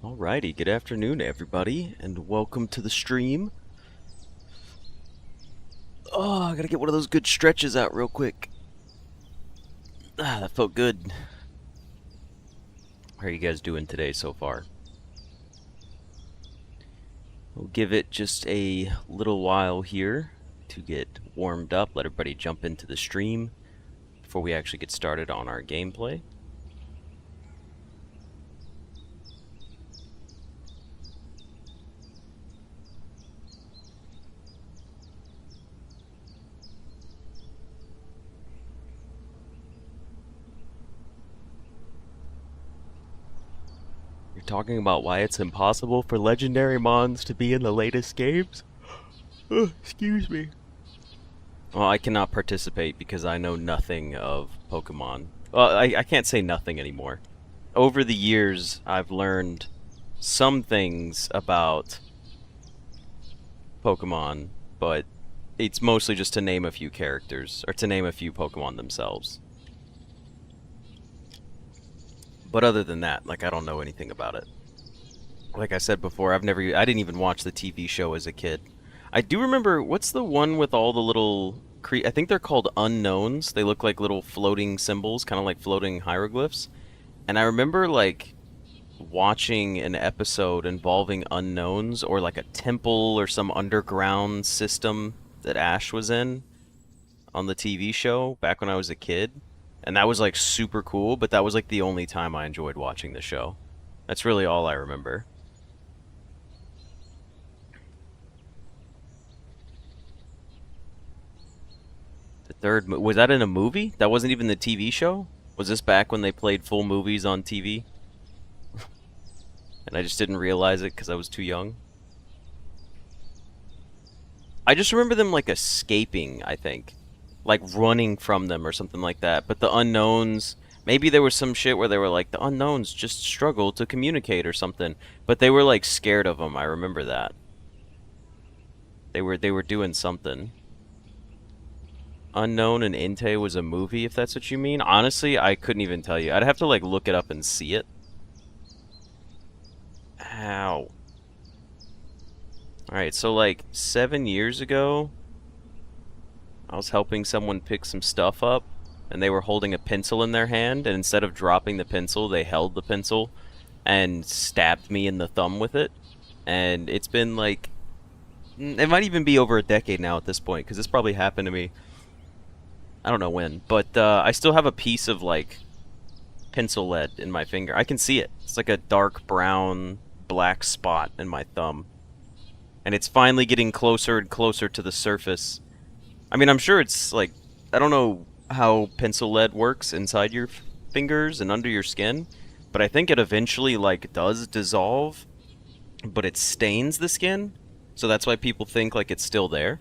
Alrighty, good afternoon everybody, and welcome to the stream. Oh, I gotta get one of those good stretches out real quick. That felt good. How are you guys doing today so far? We'll give it just a little while here to get warmed up, let everybody jump into the stream before we actually get started on our gameplay. You're talking about why it's impossible for legendary mons to be in the latest games? Excuse me. Well, I cannot participate because I know nothing of Pokemon. Well, I can't say nothing anymore. Over the years, I've learned some things about Pokemon, but it's mostly just to name a few characters, or to name a few Pokemon themselves. But other than that, like, I don't know anything about it. Like I said before, I didn't even watch the TV show as a kid. I do remember, what's the one with all the little I think they're called unknowns. They look like little floating symbols, kind of like floating hieroglyphs. And I remember, like, watching an episode involving unknowns, or like a temple or some underground system that Ash was in on the TV show back when I was a kid. And that was, like, super cool, but that was, like, the only time I enjoyed watching the show. That's really all I remember. Was that in a movie? That wasn't even the TV show? Was this back when they played full movies on TV? And I just didn't realize it because I was too young? I just remember them, like, escaping, I think. Like, running from them or something like that. But the unknowns... Maybe there was some shit where they were like, the unknowns just struggle to communicate or something. But they were, like, scared of them. I remember that. They were doing something. Unknown and Entei was a movie, if that's what you mean. Honestly, I couldn't even tell you. I'd have to, like, look it up and see it. Ow. Alright, so, like, 7 years ago, I was helping someone pick some stuff up, and they were holding a pencil in their hand, and instead of dropping the pencil, they held the pencil and stabbed me in the thumb with it. And it's been, like... It might even be over a decade now at this point, because this probably happened to me... I don't know when, but I still have a piece of, like, pencil lead in my finger. I can see it. It's like a dark brown, black spot in my thumb. And it's finally getting closer and closer to the surface. I mean, I'm sure it's, like, I don't know how pencil lead works inside your fingers and under your skin, but I think it eventually, like, does dissolve, but it stains the skin, so that's why people think, like, it's still there.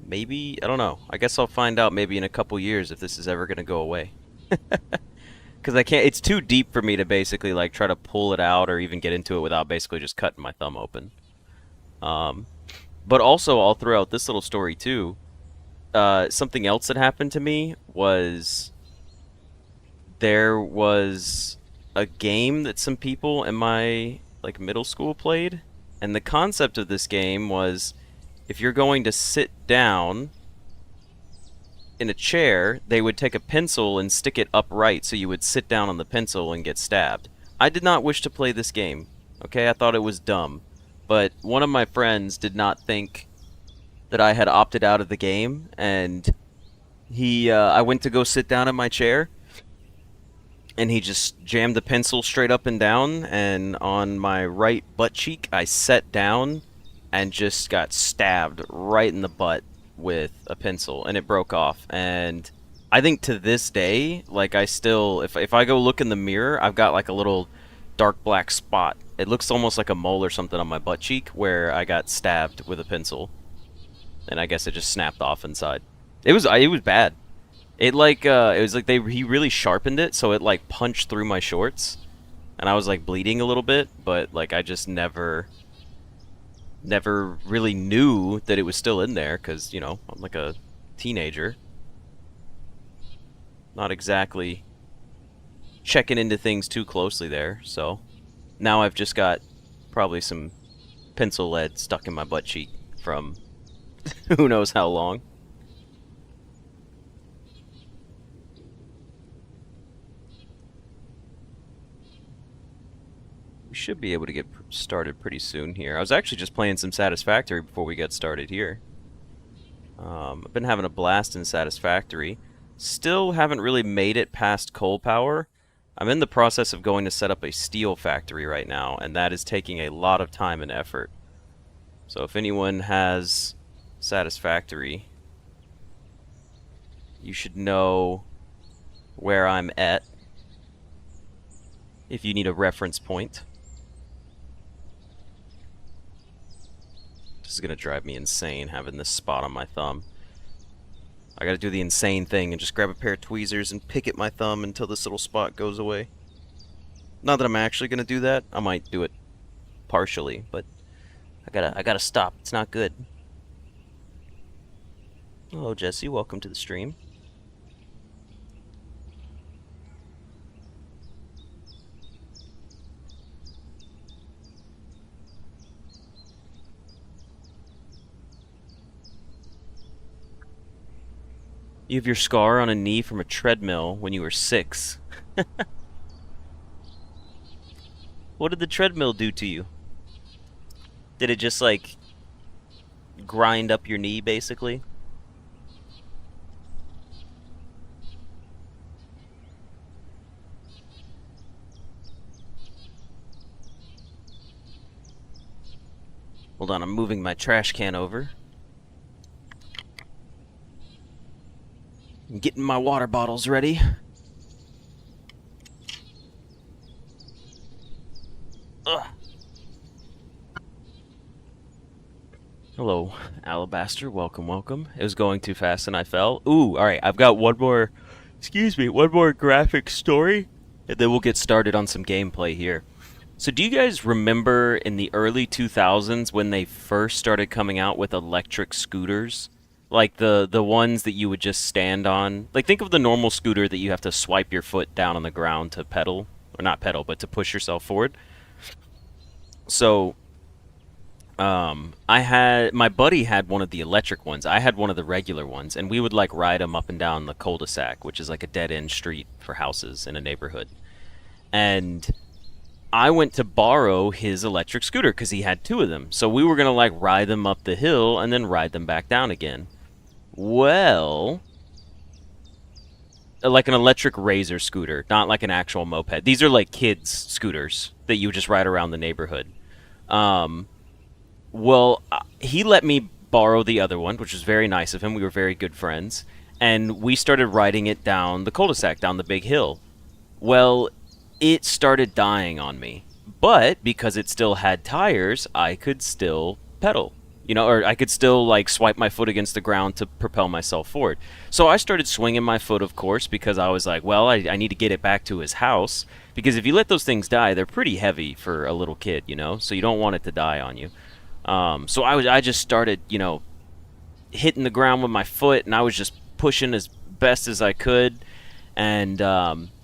Maybe, I don't know. I guess I'll find out maybe in a couple years if this is ever going to go away. Because I can't, it's too deep for me to basically, like, try to pull it out or even get into it without basically just cutting my thumb open. But also, all throughout this little story, too, something else that happened to me was there was a game that some people in my, like, middle school played, and the concept of this game was if you're going to sit down in a chair, they would take a pencil and stick it upright so you would sit down on the pencil and get stabbed. I did not wish to play this game, okay? I thought it was dumb. But one of my friends did not think that I had opted out of the game, and I went to go sit down in my chair, and he just jammed the pencil straight up and down, and on my right butt cheek, I sat down and just got stabbed right in the butt with a pencil, and it broke off. And I think to this day, like, I still, if I go look in the mirror, I've got, like, a little dark black spot. It looks almost like a mole or something on my butt cheek where I got stabbed with a pencil, and I guess it just snapped off inside. It was bad. It was like he really sharpened it, so it, like, punched through my shorts, and I was, like, bleeding a little bit, but, like, I just never really knew that it was still in there, because, you know, I'm like a teenager. Not exactly checking into things too closely there, so now I've just got probably some pencil lead stuck in my butt cheek from who knows how long. We should be able to get started pretty soon here. I was actually just playing some Satisfactory before we got started here. I've been having a blast in Satisfactory. Still haven't really made it past coal power. I'm in the process of going to set up a steel factory right now, and that is taking a lot of time and effort. So if anyone has Satisfactory, you should know where I'm at if you need a reference point. This is going to drive me insane having this spot on my thumb. I gotta do the insane thing and just grab a pair of tweezers and pick at my thumb until this little spot goes away. Not that I'm actually gonna do that. I might do it partially, but I gotta stop. It's not good. Hello, Jesse. Welcome to the stream. You have your scar on a knee from a treadmill when you were 6. What did the treadmill do to you? Did it just, like, grind up your knee, basically? Hold on, I'm moving my trash can over. I'm getting my water bottles ready. Ugh. Hello, Alabaster. Welcome, welcome. It was going too fast and I fell. Ooh, alright, I've got one more graphic story, and then we'll get started on some gameplay here. So do you guys remember in the early 2000s when they first started coming out with electric scooters? Like the ones that you would just stand on. Like, think of the normal scooter that you have to swipe your foot down on the ground to pedal. Or not pedal, but to push yourself forward. So, my buddy had one of the electric ones. I had one of the regular ones. And we would, like, ride them up and down the cul-de-sac, which is like a dead-end street for houses in a neighborhood. And I went to borrow his electric scooter because he had 2 of them. So we were going to, like, ride them up the hill and then ride them back down again. Well, like an electric razor scooter, not like an actual moped. These are like kids' scooters that you just ride around the neighborhood. Well, he let me borrow the other one, which was very nice of him. We were very good friends. And we started riding it down the cul-de-sac, down the big hill. Well, it started dying on me. But because it still had tires, I could still pedal. You know, or I could still, like, swipe my foot against the ground to propel myself forward. So I started swinging my foot, of course, because I was like, well, I need to get it back to his house. Because if you let those things die, they're pretty heavy for a little kid, you know? So you don't want it to die on you. So I just started, you know, hitting the ground with my foot, and I was just pushing as best as I could. And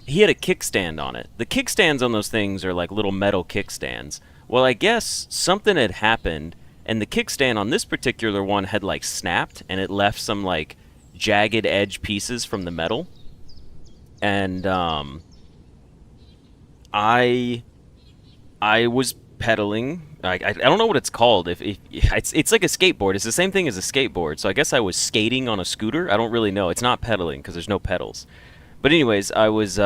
he had a kickstand on it. The kickstands on those things are like little metal kickstands. Well, I guess something had happened, and the kickstand on this particular one had, like, snapped, and it left some, like, jagged edge pieces from the metal. And I was pedaling. I don't know what it's called. If it's like a skateboard. It's the same thing as a skateboard. So I guess I was skating on a scooter. I don't really know. It's not pedaling because there's no pedals. But anyways, I was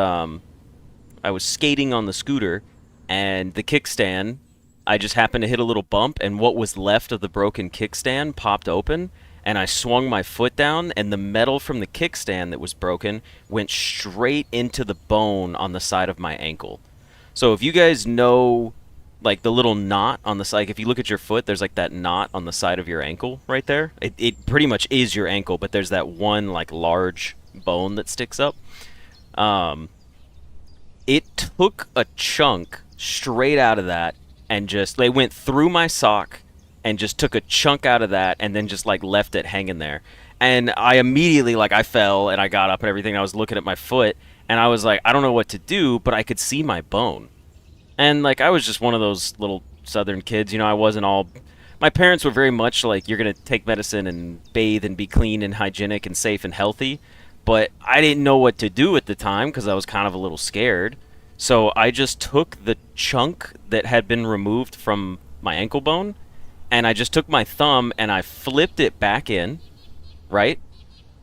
skating on the scooter, and the kickstand, I just happened to hit a little bump, and what was left of the broken kickstand popped open, and I swung my foot down, and the metal from the kickstand that was broken went straight into the bone on the side of my ankle. So if you guys know, like, the little knot on the side, like, if you look at your foot, there's, like, that knot on the side of your ankle right there. It pretty much is your ankle, but there's that one, like, large bone that sticks up. It took a chunk straight out of that, and just, they went through my sock and just took a chunk out of that and then just, like, left it hanging there. And I immediately, like, I fell and I got up and everything. I was looking at my foot and I was like, I don't know what to do, but I could see my bone. And, like, I was just one of those little southern kids, you know, I wasn't all. My parents were very much like, you're going to take medicine and bathe and be clean and hygienic and safe and healthy. But I didn't know what to do at the time because I was kind of a little scared. So I just took the chunk that had been removed from my ankle bone and I just took my thumb and I flipped it back in, right?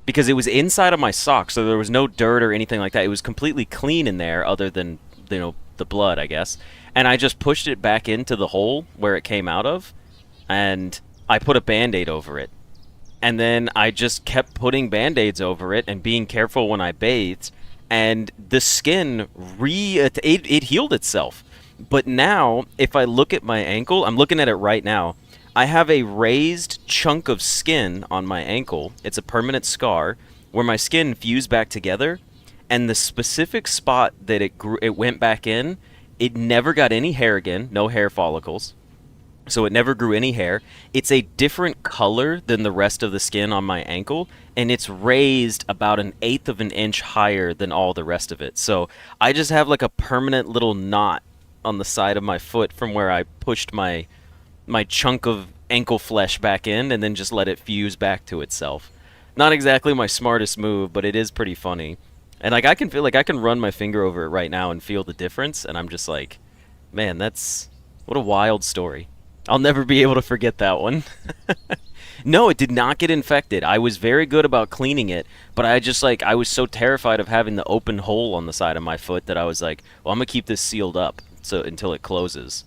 Because it was inside of my sock, so there was no dirt or anything like that. It was completely clean in there other than, you know, the blood, I guess. And I just pushed it back into the hole where it came out of, and I put a Band-Aid over it. And then I just kept putting Band-Aids over it and being careful when I bathed, and the skin it healed itself. But now, if I look at my ankle, I'm looking at it right now, I have a raised chunk of skin on my ankle. It's a permanent scar where my skin fused back together, and the specific spot that it went back in, it never got any hair again, no hair follicles. So it never grew any hair. It's a different color than the rest of the skin on my ankle, and it's raised about 1/8 of an inch higher than all the rest of it. So I just have like a permanent little knot on the side of my foot from where I pushed my chunk of ankle flesh back in and then just let it fuse back to itself. Not exactly my smartest move, but it is pretty funny. And like I can feel like I can run my finger over it right now and feel the difference, and I'm just like, man, that's what a wild story. I'll never be able to forget that one. No, it did not get infected. I was very good about cleaning it, but I was so terrified of having the open hole on the side of my foot that I was like, well, I'm gonna keep this sealed up so until it closes.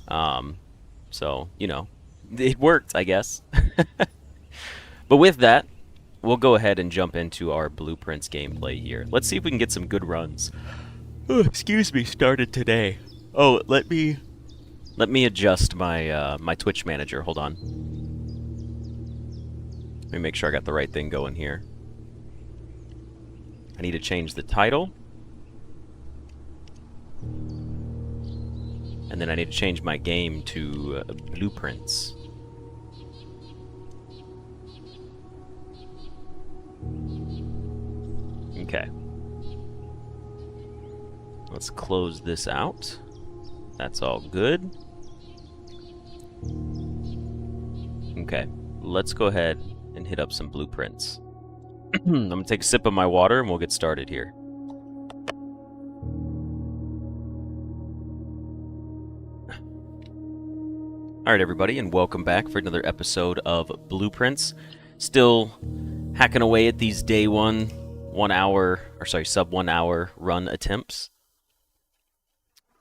So, you know, it worked, I guess. But with that, we'll go ahead and jump into our Blueprints gameplay here. Let's see if we can get some good runs. Oh, excuse me, started today. Oh, let me adjust my my Twitch manager. Hold on. Let me make sure I got the right thing going here. I need to change the title. And then I need to change my game to Blueprints. Okay. Let's close this out. That's all good. Okay, let's go ahead and hit up some Blueprints. I'm gonna take a sip of my water and we'll get started here. Alright everybody, and welcome back for another episode of Blueprints. Still hacking away at these day one, sub 1 hour run attempts.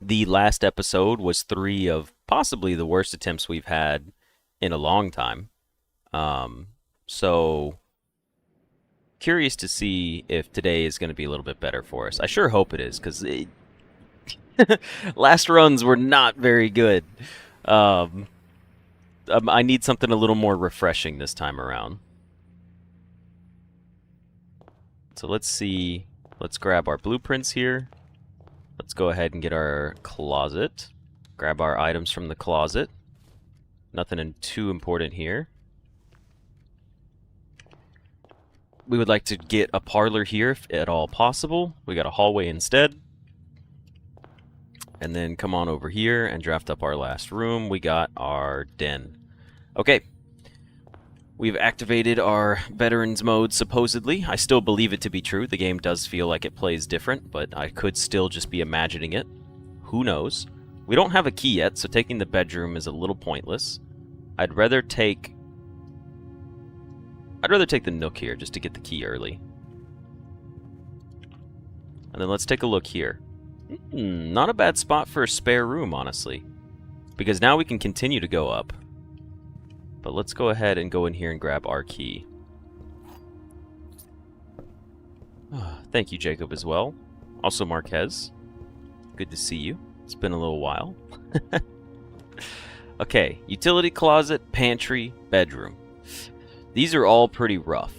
The last episode was 3 of possibly the worst attempts we've had in a long time. So curious to see if today is going to be a little bit better for us. I sure hope it is, because last runs were not very good. I need something a little more refreshing this time around. So let's see. Let's grab our blueprints here. Let's go ahead and get our closet. Grab our items from the closet. Nothing too important here. We would like to get a parlor here if at all possible. We got a hallway instead. And then come on over here and draft up our last room. We got our den. Okay. We've activated our veterans mode, supposedly. I still believe it to be true. The game does feel like it plays different, but I could still just be imagining it. Who knows? We don't have a key yet, so taking the bedroom is a little pointless. I'd rather take the nook here, just to get the key early. And then let's take a look here. Not a bad spot for a spare room, honestly. Because now we can continue to go up. But let's go ahead and go in here and grab our key. Thank you, Jacob, as well. Also, Marquez. Good to see you. It's been a little while. Okay, utility closet, pantry, bedroom. These are all pretty rough.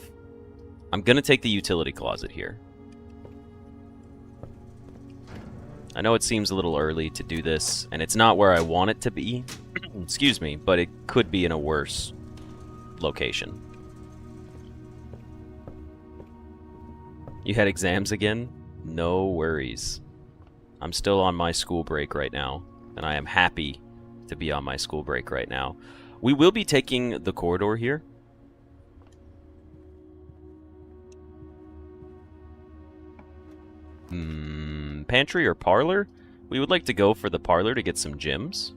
I'm going to take the utility closet here. I know it seems a little early to do this, and it's not where I want it to be. Excuse me, but it could be in a worse location. You had exams again? No worries. I'm still on my school break right now, and I am happy to be on my school break right now. We will be taking the corridor here. Pantry or parlor? We would like to go for the parlor to get some gems.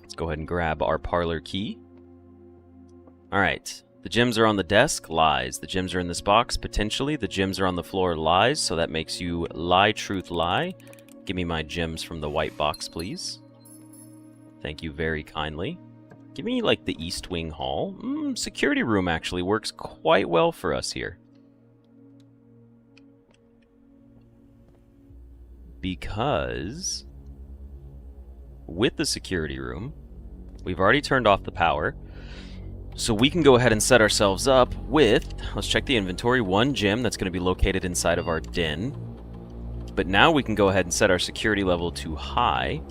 Let's go ahead and grab our parlor key. Alright. The gems are on the desk. Lies. The gems are in this box. Potentially. The gems are on the floor. Lies. So that makes you lie, truth, lie. Give me my gems from the white box, please. Thank you very kindly. Give me, like, the East Wing Hall. Security room actually works quite well for us here. Because with the security room, we've already turned off the power. So we can go ahead and set ourselves up with, let's check the inventory, 1 gem that's going to be located inside of our den. But now we can go ahead and set our security level to high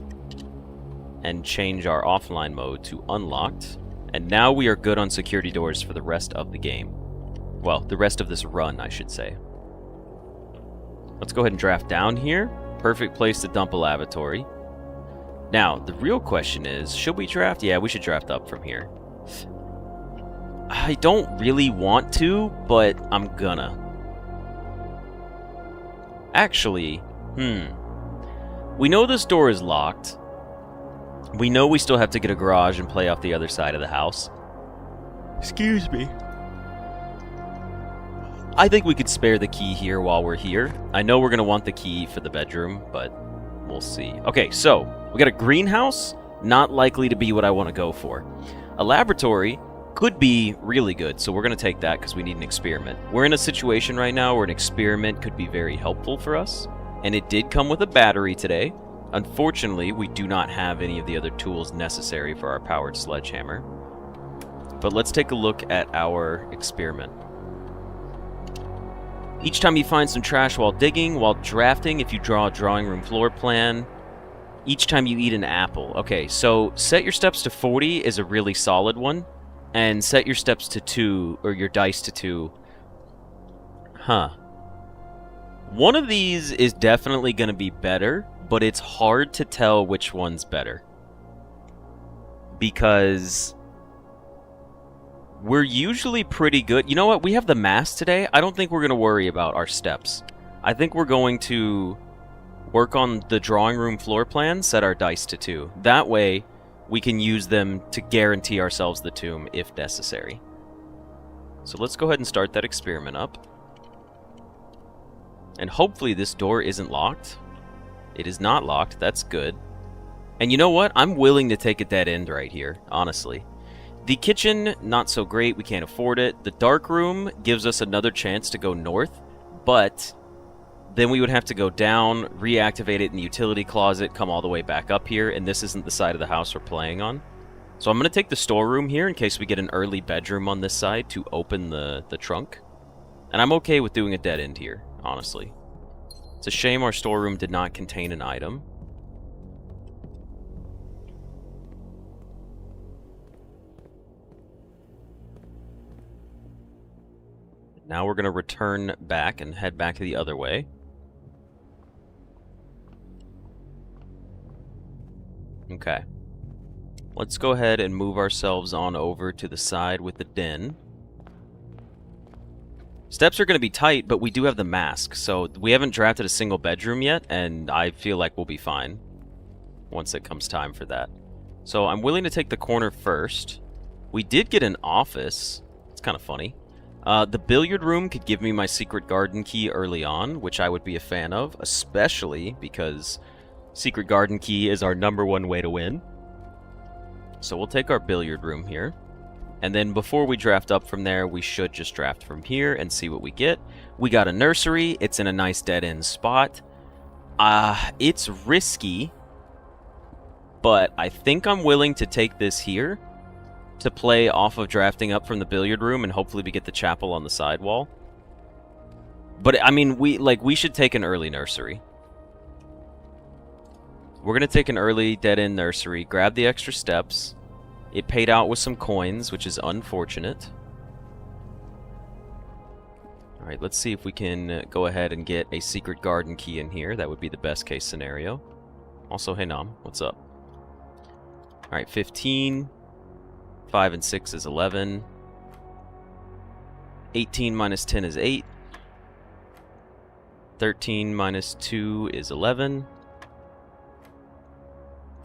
and change our offline mode to unlocked. And now we are good on security doors for the rest of the game. Well, the rest of this run, I should say. Let's go ahead and draft down here. Perfect place to dump a lavatory. Now, the real question is, should we draft? Yeah, we should draft up from here. I don't really want to, but I'm gonna. Actually, we know this door is locked. We know we still have to get a garage and play off the other side of the house. Excuse me. I think we could spare the key here while we're here. I know we're going to want the key for the bedroom, but we'll see. Okay, so we got a greenhouse. Not likely to be what I want to go for. A laboratory could be really good, so we're going to take that because we need an experiment. We're in a situation right now where an experiment could be very helpful for us, and it did come with a battery today. Unfortunately, we do not have any of the other tools necessary for our powered sledgehammer. But let's take a look at our experiment. Each time you find some trash while digging, while drafting, if you draw a drawing room floor plan, each time you eat an apple. Okay, so set your steps to 40 is a really solid one, and set your steps to 2, or your dice to 2. One of these is definitely going to be better, but it's hard to tell which one's better. Because we're usually pretty good. You know what? We have the mass today. I don't think we're going to worry about our steps. I think we're going to work on the drawing room floor plan, set our dice to 2. That way, we can use them to guarantee ourselves the tomb if necessary. So let's go ahead and start that experiment up. And hopefully this door isn't locked. It is not locked. That's good. And you know what? I'm willing to take a dead end right here, honestly. The kitchen, not so great. We can't afford it. The dark room gives us another chance to go north, but then we would have to go down, reactivate it in the utility closet, come all the way back up here, and this isn't the side of the house we're playing on. So I'm going to take the storeroom here in case we get an early bedroom on this side to open the trunk. And I'm okay with doing a dead end here, honestly. It's a shame our storeroom did not contain an item. Now we're going to return back and head back the other way. Okay. Let's go ahead and move ourselves on over to the side with the den. Steps are going to be tight, but we do have the mask, so we haven't drafted a single bedroom yet, and I feel like we'll be fine once it comes time for that. So I'm willing to take the corner first. We did get an office. It's kind of funny. The billiard room could give me my secret garden key early on, which I would be a fan of, especially because secret garden key is our #1 way to win. So we'll take our billiard room here. And then before we draft up from there, we should just draft from here and see what we get. We got a nursery. It's in a nice dead-end spot. It's risky, but I think I'm willing to take this here to play off of drafting up from the billiard room, and hopefully we get the chapel on the side wall. But, I mean, we should take an early nursery. We're going to take an early dead-end nursery, grab the extra steps. It paid out with some coins, which is unfortunate. Alright, let's see if we can go ahead and get a secret garden key in here. That would be the best case scenario. Also, hey Nam, what's up? Alright, 15. 5 and 6 is 11. 18 minus 10 is 8. 13 minus 2 is 11.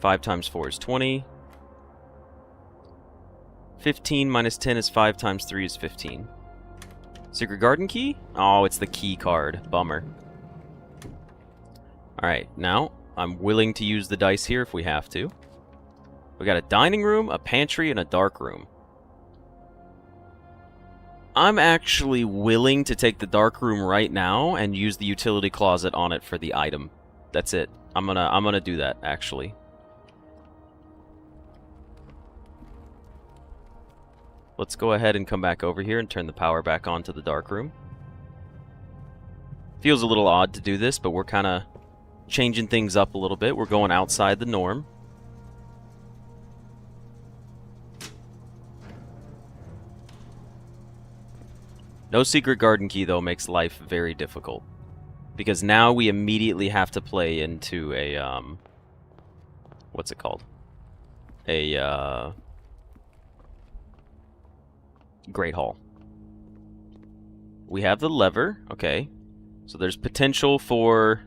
5 times 4 is 20. 15 minus 10 is 5 times 3 is 15. Secret garden key? Oh, it's the key card. Bummer. Alright, now, I'm willing to use the dice here if we have to. We got a dining room, a pantry, and a dark room. I'm actually willing to take the dark room right now and use the utility closet on it for the item. That's it. I'm gonna do that, actually. Let's go ahead and come back over here and turn the power back on to the dark room. Feels a little odd to do this, but we're kind of changing things up a little bit. We're going outside the norm. No secret garden key, though, makes life very difficult. Because now we immediately have to play into a, what's it called? A, Great Hall. We have the lever, okay. So there's potential for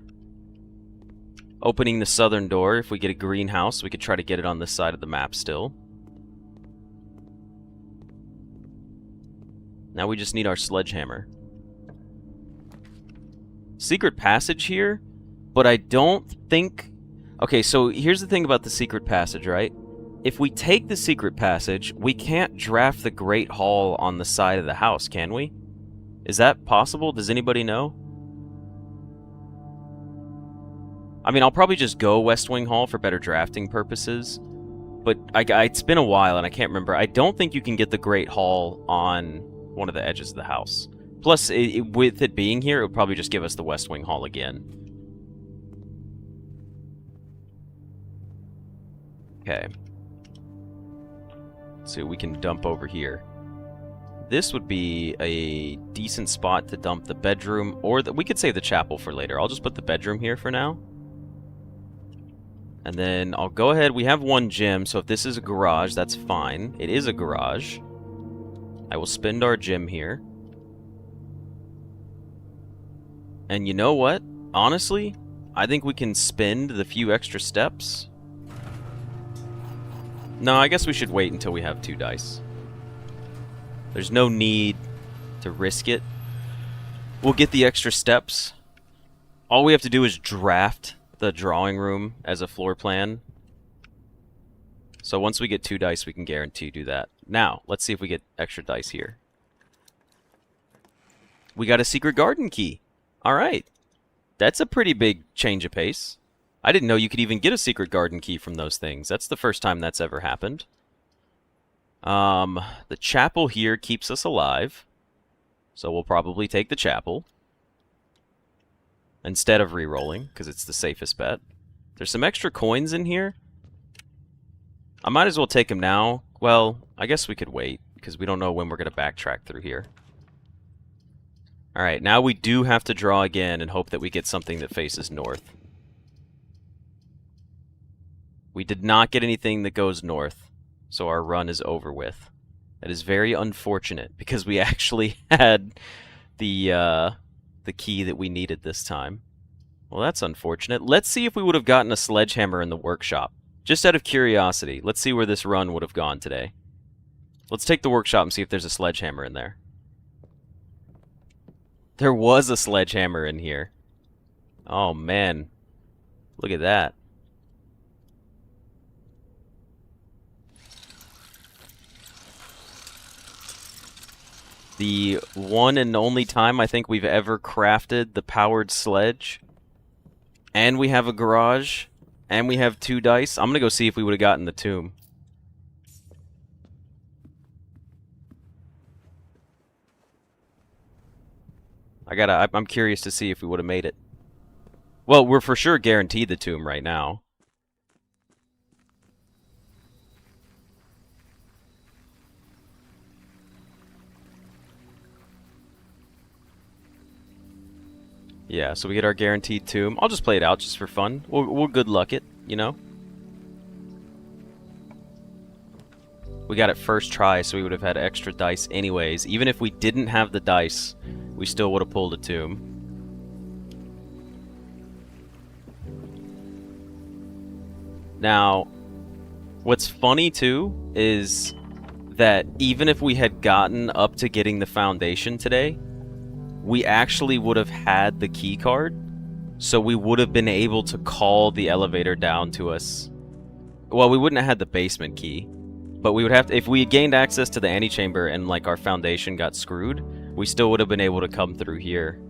opening the southern door. If we get a greenhouse, we could try to get it on this side of the map still. Now we just need our sledgehammer. Secret passage here, but I don't think... Okay, so here's the thing about the secret passage, right? If we take the secret passage, we can't draft the Great Hall on the side of the house, can we? Is that possible? Does anybody know? I mean, I'll probably just go West Wing Hall for better drafting purposes. But it's been a while and I can't remember. I don't think you can get the Great Hall on one of the edges of the house. Plus, with it being here, it would probably just give us the West Wing Hall again. Okay. Let's see what we can dump over here. This would be a decent spot to dump the bedroom, or we could save the chapel for later. I'll just put the bedroom here for now. And then I'll go ahead. We have one gym, so if this is a garage, that's fine. It is a garage. I will spend our gym here. And you know what? Honestly, I think we can spend the few extra steps. No, I guess we should wait until we have 2 dice. There's no need to risk it. We'll get the extra steps. All we have to do is draft the drawing room as a floor plan. So once we get 2 dice, we can guarantee do that. Now, let's see if we get extra dice here. We got a secret garden key. All right. That's a pretty big change of pace. I didn't know you could even get a secret garden key from those things. That's the first time that's ever happened. The chapel here keeps us alive. So we'll probably take the chapel instead of re-rolling, because it's the safest bet. There's some extra coins in here. I might as well take them now. Well, I guess we could wait, because we don't know when we're going to backtrack through here. Alright, now we do have to draw again and hope that we get something that faces north. We did not get anything that goes north, so our run is over with. That is very unfortunate, because we actually had the key that we needed this time. Well, that's unfortunate. Let's see if we would have gotten a sledgehammer in the workshop. Just out of curiosity, let's see where this run would have gone today. Let's take the workshop and see if there's a sledgehammer in there. There was a sledgehammer in here. Oh, man. Look at that. The one and only time I think we've ever crafted the powered sledge. And we have a garage. And we have 2 dice. I'm going to go see if we would have gotten the tomb. I'm curious to see if we would have made it. Well, we're for sure guaranteed the tomb right now. Yeah, so we get our guaranteed tomb. I'll just play it out just for fun. We'll good luck it, you know? We got it first try, so we would have had extra dice anyways. Even if we didn't have the dice, we still would have pulled a tomb. Now, what's funny too is that even if we had gotten up to getting the foundation today, we actually would have had the key card, so we would have been able to call the elevator down to us. Well, we wouldn't have had the basement key, but we would have to, if we had gained access to the antechamber and like our foundation got screwed, we still would have been able to come through here.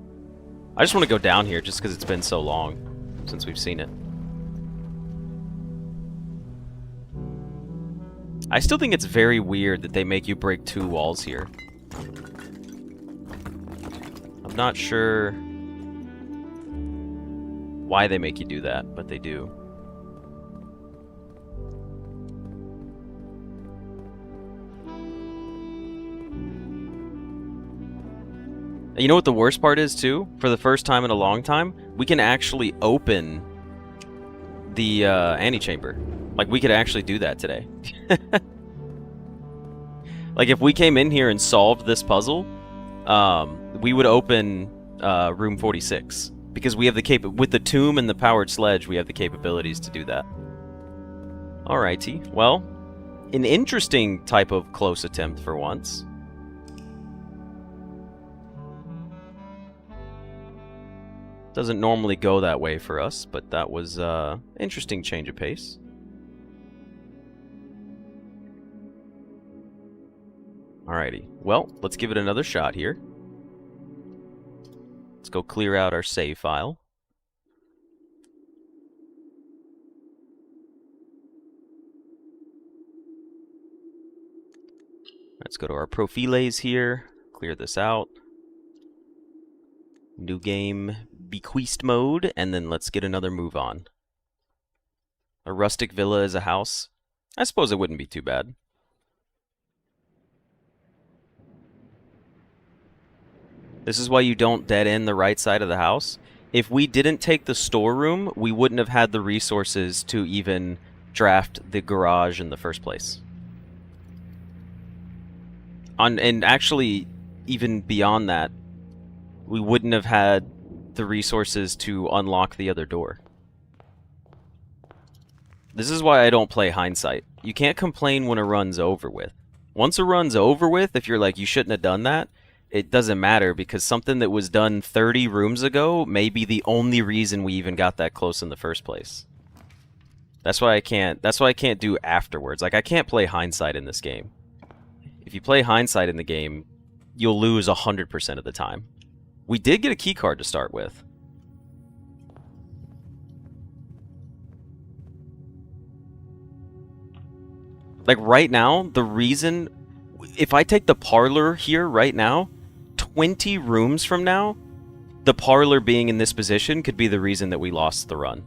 I just want to go down here just because it's been so long since we've seen it. I still think it's very weird that they make you break 2 walls here. I'm not sure why they make you do that, but they do. And you know what the worst part is, too? For the first time in a long time, we can actually open the antechamber. Like, we could actually do that today. Like, if we came in here and solved this puzzle, we would open room 46. Because we have the with the tomb and the powered sledge, we have the capabilities to do that. Alrighty. Well, an interesting type of close attempt for once. Doesn't normally go that way for us, but that was interesting change of pace. Alrighty, well, let's give it another shot here. Let's go clear out our save file. Let's go to our profiles here, clear this out. New game, bequeast mode, and then let's get another move on. A rustic villa is a house. I suppose it wouldn't be too bad. This is why you don't dead end the right side of the house. If we didn't take the storeroom, we wouldn't have had the resources to even draft the garage in the first place. And actually, even beyond that, we wouldn't have had the resources to unlock the other door. This is why I don't play hindsight. You can't complain when a run's over with. Once a run's over with, if you're like, you shouldn't have done that, it doesn't matter, because something that was done 30 rooms ago may be the only reason we even got that close in the first place. That's why I can't do afterwards. Like, I can't play hindsight in this game. If you play hindsight in the game, you'll lose 100% of the time. We did get a key card to start with. Like, right now, the reason... If I take the parlor here right now, 20 rooms from now, the parlor being in this position could be the reason that we lost the run.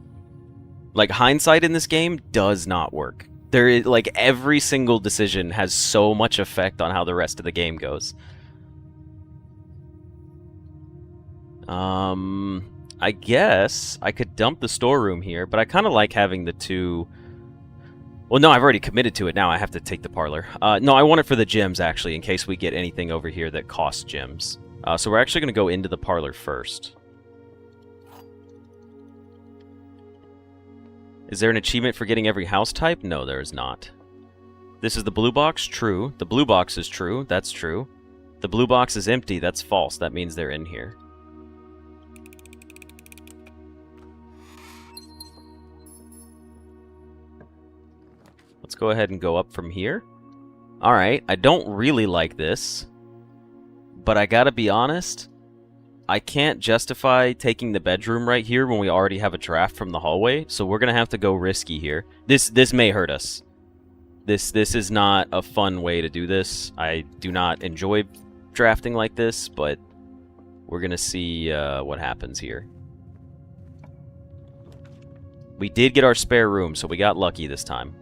Like, hindsight in this game does not work. There is, like, every single decision has so much effect on how the rest of the game goes. I guess I could dump the storeroom here, but I kind of like having the two... Well, no, I've already committed to it. Now I have to take the parlor. No, I want it for the gems, actually, in case we get anything over here that costs gems. So we're actually going to go into the parlor first. Is there an achievement for getting every house type? No, there is not. This is the blue box? True. The blue box is true. That's true. The blue box is empty. That's false. That means they're in here. Let's go ahead and go up from here. Alright, I don't really like this, but I gotta be honest, I can't justify taking the bedroom right here when we already have a draft from the hallway, so we're gonna have to go risky here. This may hurt us. This is not a fun way to do this. I do not enjoy drafting like this, but we're gonna see what happens here. We did get our spare room, so we got lucky this time.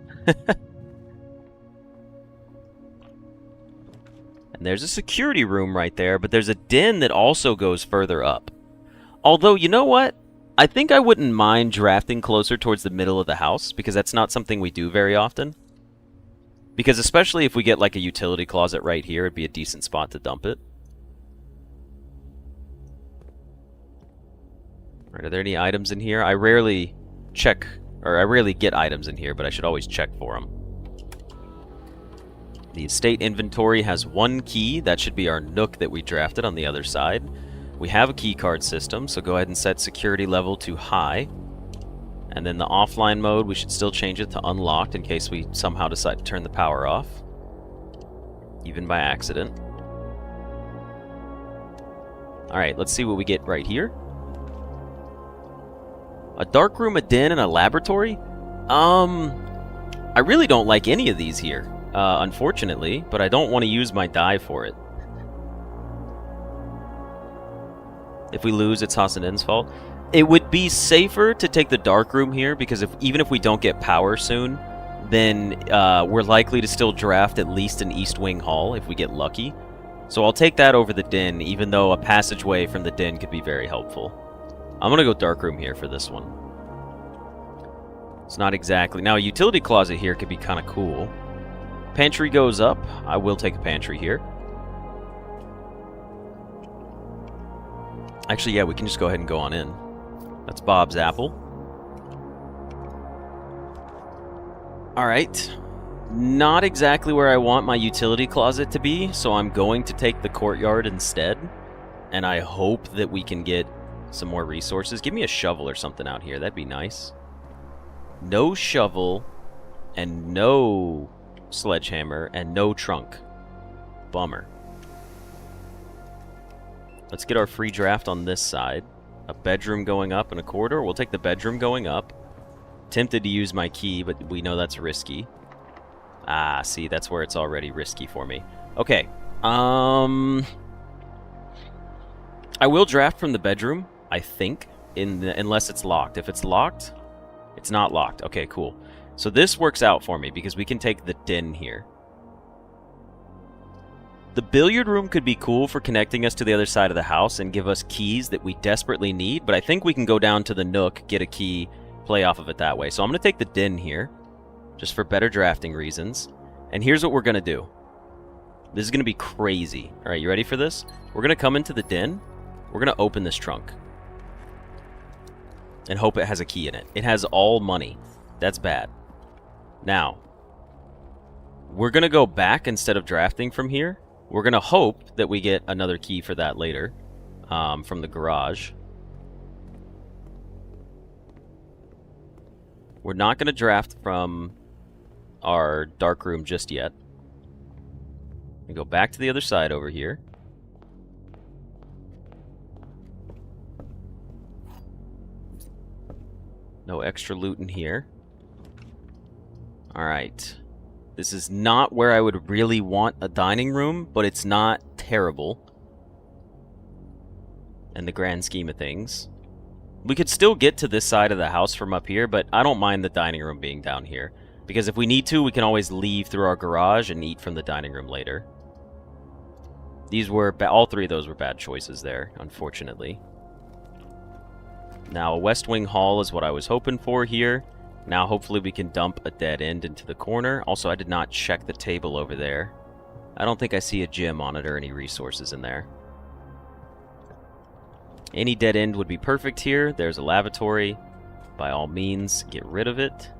And there's a security room right there, but there's a den that also goes further up. Although, you know what? I think I wouldn't mind drafting closer towards the middle of the house, because that's not something we do very often. Because especially if we get like a utility closet right here, it'd be a decent spot to dump it. Right, are there any items in here? I rarely check, or I rarely get items in here, but I should always check for them. The estate inventory has 1 key. That should be our nook that we drafted on the other side. We have a key card system, so go ahead and set security level to high. And then the offline mode, we should still change it to unlocked in case we somehow decide to turn the power off. Even by accident. Alright, let's see what we get right here. A dark room, a den, and a laboratory? I really don't like any of these here, unfortunately, but I don't want to use my die for it. If we lose, it's Hasanen's fault. It would be safer to take the dark room here, because even if we don't get power soon, then we're likely to still draft at least an East Wing Hall if we get lucky. So I'll take that over the den, even though a passageway from the den could be very helpful. I'm going to go dark room here for this one. It's not exactly... Now, a utility closet here could be kind of cool. Pantry goes up. I will take a pantry here. Actually, yeah, we can just go ahead and go on in. That's Bob's apple. Alright. Not exactly where I want my utility closet to be, so I'm going to take the courtyard instead. And I hope that we can get some more resources. Give me a shovel or something out here. That'd be nice. No shovel, and no sledgehammer, and no trunk. Bummer. Let's get our free draft on this side. A bedroom going up and a corridor. We'll take the bedroom going up. Tempted to use my key, but we know that's risky. Ah, see, that's where it's already risky for me. Okay. I will draft from the bedroom, I think, unless it's locked. If it's locked, it's not locked. Okay, cool. So this works out for me because we can take the den here. The billiard room could be cool for connecting us to the other side of the house and give us keys that we desperately need, but I think we can go down to the nook, get a key, play off of it that way. So I'm going to take the den here, just for better drafting reasons. And here's what we're going to do. This is going to be crazy. All right, you ready for this? We're going to come into the den. We're going to open this trunk. And hope it has a key in it. It has all money. That's bad. Now, we're going to go back instead of drafting from here. We're going to hope that we get another key for that later from the garage. We're not going to draft from our dark room just yet. And go back to the other side over here. No extra loot in here. Alright. This is not where I would really want a dining room, but it's not terrible in the grand scheme of things. We could still get to this side of the house from up here, but I don't mind the dining room being down here. Because if we need to, we can always leave through our garage and eat from the dining room later. These were, all three of those were bad choices there, unfortunately. Now, a West Wing Hall is what I was hoping for here. Now, hopefully we can dump a dead end into the corner. Also, I did not check the table over there. I don't think I see a gym on it or any resources in there. Any dead end would be perfect here. There's a lavatory. By all means, get rid of it.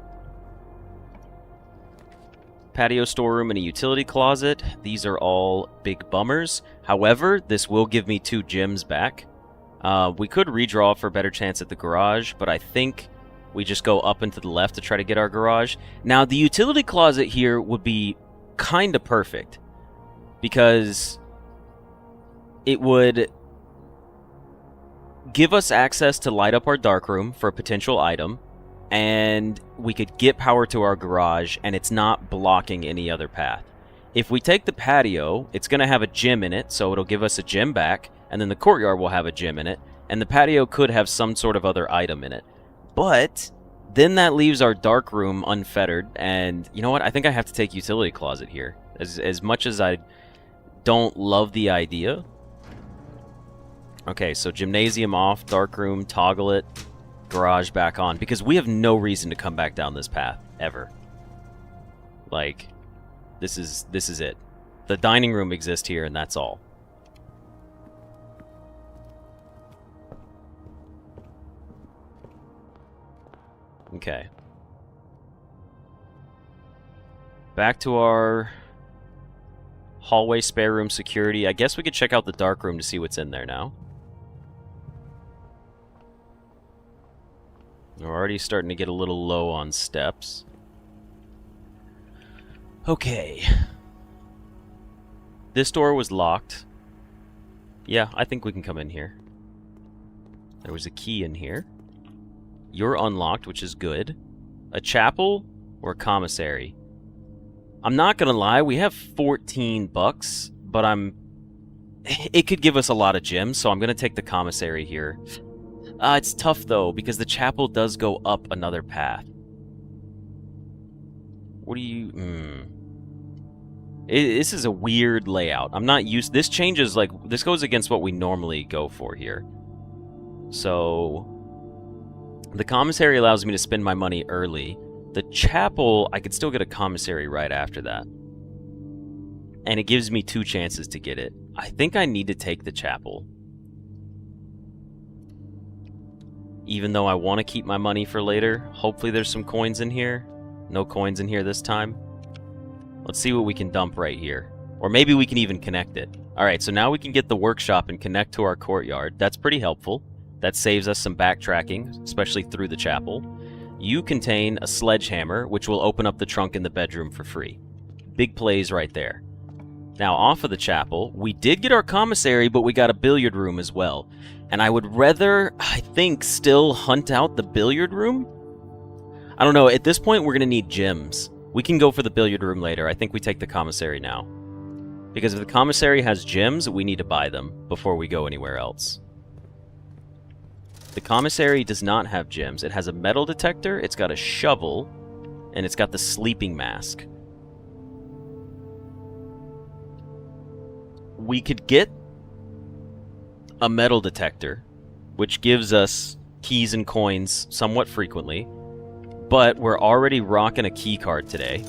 Patio storeroom and a utility closet. These are all big bummers. However, this will give me 2 gyms back. We could redraw for a better chance at the garage, but I think we just go up and to the left to try to get our garage. Now, the utility closet here would be kind of perfect because it would give us access to light up our darkroom for a potential item, and we could get power to our garage, and it's not blocking any other path. If we take the patio, it's going to have a gym in it, so it'll give us a gym back, and then the courtyard will have a gym in it, and the patio could have some sort of other item in it. But then that leaves our dark room unfettered, and you know what? I think I have to take utility closet here. As much as I don't love the idea, Okay, so gymnasium off, dark room, toggle it, garage back on. Because we have no reason to come back down this path, ever. Like, this is it. The dining room exists here, and that's all. Okay. Back to our hallway spare room security. I guess we could check out the dark room to see what's in there now. We're already starting to get a little low on steps. Okay. This door was locked. Yeah, I think we can come in here. There was a key in here. You're unlocked, which is good. A chapel or a commissary? I'm not gonna lie, we have 14 bucks, but it could give us a lot of gems, so I'm gonna take the commissary here. It's tough though, because the chapel does go up another path. What do you... This is a weird layout. I'm not used... This changes, like... This goes against what we normally go for here. So... The commissary allows me to spend my money early. The chapel, I could still get a commissary right after that. And it gives me 2 chances to get it. I think I need to take the chapel. Even though I want to keep my money for later. Hopefully there's some coins in here. No coins in here this time. Let's see what we can dump right here. Or maybe we can even connect it. Alright, so now we can get the workshop and connect to our courtyard. That's pretty helpful. That saves us some backtracking, especially through the chapel. You contain a sledgehammer, which will open up the trunk in the bedroom for free. Big plays right there. Now, off of the chapel, we did get our commissary, but we got a billiard room as well. And I would rather, I think, still hunt out the billiard room? I don't know, at this point we're going to need gems. We can go for the billiard room later. I think we take the commissary now. Because if the commissary has gems, we need to buy them before we go anywhere else. The commissary does not have gems. It has a metal detector, it's got a shovel, and it's got the sleeping mask. We could get a metal detector, which gives us keys and coins somewhat frequently, but we're already rocking a key card today.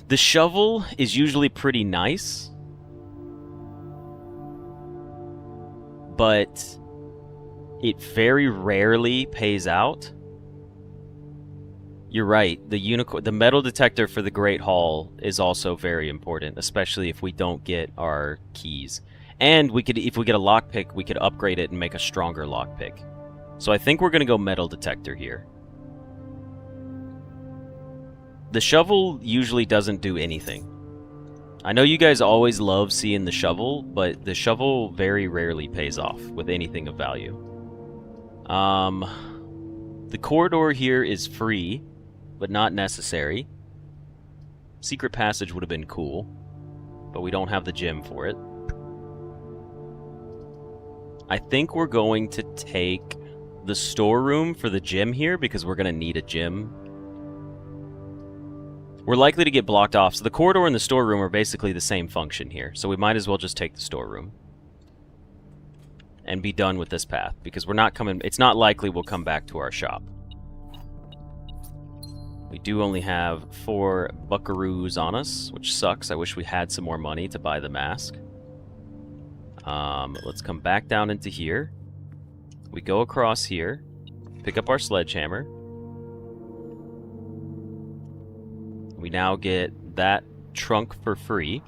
The shovel is usually pretty nice, but it very rarely pays out. You're right, the metal detector for the Great Hall is also very important, especially if we don't get our keys. And we could, if we get a lockpick, we could upgrade it and make a stronger lockpick. So I think we're going to go metal detector here. The shovel usually doesn't do anything. I know you guys always love seeing the shovel, but the shovel very rarely pays off with anything of value. The corridor here is free, but not necessary. Secret passage would have been cool, but we don't have the gem for it. I think we're going to take the storeroom for the gem here because we're going to need a gem. We're likely to get blocked off, so the corridor and the storeroom are basically the same function here, so we might as well just take the storeroom and be done with this path, because we're not coming, it's not likely we'll come back to our shop. We do only have 4 buckaroos on us, which sucks. I wish we had some more money to buy the mask. Let's come back down into here. We go across here, pick up our sledgehammer. We now get that trunk for free.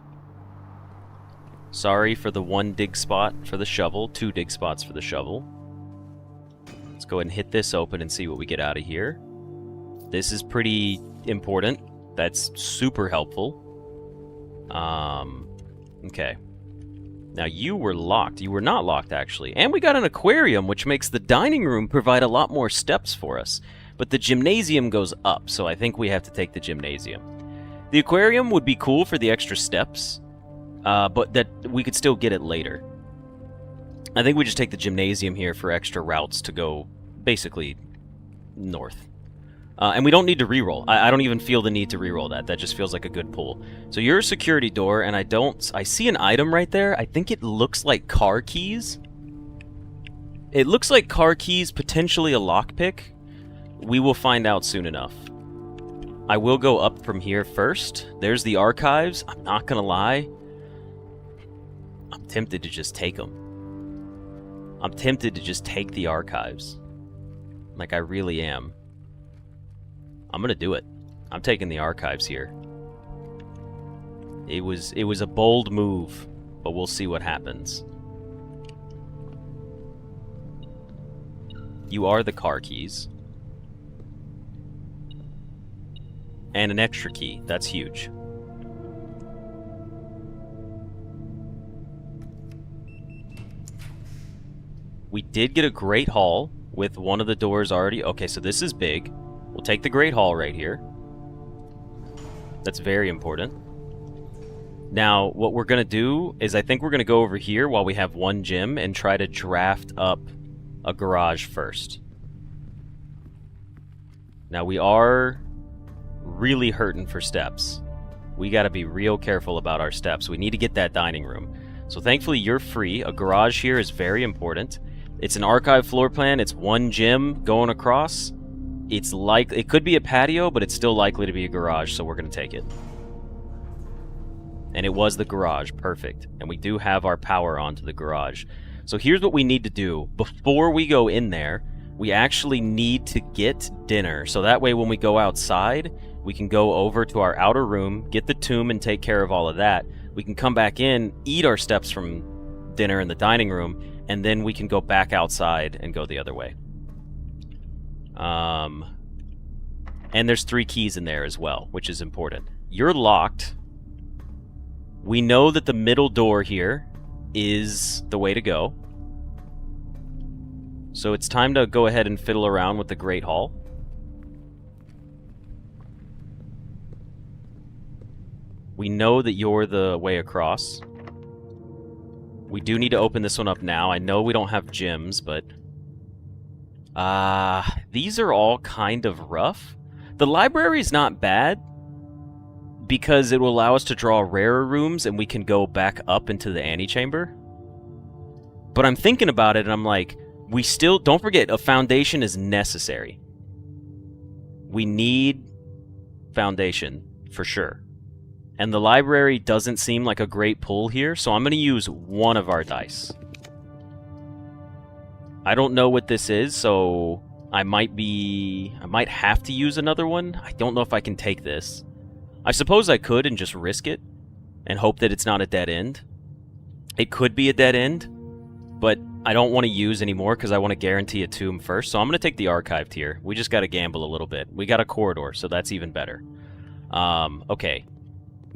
Sorry for the 1 dig spot for the shovel, 2 dig spots for the shovel. Let's go ahead and hit this open and see what we get out of here. This is pretty important. That's super helpful. Okay. Now you were locked. You were not locked, actually. And we got an aquarium, which makes the dining room provide a lot more steps for us. But the gymnasium goes up, so I think we have to take the gymnasium. The aquarium would be cool for the extra steps, but that we could still get it later. I think we just take the gymnasium here for extra routes to go, basically, north. And we don't need to reroll. I don't even feel the need to reroll that. That just feels like a good pull. So you're a security door, and I see an item right there. I think it looks like car keys. It looks like car keys, potentially a lockpick. We will find out soon enough. I will go up from here first. There's the archives. I'm not gonna lie. I'm tempted to just take them. I'm tempted to just take the archives. Like, I really am. I'm gonna do it. I'm taking the archives here. It was a bold move, but we'll see what happens. You are the car keys. And an extra key. That's huge. We did get a Great Hall with one of the doors already. Okay, so this is big. We'll take the Great Hall right here. That's very important. Now, what we're going to do is I think we're going to go over here while we have one gym and try to draft up a garage first. Now, we are really hurting for steps. We got to be real careful about our steps. We need to get that dining room. So thankfully, you're free. A garage here is very important. It's an archive floor plan. It's one gym going across. It could be a patio, but it's still likely to be a garage, so we're going to take it. And it was the garage. Perfect. And we do have our power onto the garage. So here's what we need to do. Before we go in there, we actually need to get dinner. So that way when we go outside, we can go over to our outer room, get the tomb and take care of all of that. We can come back in, eat our steps from dinner in the dining room, and then we can go back outside and go the other way. And there's 3 keys in there as well, which is important. You're locked. We know that the middle door here is the way to go. So it's time to go ahead and fiddle around with the Great Hall. We know that you're the way across. We do need to open this one up now. I know we don't have gyms, but... these are all kind of rough. The library's not bad, because it will allow us to draw rarer rooms, and we can go back up into the antechamber. But I'm thinking about it, and I'm like, we still... Don't forget, a foundation is necessary. We need foundation, for sure. And the library doesn't seem like a great pull here, so I'm going to use one of our dice. I don't know what this is, so I might have to use another one. I don't know if I can take this. I suppose I could and just risk it and hope that it's not a dead end. It could be a dead end, but I don't want to use anymore because I want to guarantee a tomb first, so I'm going to take the archived here. We just got to gamble a little bit. We got a corridor, so that's even better. Okay.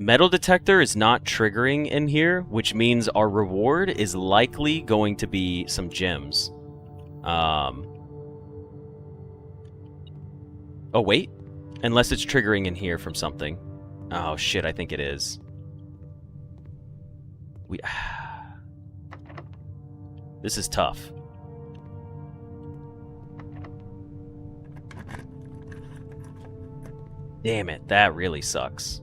Metal detector is not triggering in here, which means our reward is likely going to be some gems. Oh, wait. Unless it's triggering in here from something. Oh, shit, I think it is. This is tough. Damn it, that really sucks.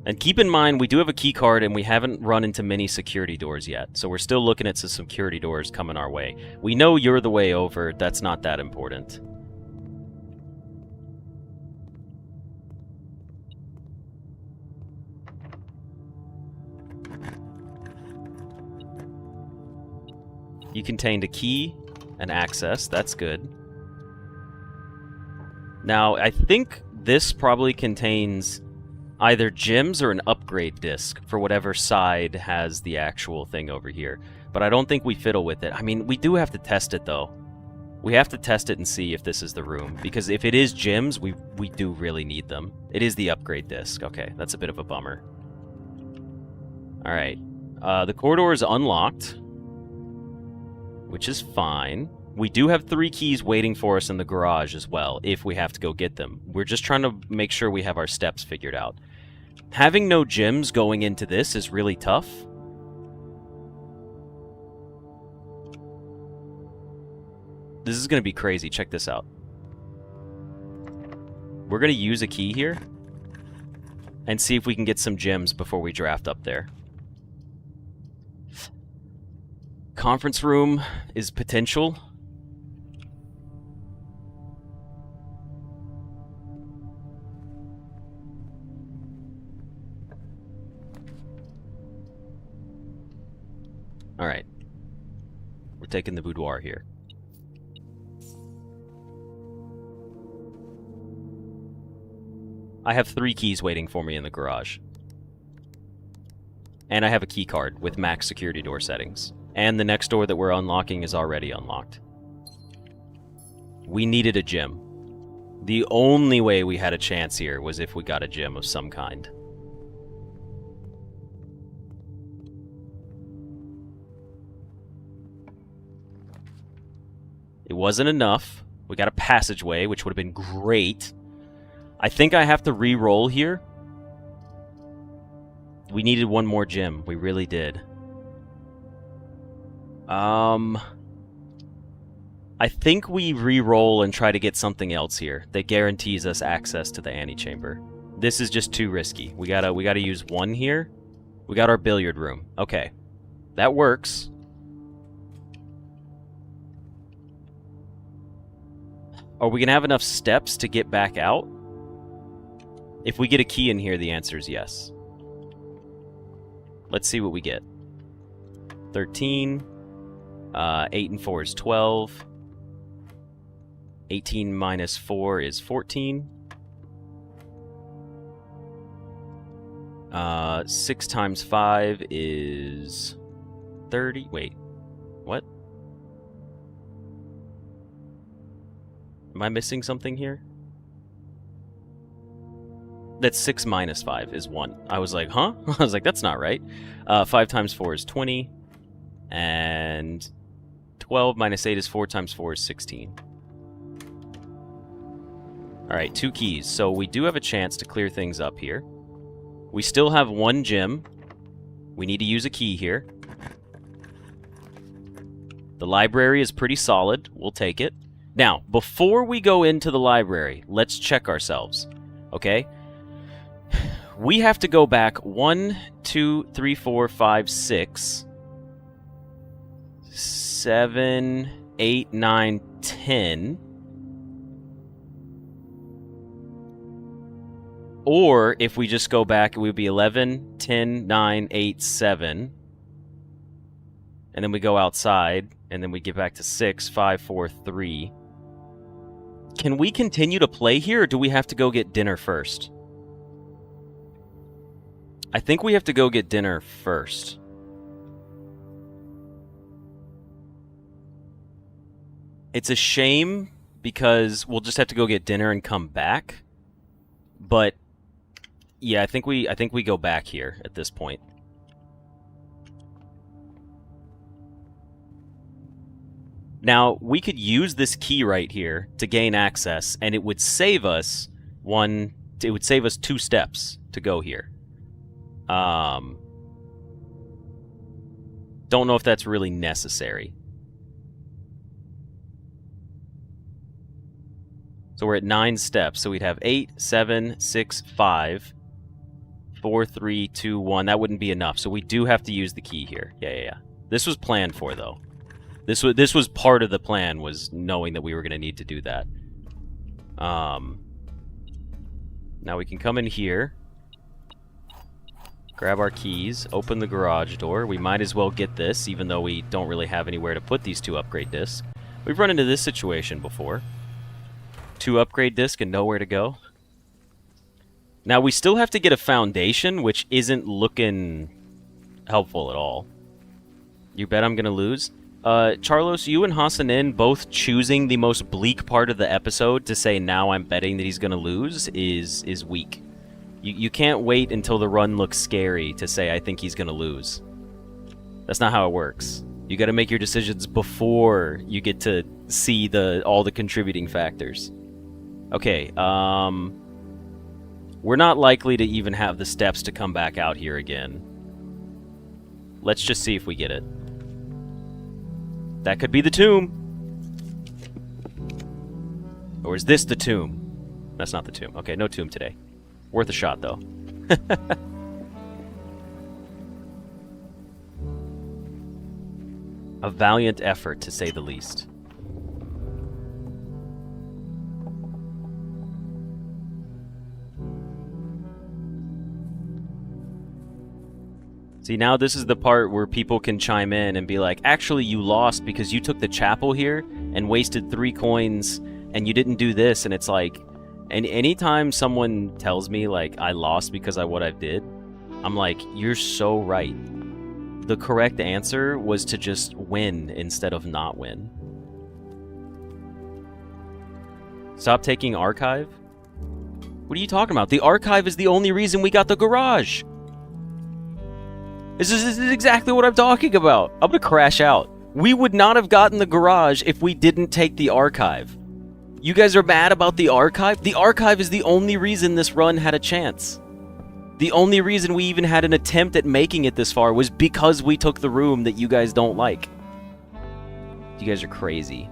And keep in mind, we do have a key card, and we haven't run into many security doors yet. So we're still looking at some security doors coming our way. We know you're the way over. That's not that important. You contained a key and access. That's good. Now, I think this probably contains either gems or an upgrade disc for whatever side has the actual thing over here. But I don't think we fiddle with it. I mean, we do have to test it, though. We have to test it and see if this is the room. Because if it is gems, we do really need them. It is the upgrade disc. Okay, that's a bit of a bummer. Alright. The corridor is unlocked, which is fine. We do have 3 keys waiting for us in the garage as well, if we have to go get them. We're just trying to make sure we have our steps figured out. Having no gems going into this is really tough. This is going to be crazy. Check this out. We're going to use a key here and see if we can get some gems before we draft up there. Conference room is potential. Alright. We're taking the boudoir here. I have 3 keys waiting for me in the garage. And I have a key card with max security door settings. And the next door that we're unlocking is already unlocked. We needed a gem. The only way we had a chance here was if we got a gem of some kind. It wasn't enough. We got a passageway, which would have been great. I think I have to re-roll here. We needed one more gem. We really did. I think we re-roll and try to get something else here that guarantees us access to the antechamber. This is just too risky. We gotta use one here. We got our billiard room. Okay. That works. Are we gonna have enough steps to get back out? If we get a key in here, the answer is yes. Let's see what we get. 13. 8 and 4 is 12. 18 minus 4 is 14. 6 times 5 is 30. Wait. What? Am I missing something here? That's 6 minus 5 is 1. I was like, huh? I was like, that's not right. 5 times 4 is 20. And 12 minus 8 is 4 times 4 is 16. Alright, 2 keys. So we do have a chance to clear things up here. We still have 1 gem. We need to use a key here. The library is pretty solid. We'll take it. Now, before we go into the library, let's check ourselves. Okay? We have to go back 1, 2, 3, 4, 5, 6, 7, 8, 9, 10. Or if we just go back, it would be 11, 10, 9, 8, 7. And then we go outside, and then we get back to 6, 5, 4, 3. Can we continue to play here, or do we have to go get dinner first? I think we have to go get dinner first. It's a shame because we'll just have to go get dinner and come back. But yeah, I think we go back here at this point. Now, we could use this key right here to gain access, and it would save us it would save us 2 steps to go here. Don't know if that's really necessary. So we're at 9 steps, so we'd have 8, 7, 6, 5, 4, 3, 2, 1. That wouldn't be enough, so we do have to use the key here. Yeah. This was planned for, though. This was part of the plan, was knowing that we were going to need to do that. Now we can come in here, grab our keys, open the garage door. We might as well get this, even though we don't really have anywhere to put these 2 upgrade discs. We've run into this situation before. 2 upgrade discs and nowhere to go. Now we still have to get a foundation, which isn't looking helpful at all. You bet I'm going to lose? Charlos, you and Hassanin both choosing the most bleak part of the episode to say now I'm betting that he's going to lose is weak. You can't wait until the run looks scary to say I think he's going to lose. That's not how it works. You got to make your decisions before you get to see all the contributing factors. Okay, we're not likely to even have the steps to come back out here again. Let's just see if we get it. That could be the tomb. Or is this the tomb? That's not the tomb. Okay, no tomb today. Worth a shot, though. A valiant effort, to say the least. See, now this is the part where people can chime in and be like, actually, you lost because you took the chapel here and wasted 3 coins and you didn't do this. And it's like, and anytime someone tells me, like, I lost because of what I did, I'm like, you're so right. The correct answer was to just win instead of not win. Stop taking archive? What are you talking about? The archive is the only reason we got the garage. This is exactly what I'm talking about. I'm gonna crash out. We would not have gotten the garage if we didn't take the archive. You guys are mad about the archive? The archive is the only reason this run had a chance. The only reason we even had an attempt at making it this far was because we took the room that you guys don't like. You guys are crazy.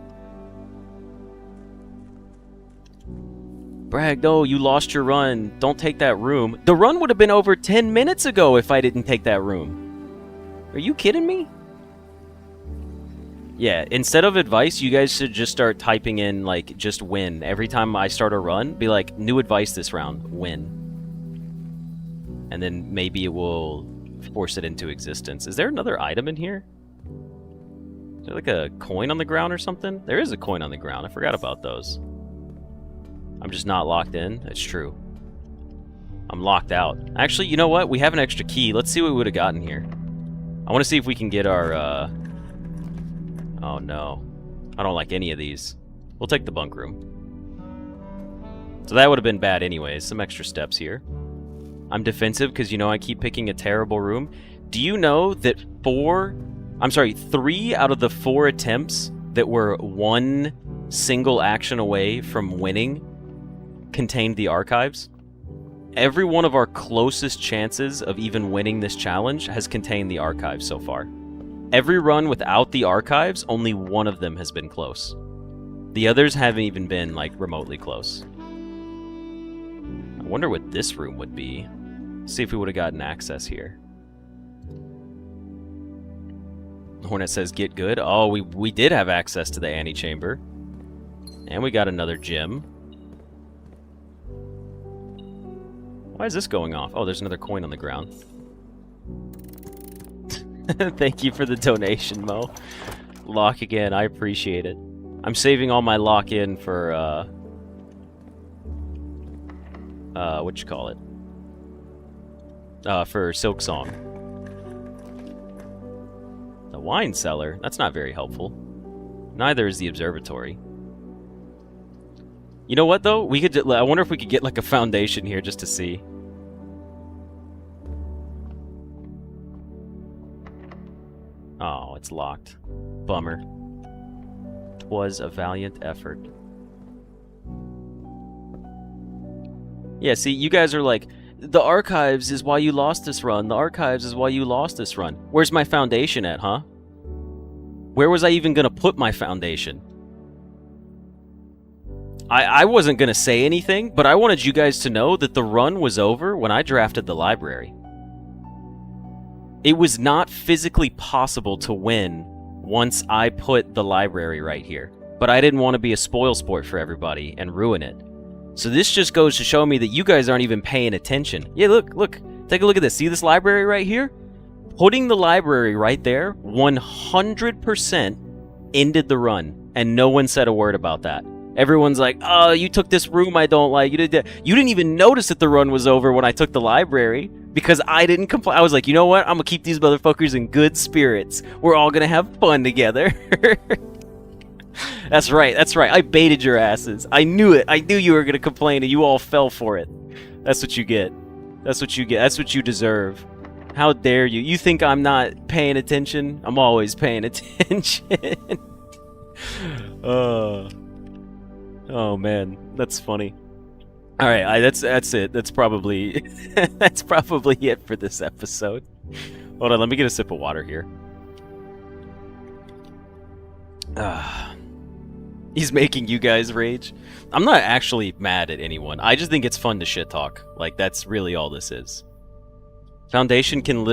Brag, no, you lost your run. Don't take that room. The run would have been over 10 minutes ago if I didn't take that room. Are you kidding me? Yeah, instead of advice, you guys should just start typing in, like, just win. Every time I start a run, be like, new advice this round, win. And then maybe it will force it into existence. Is there another item in here? Is there like a coin on the ground or something? There is a coin on the ground. I forgot about those. I'm just not locked in. That's true. I'm locked out. Actually, you know what? We have an extra key. Let's see what we would have gotten here. I want to see if we can get our... Oh, no. I don't like any of these. We'll take the bunk room. So that would have been bad anyways. Some extra steps here. I'm defensive because, you know, I keep picking a terrible room. Do you know that 3 out of the 4 attempts that were 1 single action away from winning contained the archives? Every one of our closest chances of even winning this challenge has contained the archives so far. Every run without the archives, only one of them has been close. The others haven't even been, like, remotely close. I wonder what this room would be. See if we would have gotten access here. Hornet says, get good. Oh, we did have access to the antechamber. And we got another gem. Why is this going off? Oh, there's another coin on the ground. Thank you for the donation, Mo. Lock again, I appreciate it. I'm saving all my lock in for, what you call it? For Silksong. The wine cellar? That's not very helpful. Neither is the observatory. You know what, though? We could. I wonder if we could get, like, a foundation here just to see. Oh, it's locked. Bummer. 'Twas a valiant effort. Yeah, see, you guys are like, the archives is why you lost this run. The archives is why you lost this run. Where's my foundation at, huh? Where was I even gonna put my foundation? I wasn't gonna say anything, but I wanted you guys to know that the run was over when I drafted the library. It was not physically possible to win once I put the library right here. But I didn't want to be a spoil sport for everybody and ruin it. So this just goes to show me that you guys aren't even paying attention. Yeah, look. Take a look at this. See this library right here? Putting the library right there, 100% ended the run. And no one said a word about that. Everyone's like, oh, you took this room I don't like. You didn't even notice that the run was over when I took the library because I didn't complain. I was like, you know what? I'm going to keep these motherfuckers in good spirits. We're all going to have fun together. That's right. I baited your asses. I knew it. I knew you were going to complain and you all fell for it. That's what you get. That's what you deserve. How dare you? You think I'm not paying attention? I'm always paying attention. Oh man, that's funny. All right, that's it. That's probably that's probably it for this episode. Hold on, let me get a sip of water here. He's making you guys rage. I'm not actually mad at anyone. I just think it's fun to shit talk. Like, that's really all this is. Foundation can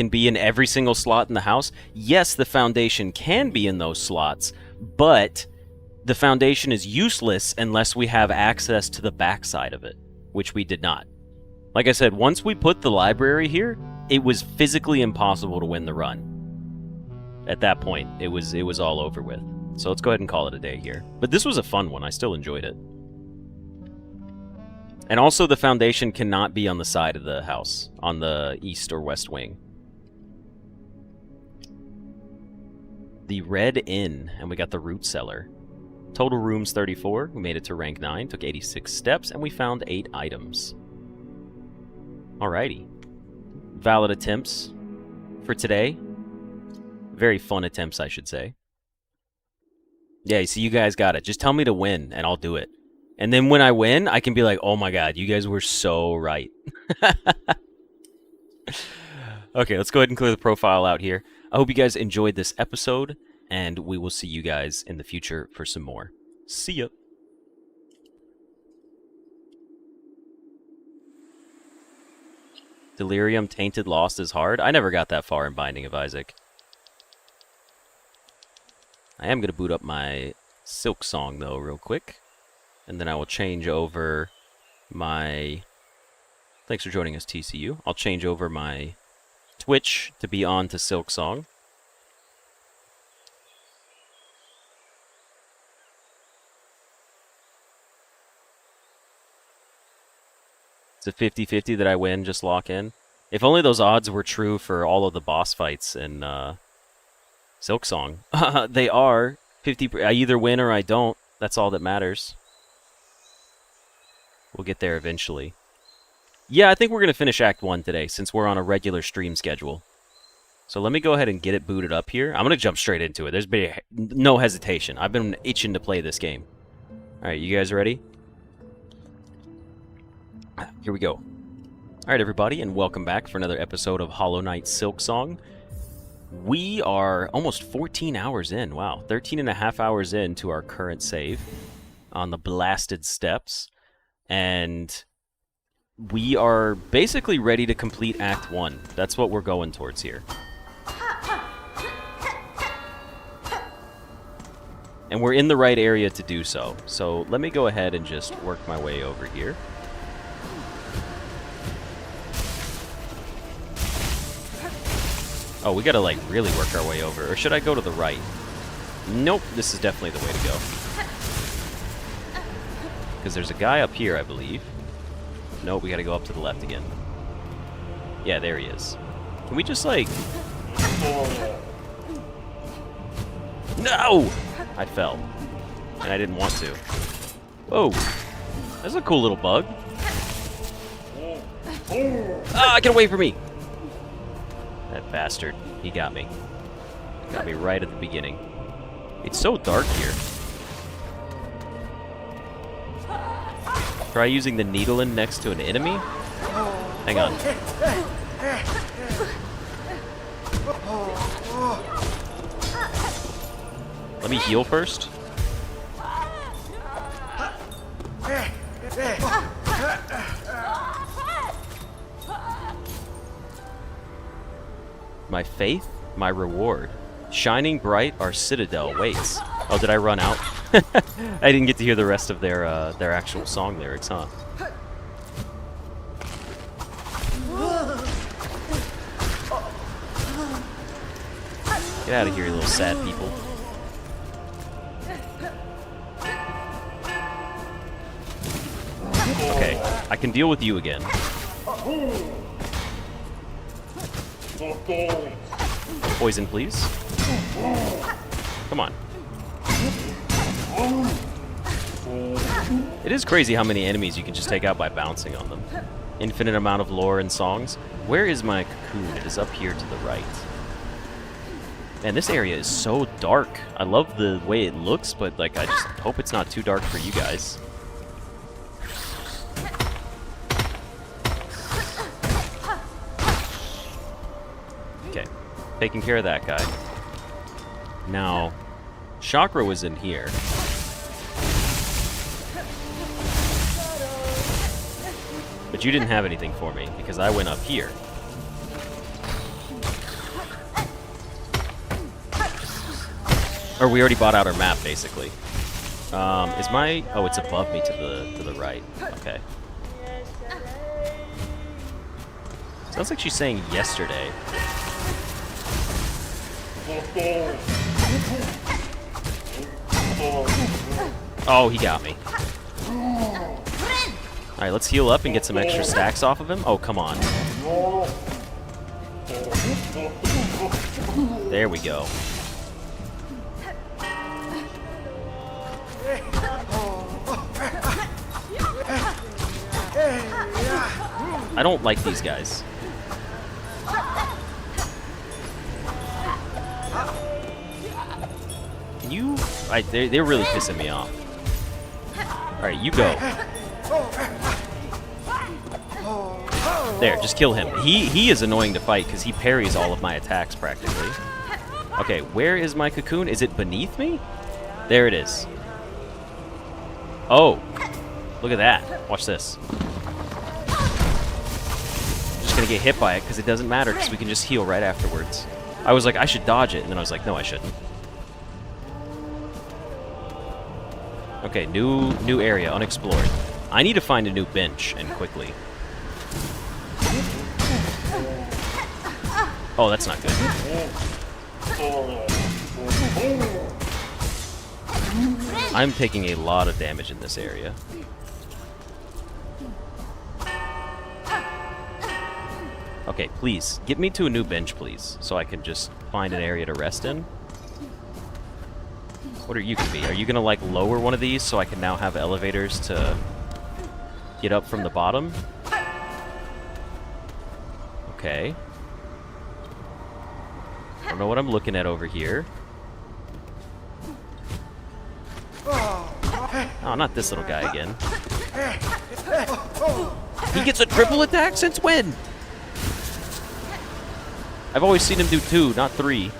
be in every single slot in the house. Yes, the foundation can be in those slots, but the foundation is useless unless we have access to the backside of it, which we did not. Like I said, once we put the library here, it was physically impossible to win the run. At that point, it was all over with. So let's go ahead and call it a day here. But this was a fun one. I still enjoyed it. And also, the foundation cannot be on the side of the house, on the east or west wing. The Red Inn, and we got the root cellar. Total rooms 34. We made it to rank 9, took 86 steps, and we found 8 items. Alrighty. Valid attempts for today. Very fun attempts, I should say. Yeah, so you guys got it. Just tell me to win, and I'll do it. And then when I win, I can be like, oh my god, you guys were so right. Okay, let's go ahead and clear the profile out here. I hope you guys enjoyed this episode, and we will see you guys in the future for some more. See ya. Delirium, Tainted, Lost is hard. I never got that far in Binding of Isaac. I am going to boot up my Silksong, though, real quick. And then I will change over my... Thanks for joining us, TCU. I'll change over my Twitch to be on to Silksong. It's a 50-50 that I win, just lock in. If only those odds were true for all of the boss fights in Silksong. They are 50. I either win or I don't. That's all that matters. We'll get there eventually. Yeah, I think we're going to finish Act 1 today, since we're on a regular stream schedule. So let me go ahead and get it booted up here. I'm going to jump straight into it. There's been no hesitation. I've been itching to play this game. Alright, you guys ready? Here we go. Alright, everybody, and welcome back for another episode of Hollow Knight Silksong. We are almost 14 hours in. Wow, 13 and a half hours into our current save on the blasted steps. And we are basically ready to complete Act 1. That's what we're going towards here. And we're in the right area to do so. So let me go ahead and just work my way over here. Oh, we gotta, like, really work our way over. Or should I go to the right? Nope, this is definitely the way to go. Because there's a guy up here, I believe. Nope, we gotta go up to the left again. Yeah, there he is. Can we just, like... No! I fell. And I didn't want to. Whoa! That's a cool little bug. Ah, get away from me! That bastard. He got me. Got me right at the beginning. It's so dark here. Try using the needling next to an enemy? Hang on. Let me heal first. My faith, my reward. Shining bright, our Citadel waits. Oh, did I run out? I didn't get to hear the rest of their actual song lyrics, huh? Get out of here, you little sad people. Okay, I can deal with you again. Poison, please. Come on. It is crazy how many enemies you can just take out by bouncing on them. Infinite amount of lore and songs. Where is my cocoon? It is up here to the right. Man, this area is so dark. I love the way it looks, but like I just hope it's not too dark for you guys. Okay, taking care of that guy. Now, Chakra was in here. But you didn't have anything for me, because I went up here. Or we already bought out our map, basically. Is my... Oh, it's above me to the right. Okay. Sounds like she's saying yesterday. Oh, he got me. Alright, let's heal up and get some extra stacks off of him. Oh, come on. There we go. I don't like these guys. You... they're really pissing me off. Alright, you go. There, just kill him. He is annoying to fight because he parries all of my attacks practically. Okay, where is my cocoon? Is it beneath me? There it is. Oh, look at that. Watch this. I'm just gonna get hit by it because it doesn't matter because we can just heal right afterwards. I was like, I should dodge it, and then I was like, no, I shouldn't. Okay, new area, unexplored. I need to find a new bench, and quickly. Oh, that's not good. I'm taking a lot of damage in this area. Okay, please, get me to a new bench, please, so I can just find an area to rest in. What are you gonna be? Are you gonna, like, lower one of these so I can now have elevators to get up from the bottom? Okay. I don't know what I'm looking at over here. Oh, not this little guy again. He gets a triple attack? Since when? I've always seen him do 2, not 3.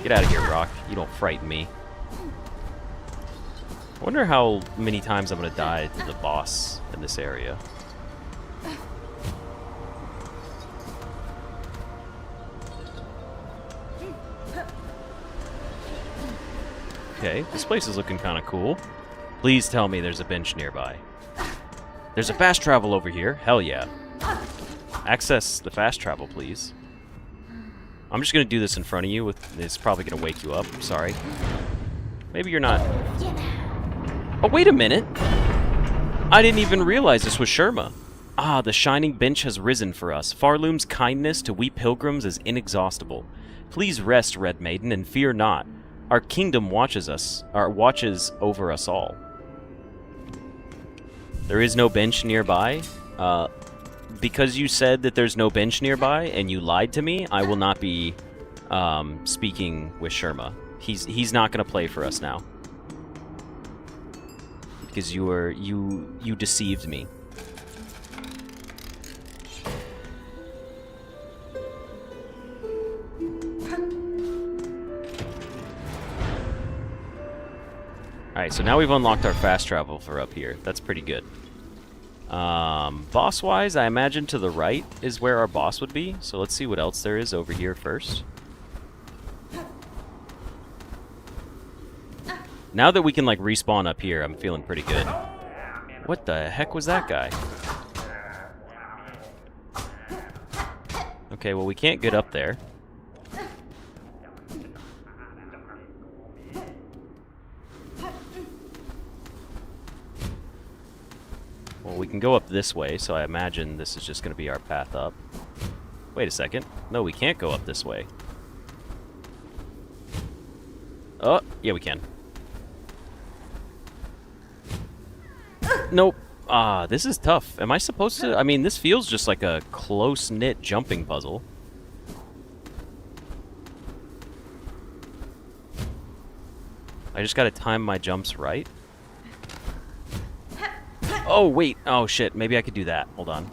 Get out of here, Rock. You don't frighten me. I wonder how many times I'm going to die to the boss in this area. Okay, this place is looking kind of cool. Please tell me there's a bench nearby. There's a fast travel over here. Hell yeah. Access the fast travel, please. I'm just going to do this in front of you. It's probably going to wake you up. I'm sorry. Maybe you're not. Oh, wait a minute. I didn't even realize this was Sherma. Ah, the shining bench has risen for us. Farloom's kindness to we pilgrims is inexhaustible. Please rest, Red Maiden, and fear not. Our kingdom watches over us all. There is no bench nearby. Because you said that there's no bench nearby and you lied to me, I will not be speaking with Sherma. He's not going to play for us now. Because you deceived me. Alright, so now we've unlocked our fast travel for up here. That's pretty good. Boss-wise, I imagine to the right is where our boss would be. So let's see what else there is over here first. Now that we can, like, respawn up here, I'm feeling pretty good. What the heck was that guy? Okay, well, we can't get up there. Well, we can go up this way, so I imagine this is just going to be our path up. Wait a second. No, we can't go up this way. Oh, yeah, we can. Nope. Ah, this is tough. Am I supposed to... I mean, this feels just like a close-knit jumping puzzle. I just gotta time my jumps right. Oh, wait. Oh, shit. Maybe I could do that. Hold on.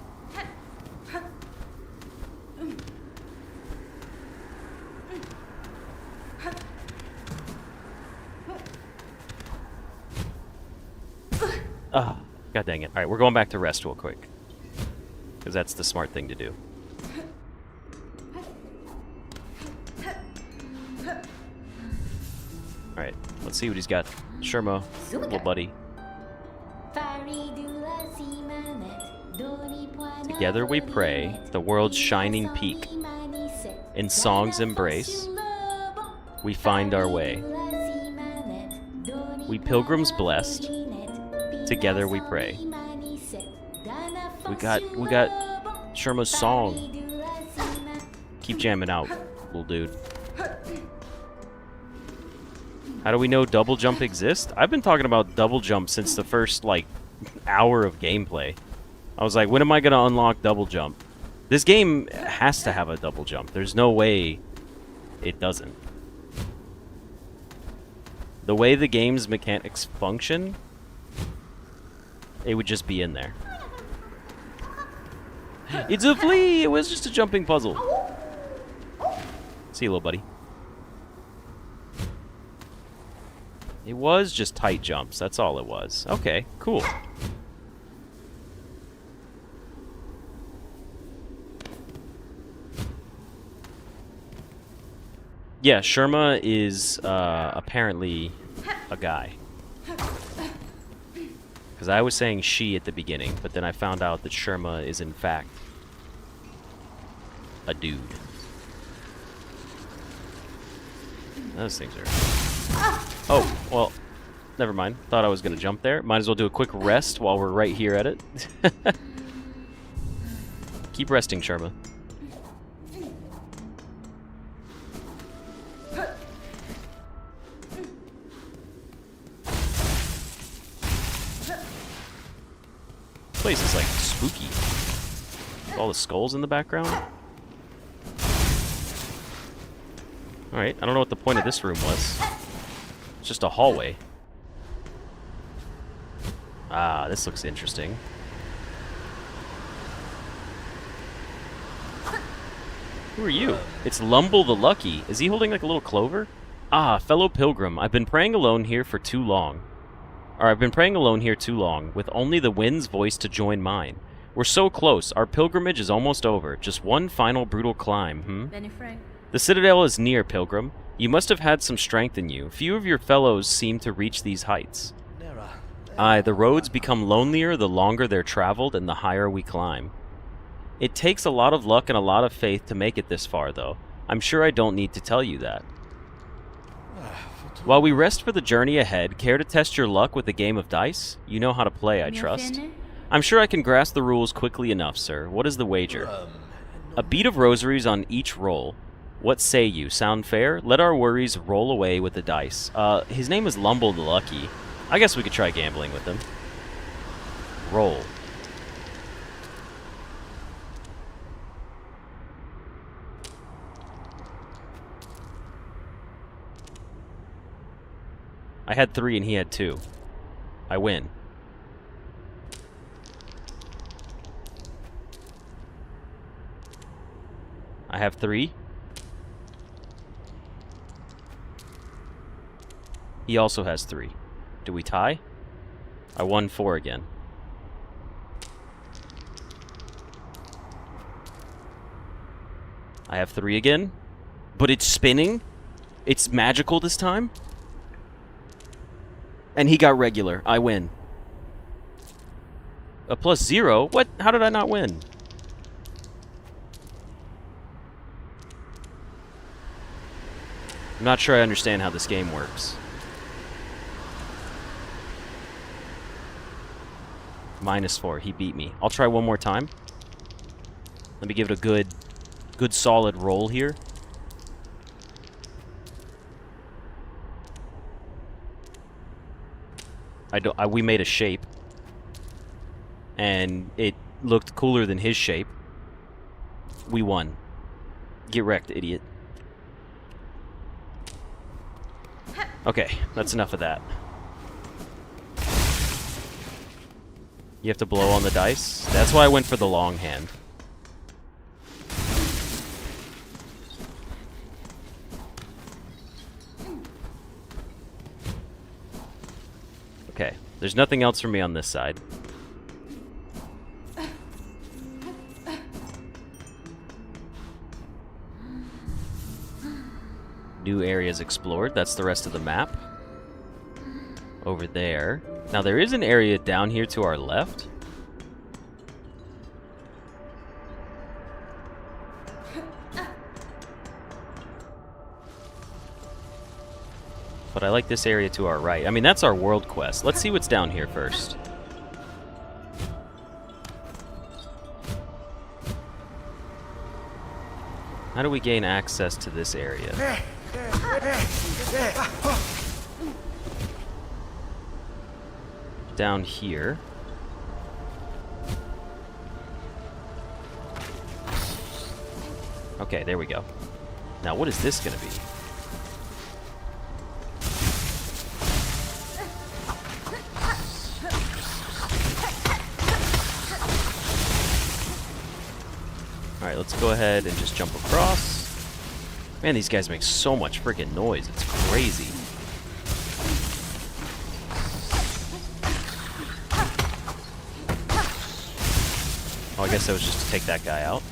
Ah, God dang it. Alright, we're going back to rest real quick. because that's the smart thing to do. Alright, let's see what he's got. Sherma, little buddy. Together we pray, the world's shining peak. In song's embrace, we find our way. We pilgrims blessed, together we pray. We got Sherma's song. Keep jamming out, little dude. How do we know double jump exists? I've been talking about double jump since the first, like, hour of gameplay. I was like, when am I going to unlock double jump? This game has to have a double jump. There's no way it doesn't. The way the game's mechanics function, it would just be in there. It's a flea! It was just a jumping puzzle. See you, little buddy. It was just tight jumps. That's all it was. Okay, cool. Yeah, Sherma is apparently a guy. Because I was saying she at the beginning, but then I found out that Sherma is in fact a dude. Those things are... Oh, well, never mind. Thought I was going to jump there. Might as well do a quick rest while we're right here at it. Keep resting, Sherma. This place is like spooky. With all the skulls in the background. Alright, I don't know what the point of this room was. It's just a hallway. Ah, this looks interesting. Who are you? It's Lumble the Lucky. Is he holding like a little clover? Ah, fellow pilgrim, I've been praying alone here for too long. Or I've been praying alone here too long, with only the wind's voice to join mine. We're so close. Our pilgrimage is almost over. Just one final brutal climb, The Citadel is near, pilgrim. You must have had some strength in you. Few of your fellows seem to reach these heights. Aye, the roads become lonelier the longer they're traveled and the higher we climb. It takes a lot of luck and a lot of faith to make it this far, though. I'm sure I don't need to tell you that. While we rest for the journey ahead, care to test your luck with a game of dice? You know how to play, I trust. I'm sure I can grasp the rules quickly enough, sir. What is the wager? A beat of rosaries on each roll. What say you? Sound fair? Let our worries roll away with the dice. His name is Lumble the Lucky. I guess we could try gambling with him. Roll. I had 3 and he had 2. I win. I have 3. He also has 3. Do we tie? I won 4 again. I have 3 again. But it's spinning? It's magical this time? And he got regular. I win. A +0? What? How did I not win? I'm not sure I understand how this game works. -4. He beat me. I'll try one more time. Let me give it a good solid roll here. We made a shape. And it looked cooler than his shape. We won. Get wrecked, idiot. Okay, that's enough of that. You have to blow on the dice? That's why I went for the long hand. Okay, there's nothing else for me on this side. New areas explored. That's the rest of the map. Over there. Now there is an area down here to our left. But I like this area to our right. I mean, that's our world quest. Let's see what's down here first. How do we gain access to this area? Down here. Okay, there we go. Now, what is this gonna be? Alright, let's go ahead and just jump across. Man, these guys make so much freaking noise. It's crazy. Oh, I guess that was just to take that guy out.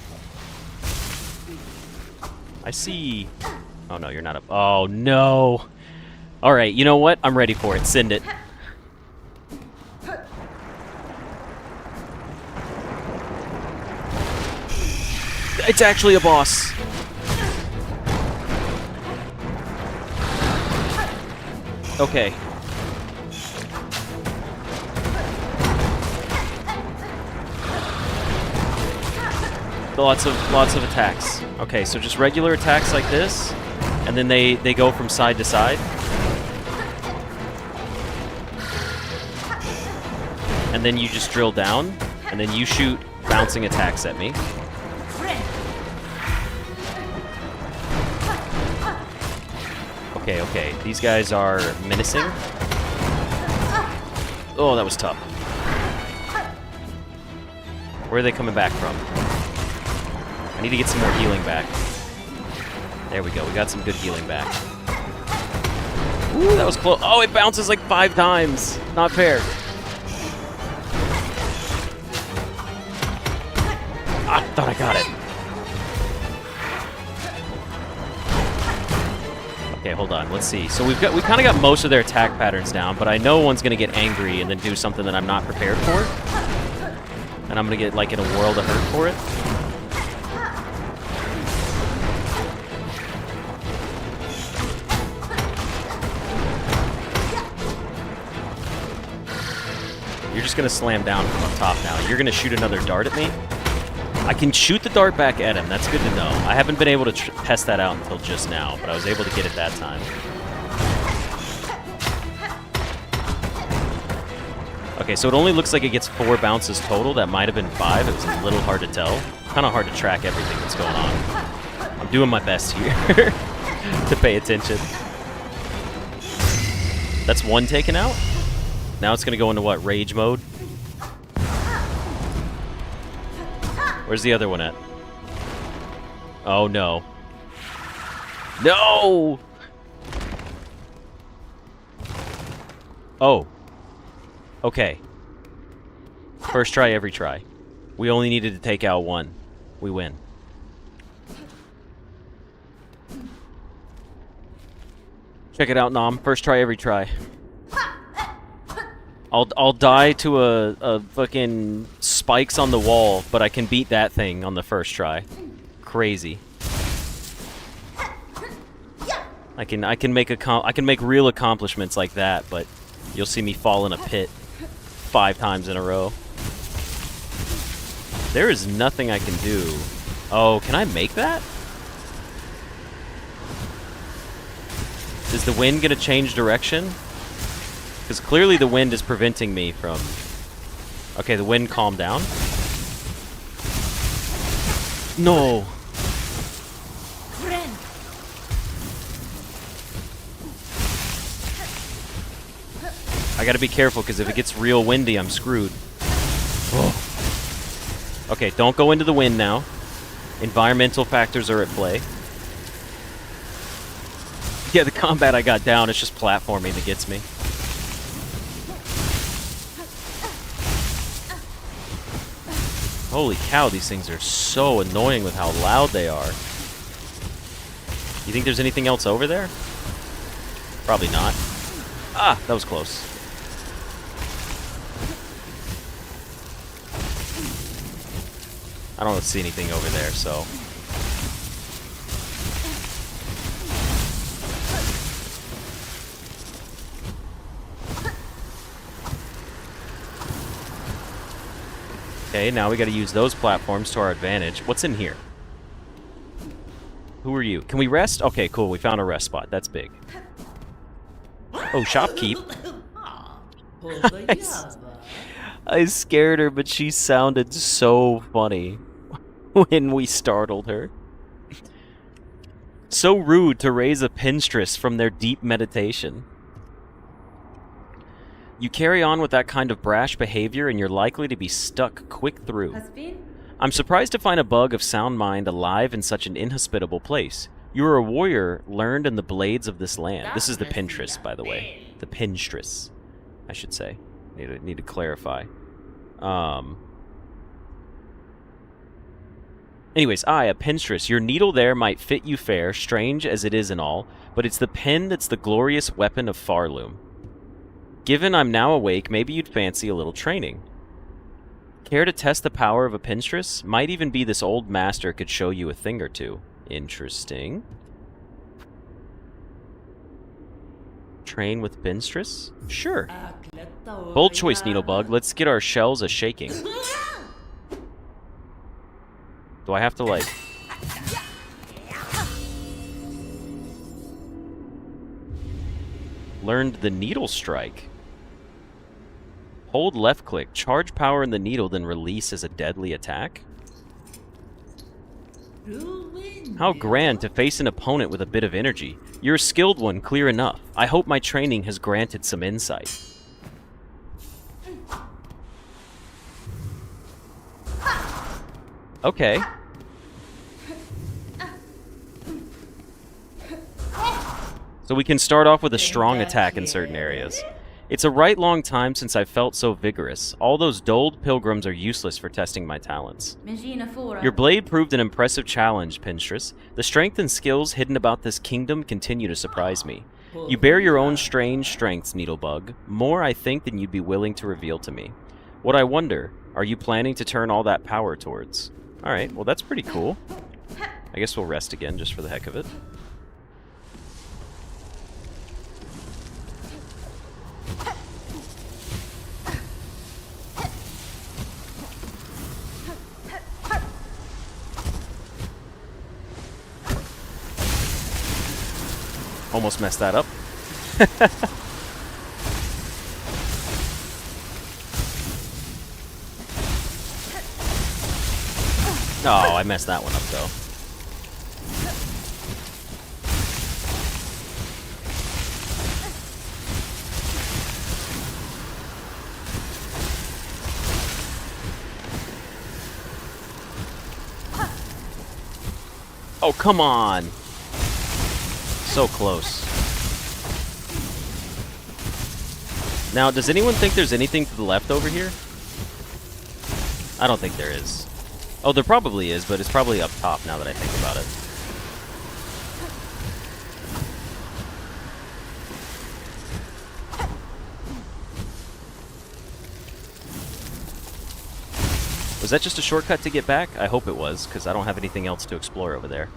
I see... Oh, no, you're not up. Oh, no! Alright, you know what? I'm ready for it. Send it. It's actually a boss. Okay. Lots of attacks. Okay, so just regular attacks like this, and then they go from side to side. And then you just drill down, and then you shoot bouncing attacks at me. Okay, okay. These guys are menacing. Oh, that was tough. Where are they coming back from? I need to get some more healing back. There we go. We got some good healing back. Ooh, that was close. Oh, it bounces like 5 times. Not fair. I thought I got it. Okay, hold on. Let's see. So we kind of got most of their attack patterns down, but I know one's gonna get angry and then do something that I'm not prepared for, and I'm gonna get like in a world of hurt for it. You're just gonna slam down from up top now. You're gonna shoot another dart at me. I can shoot the dart back at him. That's good to know. I haven't been able to test that out until just now, but I was able to get it that time. Okay, so it only looks like it gets 4 bounces total. That might have been 5. It was a little hard to tell. Kind of hard to track everything that's going on. I'm doing my best here to pay attention. That's 1 taken out. Now it's going to go into what? Rage mode? Where's the other one at? Oh, no. No! Oh. Okay. First try, every try. We only needed to take out 1. We win. Check it out, Nom. First try, every try. I'll die to a fucking spikes on the wall, but I can beat that thing on the first try. Crazy. I can make real accomplishments like that, but you'll see me fall in a pit 5 times in a row. There is nothing I can do. Oh, can I make that? Is the wind gonna change direction? Because clearly the wind is preventing me from... Okay, the wind calmed down. No! I gotta be careful, because if it gets real windy, I'm screwed. Oh. Okay, don't go into the wind now. Environmental factors are at play. Yeah, the combat I got down, it's just platforming that gets me. Holy cow, these things are so annoying with how loud they are. You think there's anything else over there? Probably not. Ah, that was close. I don't see anything over there, so... Okay, now we gotta use those platforms to our advantage. What's in here? Who are you? Can we rest? Okay, cool. We found a rest spot. That's big. Oh, shopkeep. I scared her, but she sounded so funny when we startled her. So rude to raise a pinstress from their deep meditation. You carry on with that kind of brash behavior and you're likely to be stuck quick through. I'm surprised to find a bug of sound mind alive in such an inhospitable place. You are a warrior learned in the blades of this land. This is the pinstress, by the way. The pinstress, I should say. Need to clarify. Anyways, a pinstress. Your needle there might fit you fair, strange as it is and all, but it's the pen that's the glorious weapon of Farloom. Given I'm now awake, maybe you'd fancy a little training. Care to test the power of a pinstress? Might even be this old master could show you a thing or two. Interesting. Train with pinstress? Sure. Bold choice, Needlebug. Let's get our shells a-shaking. Do I have to, like... Learned the needle strike. Hold left click, charge power in the needle, then release as a deadly attack. How grand to face an opponent with a bit of energy. You're a skilled one, clear enough. I hope my training has granted some insight. Okay. So we can start off with a strong attack in certain areas. It's a right long time since I felt so vigorous. All those dulled pilgrims are useless for testing my talents. Your blade proved an impressive challenge, Pinstress. The strength and skills hidden about this kingdom continue to surprise me. You bear your own strange strengths, Needlebug. More, I think, than you'd be willing to reveal to me. What I wonder, are you planning to turn all that power towards? Alright, well that's pretty cool. I guess we'll rest again, just for the heck of it. Almost messed that up. Oh, I messed that one up, though. Oh, come on! So close. Now, does anyone think there's anything to the left over here? I don't think there is. Oh, there probably is, but it's probably up top now that I think about it. Was that just a shortcut to get back? I hope it was, because I don't have anything else to explore over there.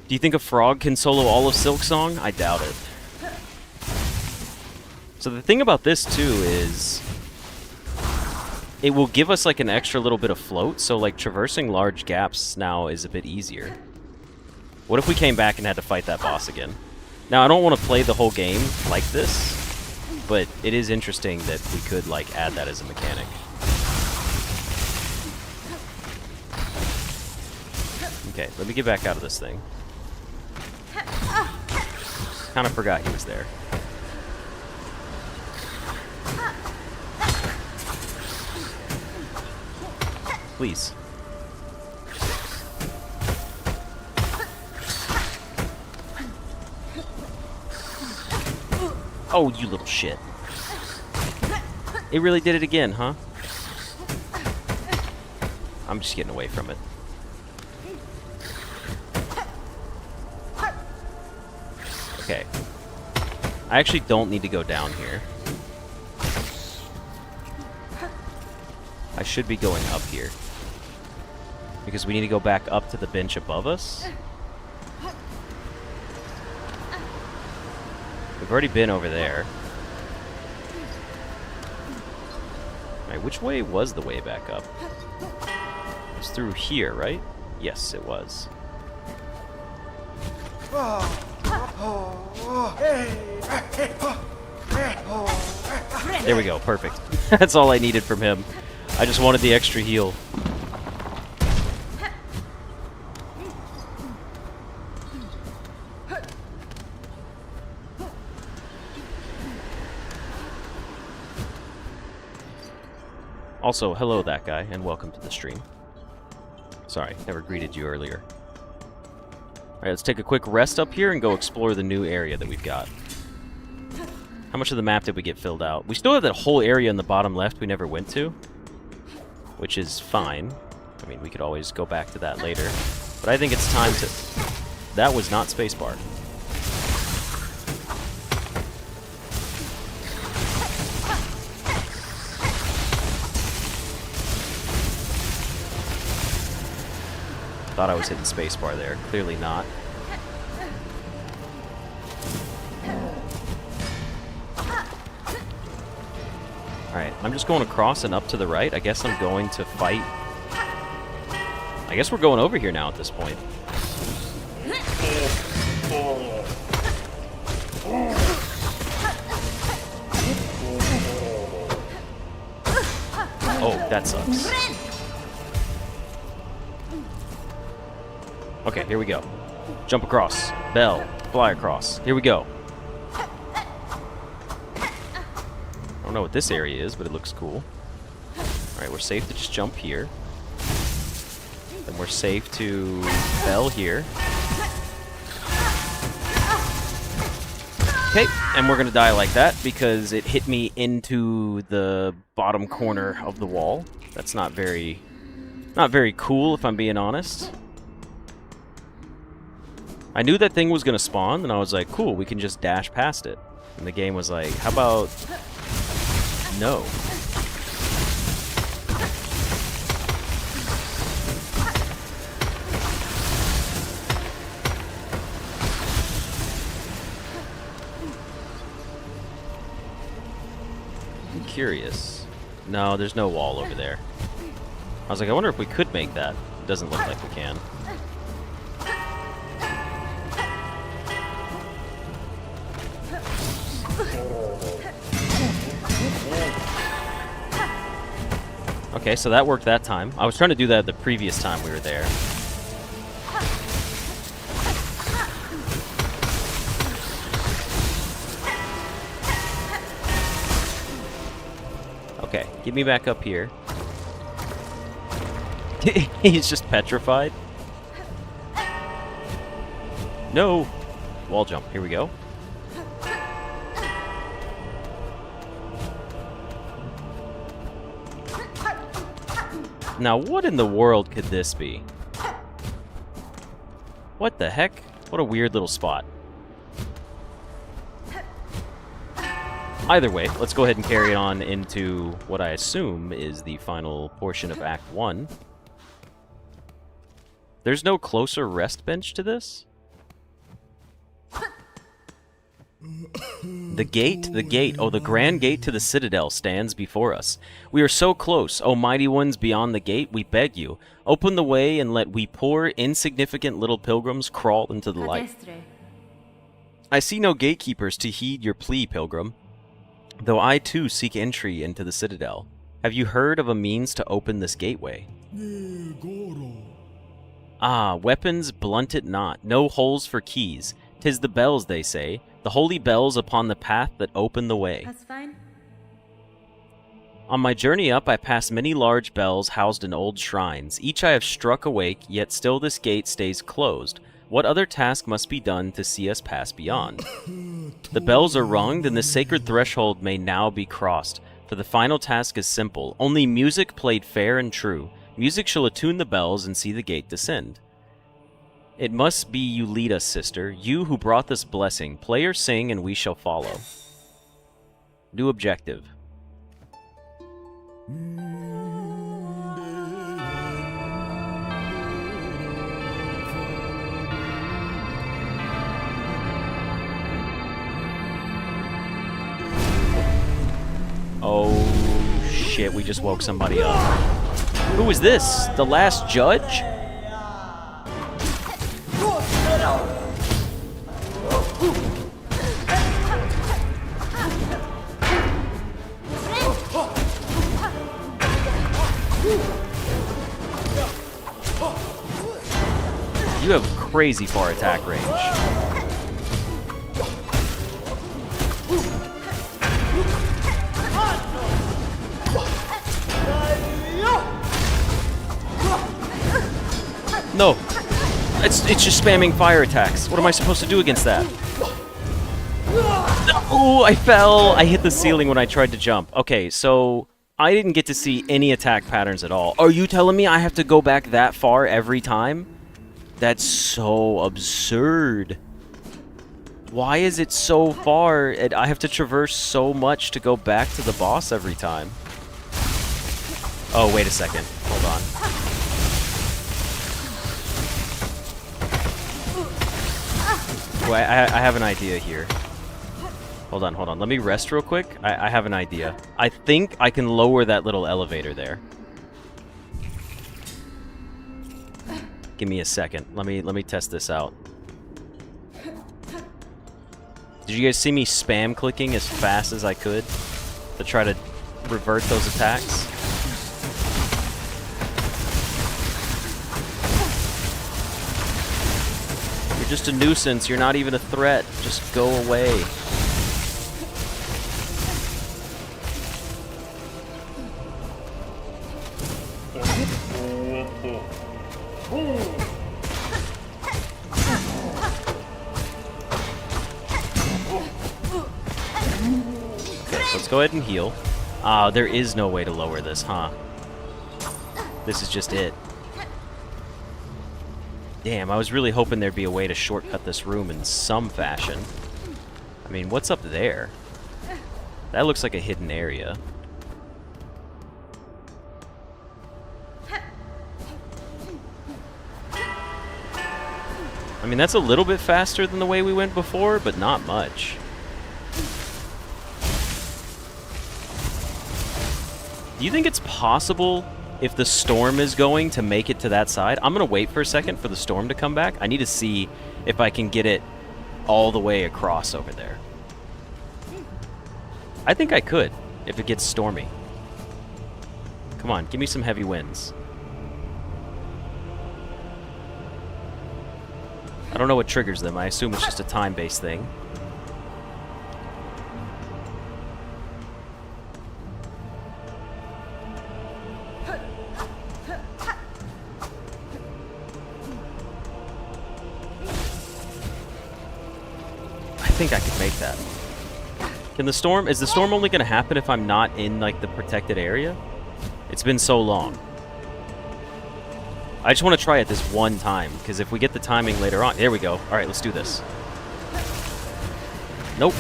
Do you think a frog can solo all of Silksong? I doubt it. So the thing about this, too, is... it will give us, like, an extra little bit of float, so, like, traversing large gaps now is a bit easier. What if we came back and had to fight that boss again? Now, I don't want to play the whole game like this, but it is interesting that we could, like, add that as a mechanic. Okay, let me get back out of this thing. Kind of forgot he was there. Please. Oh, you little shit. It really did it again, huh? I'm just getting away from it. Okay. I actually don't need to go down here. I should be going up here. Because we need to go back up to the bench above us. We've already been over there. Alright, which way was the way back up? It was through here, right? Yes, it was. There we go, perfect. That's all I needed from him. I just wanted the extra heal. Also, hello that guy, and welcome to the stream. Sorry, never greeted you earlier. Alright, let's take a quick rest up here and go explore the new area that we've got. How much of the map did we get filled out? We still have that whole area in the bottom left we never went to, which is fine. I mean, we could always go back to that later. But I think it's time to... That was not spacebar. Thought I was hitting spacebar there. Clearly not. Alright, I'm just going across and up to the right. I guess I'm going to fight. I guess we're going over here now at this point. Oh, that sucks. Okay, here we go. Jump across. Bell. Fly across. Here we go. I don't know what this area is, but it looks cool. Alright, we're safe to just jump here. Then we're safe to bell here. Okay, and we're gonna die like that because it hit me into the bottom corner of the wall. That's not very cool, if I'm being honest. I knew that thing was going to spawn, and I was like, cool, we can just dash past it. And the game was like, how about... no. I'm curious. No, there's no wall over there. I was like, I wonder if we could make that. It doesn't look like we can. Okay, so that worked that time. I was trying to do that the previous time we were there. Okay, get me back up here. He's just petrified. No! Wall jump, here we go. Now, what in the world could this be? What the heck? What a weird little spot. Either way, let's go ahead and carry on into what I assume is the final portion of Act 1. There's no closer rest bench to this? The gate, oh, the grand gate to the Citadel stands before us. We are so close, O mighty ones beyond the gate, we beg you. Open the way and let we poor, insignificant little pilgrims crawl into the light. I see no gatekeepers to heed your plea, pilgrim, though I too seek entry into the Citadel. Have you heard of a means to open this gateway? Ah, weapons blunt it not, no holes for keys. 'Tis the bells, they say, the holy bells upon the path that open the way. That's fine. On my journey up, I pass many large bells housed in old shrines. Each I have struck awake, yet still this gate stays closed. What other task must be done to see us pass beyond? The bells are rung, then the sacred threshold may now be crossed. For the final task is simple, only music played fair and true. Music shall attune the bells and see the gate descend. It must be you lead us, sister. You who brought this blessing. Play or sing, and we shall follow. New objective. Oh, shit, we just woke somebody up. Who is this? The last judge? You have crazy far attack range. No! It's just spamming fire attacks. What am I supposed to do against that? Oh, I fell! I hit the ceiling when I tried to jump. Okay, so I didn't get to see any attack patterns at all. Are you telling me I have to go back that far every time? That's so absurd. Why is it so far? And I have to traverse so much to go back to the boss every time. Oh, wait a second. Hold on. Well, I have an idea here. Hold on, hold on. Let me rest real quick. I have an idea. I think I can lower that little elevator there. Give me a second. Let me test this out. Did you guys see me spam clicking as fast as I could to try to revert those attacks? You're just a nuisance. You're not even a threat. Just go away. Let's go ahead and heal. There is no way to lower this, huh? This is just it. Damn, I was really hoping there'd be a way to shortcut this room in some fashion. I mean, what's up there? That looks like a hidden area. I mean, that's a little bit faster than the way we went before, but not much. Do you think it's possible, if the storm is going, to make it to that side? I'm going to wait for a second for the storm to come back. I need to see if I can get it all the way across over there. I think I could, if it gets stormy. Come on, give me some heavy winds. I don't know what triggers them. I assume it's just a time-based thing. I think I could make that. Can the storm... Is the storm only going to happen if I'm not in, like, the protected area? It's been so long. I just want to try it this one time, because if we get the timing later on... There we go. Alright, let's do this. Nope.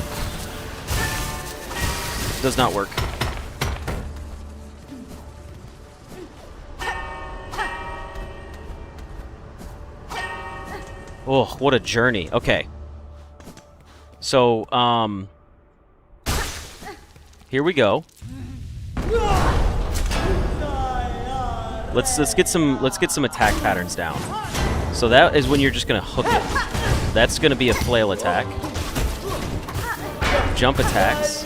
Does not work. Oh, what a journey. Okay. So, here we go. Let's get some attack patterns down. So that is when you're just gonna hook it. That's gonna be a flail attack. Jump attacks.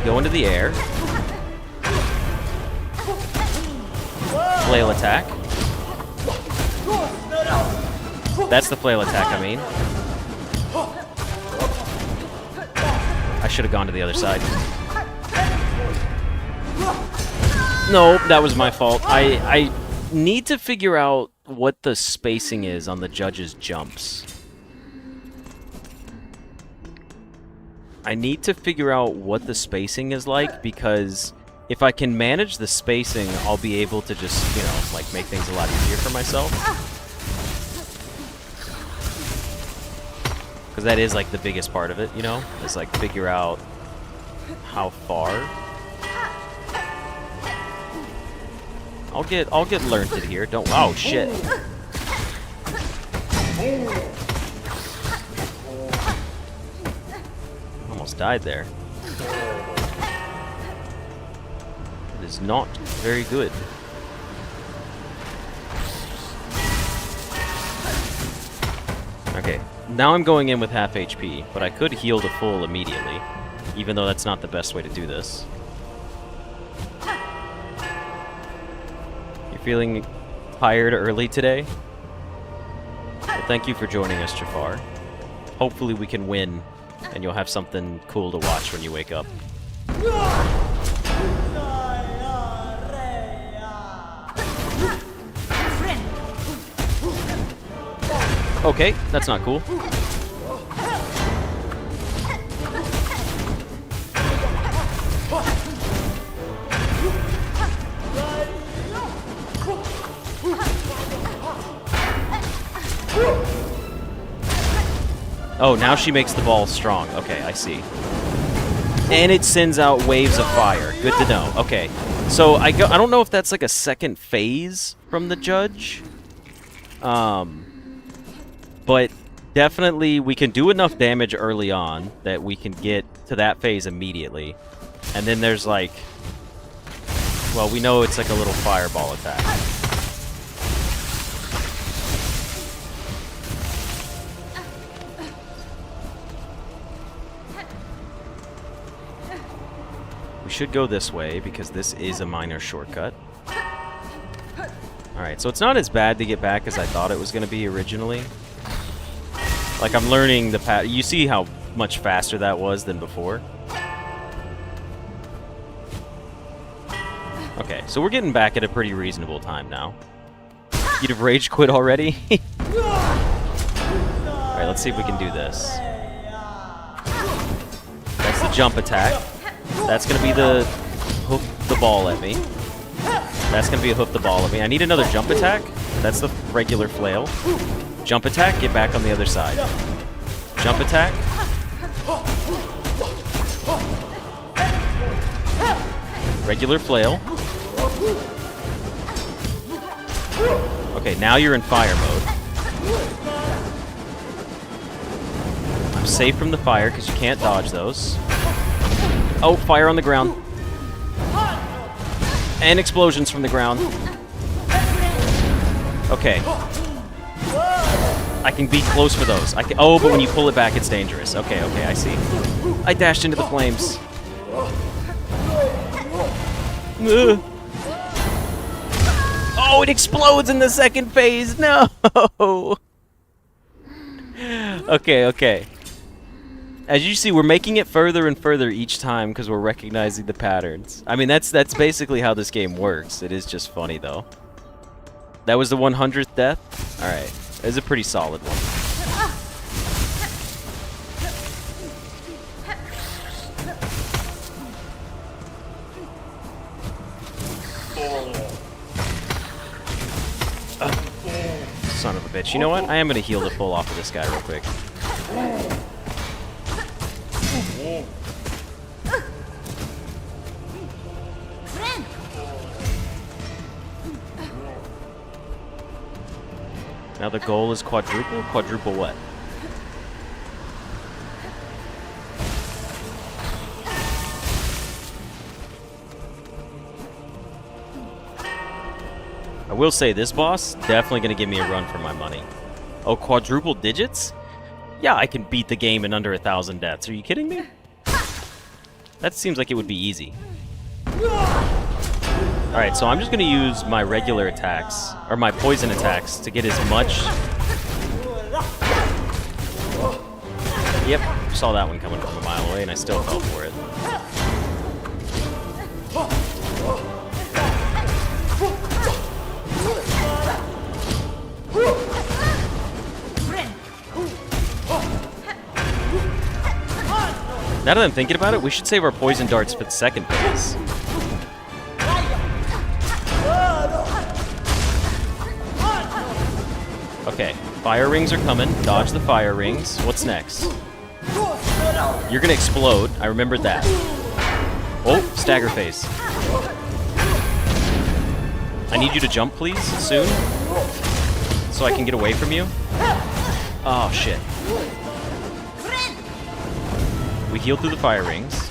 Go into the air. Flail attack. That's the flail attack, I mean. I should have gone to the other side. No, that was my fault. I need to figure out what the spacing is on the judge's jumps. I need to figure out what the spacing is like, because if I can manage the spacing, I'll be able to just, you know, like make things a lot easier for myself. Because that is like the biggest part of it, you know, is like figure out how far. I'll get learned it here. Don't. Oh shit. Almost died there. It is not very good. Okay, now I'm going in with half HP, but I could heal to full immediately, even though that's not the best way to do this. You're feeling tired early today? Well, thank you for joining us, Jafar. Hopefully we can win, and you'll have something cool to watch when you wake up. Okay, that's not cool. Oh, now she makes the ball strong. Okay, I see. And it sends out waves of fire. Good to know. Okay, so I don't know if that's like a second phase from the judge. But definitely we can do enough damage early on that we can get to that phase immediately. And then there's like, well, we know it's like a little fireball attack. We should go this way because this is a minor shortcut. Alright, so it's not as bad to get back as I thought it was going to be originally. Like, I'm learning the path. You see how much faster that was than before? Okay, so we're getting back at a pretty reasonable time now. You'd have rage quit already? Alright, let's see if we can do this. That's the jump attack. That's going to be the hook the ball at me. That's going to be a hook the ball at me. I need another jump attack. That's the regular flail. Jump attack, get back on the other side. Jump attack. Regular flail. Okay, now you're in fire mode. I'm safe from the fire because you can't dodge those. Oh, fire on the ground. And explosions from the ground. Okay. I can be close for those. Oh, but when you pull it back, it's dangerous. Okay, okay, I see. I dashed into the flames. Ugh. Oh, it explodes in the second phase. No. Okay, okay. As you see, we're making it further and further each time because we're recognizing the patterns. I mean, that's basically how this game works. It is just funny, though. That was the 100th death? Alright. It was a pretty solid one. Son of a bitch. You know what? I am going to heal the full off of this guy real quick. Now the goal is quadruple? Quadruple what? I will say, this boss, definitely going to give me a run for my money. Oh, quadruple digits? Yeah, I can beat the game in under 1,000 deaths. Are you kidding me? That seems like it would be easy. Alright, so I'm just going to use my regular attacks, or my poison attacks, to get as much... Yep, saw that one coming from a mile away, and I still fell for it. Now that I'm thinking about it, we should save our poison darts for the second phase. Fire rings are coming. Dodge the fire rings. What's next? You're gonna explode. I remembered that. Oh, stagger phase. I need you to jump, please, soon. So I can get away from you. Oh, shit. We heal through the fire rings.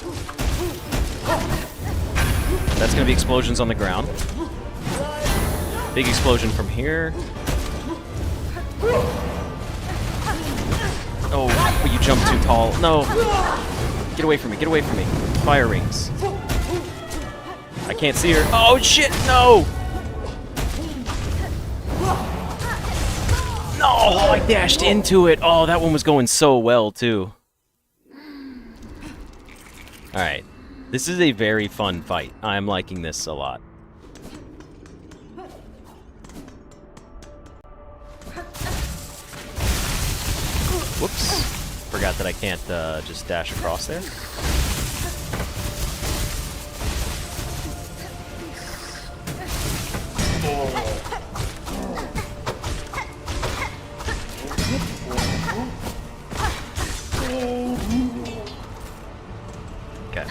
That's gonna be explosions on the ground. Big explosion from here. Oh, but you jumped too tall. No. Get away from me. Get away from me. Fire rings. I can't see her. Oh, shit. No. No, I dashed into it. Oh, that one was going so well, too. Alright. This is a very fun fight. I'm liking this a lot. Whoops. Forgot that I can't just dash across there. Okay.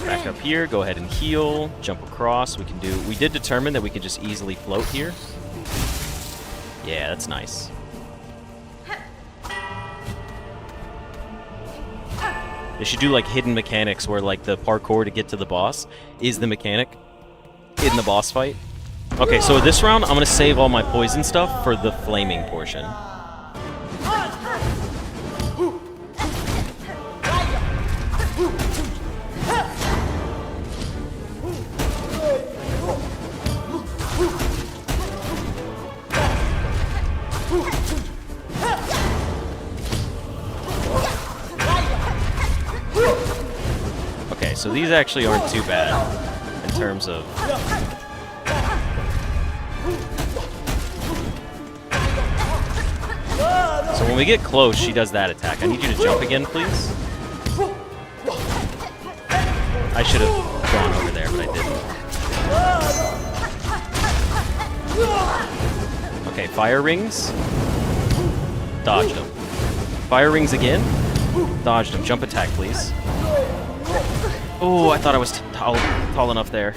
Back up here, go ahead and heal, jump across. We did determine that we could just easily float here. Yeah, that's nice. They should do like hidden mechanics where like the parkour to get to the boss is the mechanic in the boss fight. Okay, so this round I'm gonna save all my poison stuff for the flaming portion. Okay, so these actually aren't too bad in terms of... So when we get close, she does that attack. I need you to jump again, please. I should have gone over there, but I didn't. Okay, fire rings. Dodged them. Fire rings again. Dodged them. Jump attack, please. Oh, I thought I was tall enough there.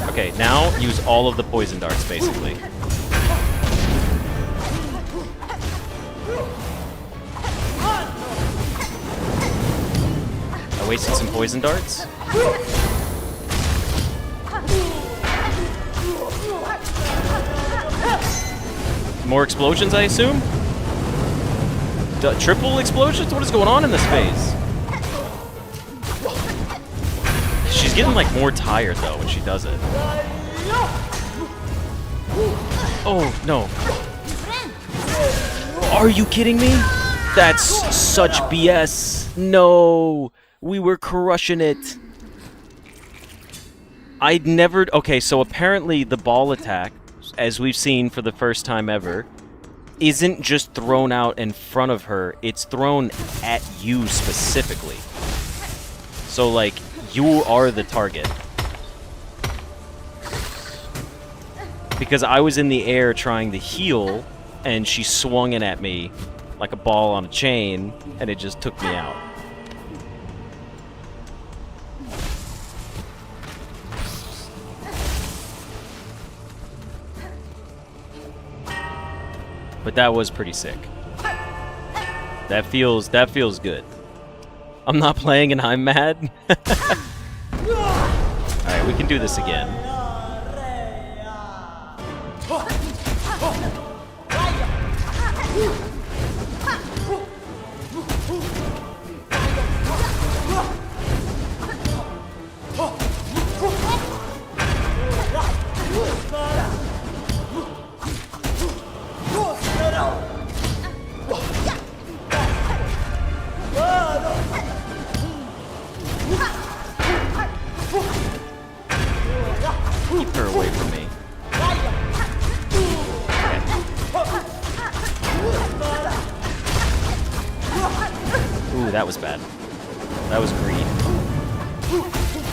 Okay, now use all of the poison darts, basically. I wasted some poison darts. More explosions, I assume? Triple explosions? What is going on in this phase? She's getting, like, more tired, though, when she does it. Oh, no. Are you kidding me? That's such BS. No. We were crushing it. I'd never... Okay, so apparently the ball attack, as we've seen for the first time ever, isn't just thrown out in front of her. It's thrown at you specifically. So, like, you are the target. Because I was in the air trying to heal, and she swung it at me like a ball on a chain, and it just took me out. But that was pretty sick. That feels good. I'm not playing and I'm mad. Alright, we can do this again. Keep her away from me. Okay. Ooh, that was bad. That was greed.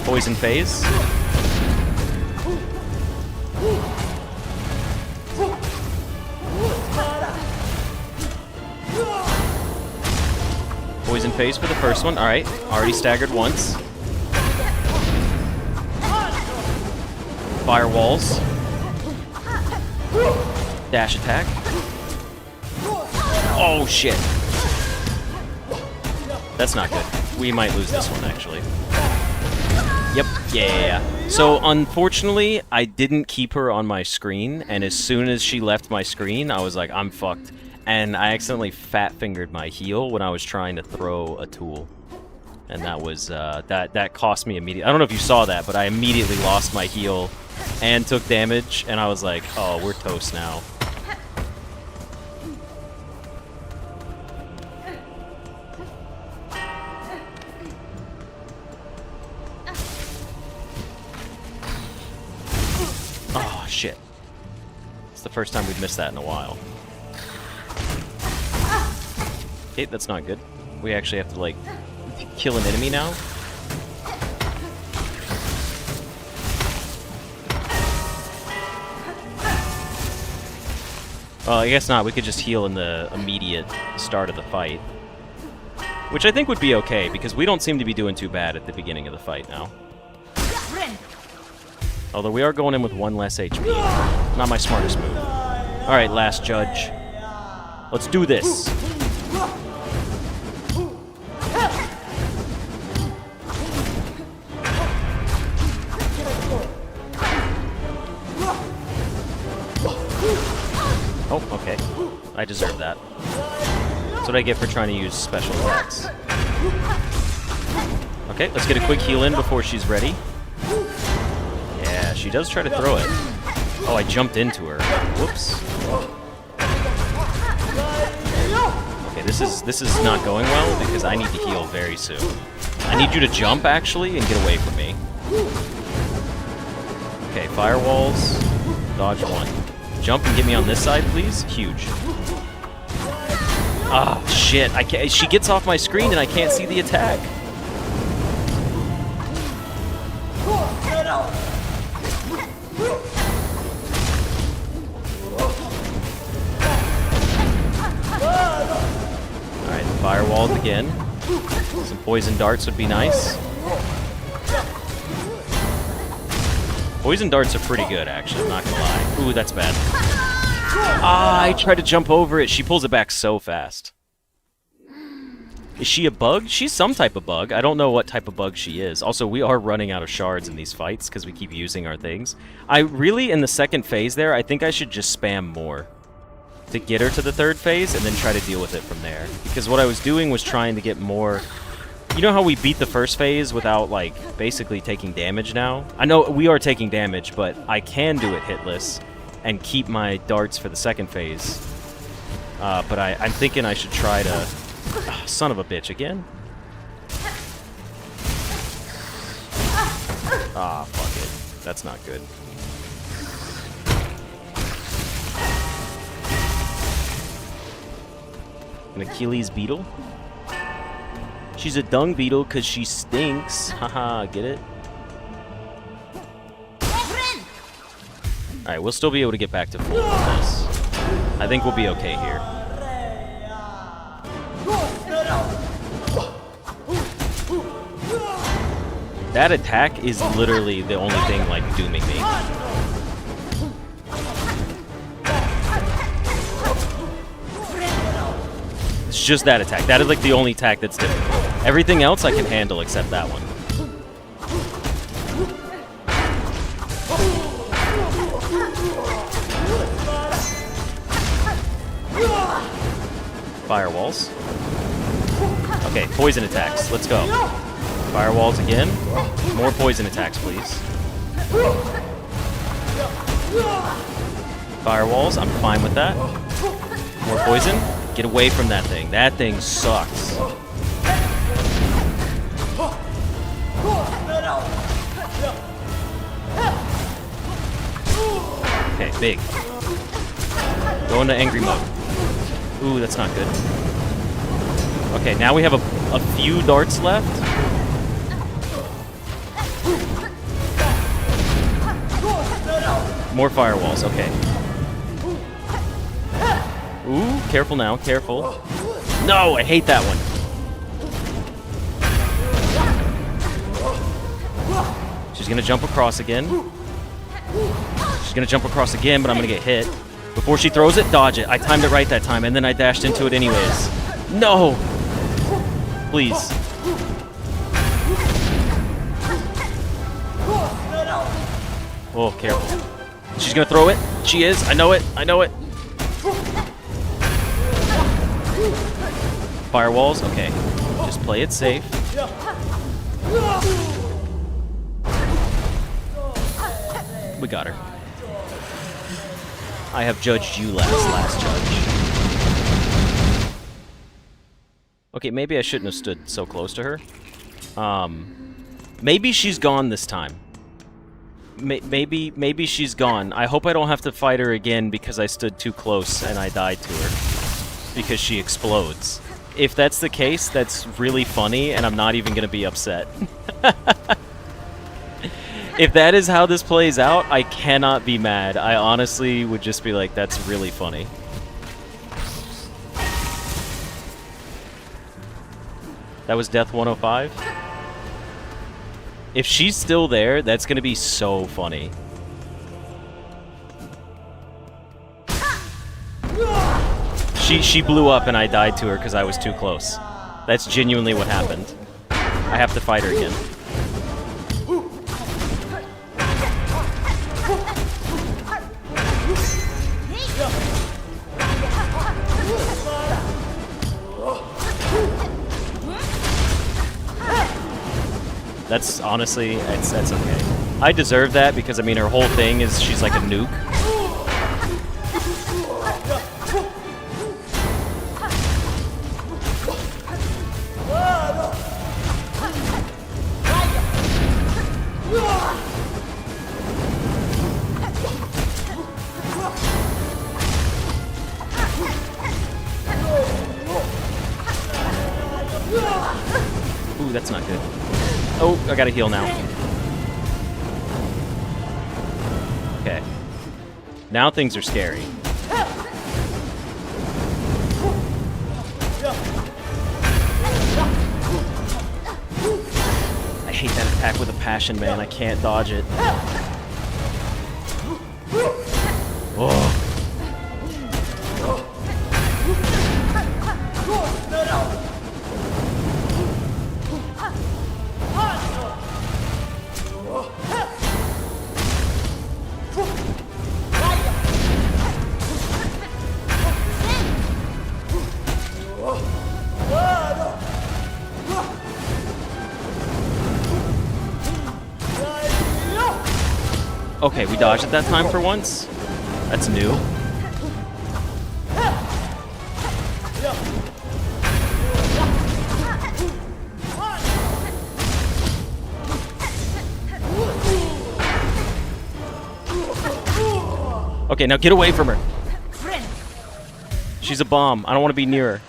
Poison phase. phase for the first one. Alright, already staggered once. Firewalls. Dash attack. Oh, shit. That's not good. We might lose this one, actually. Yep, yeah. So, unfortunately, I didn't keep her on my screen, and as soon as she left my screen, I was like, I'm fucked. And I accidentally fat-fingered my heel when I was trying to throw a tool. And that was, that cost me immediately. I don't know if you saw that, but I immediately lost my heel and took damage, and I was like, oh, we're toast now. Oh, shit. It's the first time we've missed that in a while. Okay, that's not good. We actually have to, like, kill an enemy now. Well, I guess not. We could just heal in the immediate start of the fight. Which I think would be okay, because we don't seem to be doing too bad at the beginning of the fight now. Although we are going in with 1 less HP. Not my smartest move. Alright, last judge. Let's do this. Oh, okay. I deserve that. That's what I get for trying to use special attacks. Okay, let's get a quick heal in before she's ready. Yeah, she does try to throw it. Oh, I jumped into her. Whoops. Okay, this is not going well because I need to heal very soon. I need you to jump, actually, and get away from me. Okay, firewalls. Dodge 1. Jump and get me on this side, please. Huge. Ah, shit. I can't. She gets off my screen and I can't see the attack. Alright, firewalled again. Some poison darts would be nice. Poison darts are pretty good, actually, I'm not gonna lie. Ooh, that's bad. Ah, I tried to jump over it. She pulls it back so fast. Is she a bug? She's some type of bug. I don't know what type of bug she is. Also, we are running out of shards in these fights because we keep using our things. I really, in the second phase there, I think I should just spam more to get her to the third phase and then try to deal with it from there. Because what I was doing was trying to get more... You know how we beat the first phase without, like, basically taking damage now? I know we are taking damage, but I can do it hitless and keep my darts for the second phase. But I'm thinking I should try to... Oh, son of a bitch, again? Ah, fuck it. That's not good. An Achilles beetle? She's a dung beetle because she stinks. Haha, get it? Alright, we'll still be able to get back to full with this. I think we'll be okay here. That attack is literally the only thing, like, dooming me. It's just that attack. That is, like, the only attack that's difficult. Everything else I can handle except that one. Firewalls. Okay, poison attacks. Let's go. Firewalls again. More poison attacks, please. Firewalls, I'm fine with that. More poison. Get away from that thing. That thing sucks. Okay, big. Go into angry mode. Ooh, that's not good. Okay, now we have a few darts left. More firewalls, okay. Ooh, careful now, careful. No, I hate that one. She's gonna jump across again. She's gonna jump across again, but I'm gonna get hit. Before she throws it, dodge it. I timed it right that time, and then I dashed into it anyways. No! Please. Oh, careful. She's gonna throw it. She is. I know it. I know it. Firewalls. Okay. Just play it safe. We got her. I have judged you last judge. Okay, maybe I shouldn't have stood so close to her. Maybe she's gone this time. Maybe she's gone. I hope I don't have to fight her again because I stood too close and I died to her. Because she explodes. If that's the case, that's really funny and I'm not even gonna be upset. If that is how this plays out, I cannot be mad. I honestly would just be like, that's really funny. That was Death 105? If she's still there, that's gonna be so funny. She blew up and I died to her because I was too close. That's genuinely what happened. I have to fight her again. That's honestly, that's okay. I deserve that because, I mean, her whole thing is she's like a nuke. Ooh, that's not good. Oh, I gotta heal now. Okay. Now things are scary. I hate that attack with a passion, man. I can't dodge it. Oh. Okay, we dodged at that time for once. That's new. Okay, now get away from her. She's a bomb. I don't want to be near her.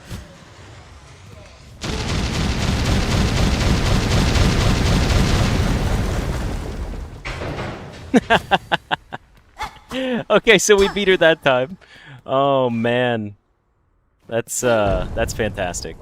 Okay, so we beat her that time. Oh man, that's fantastic.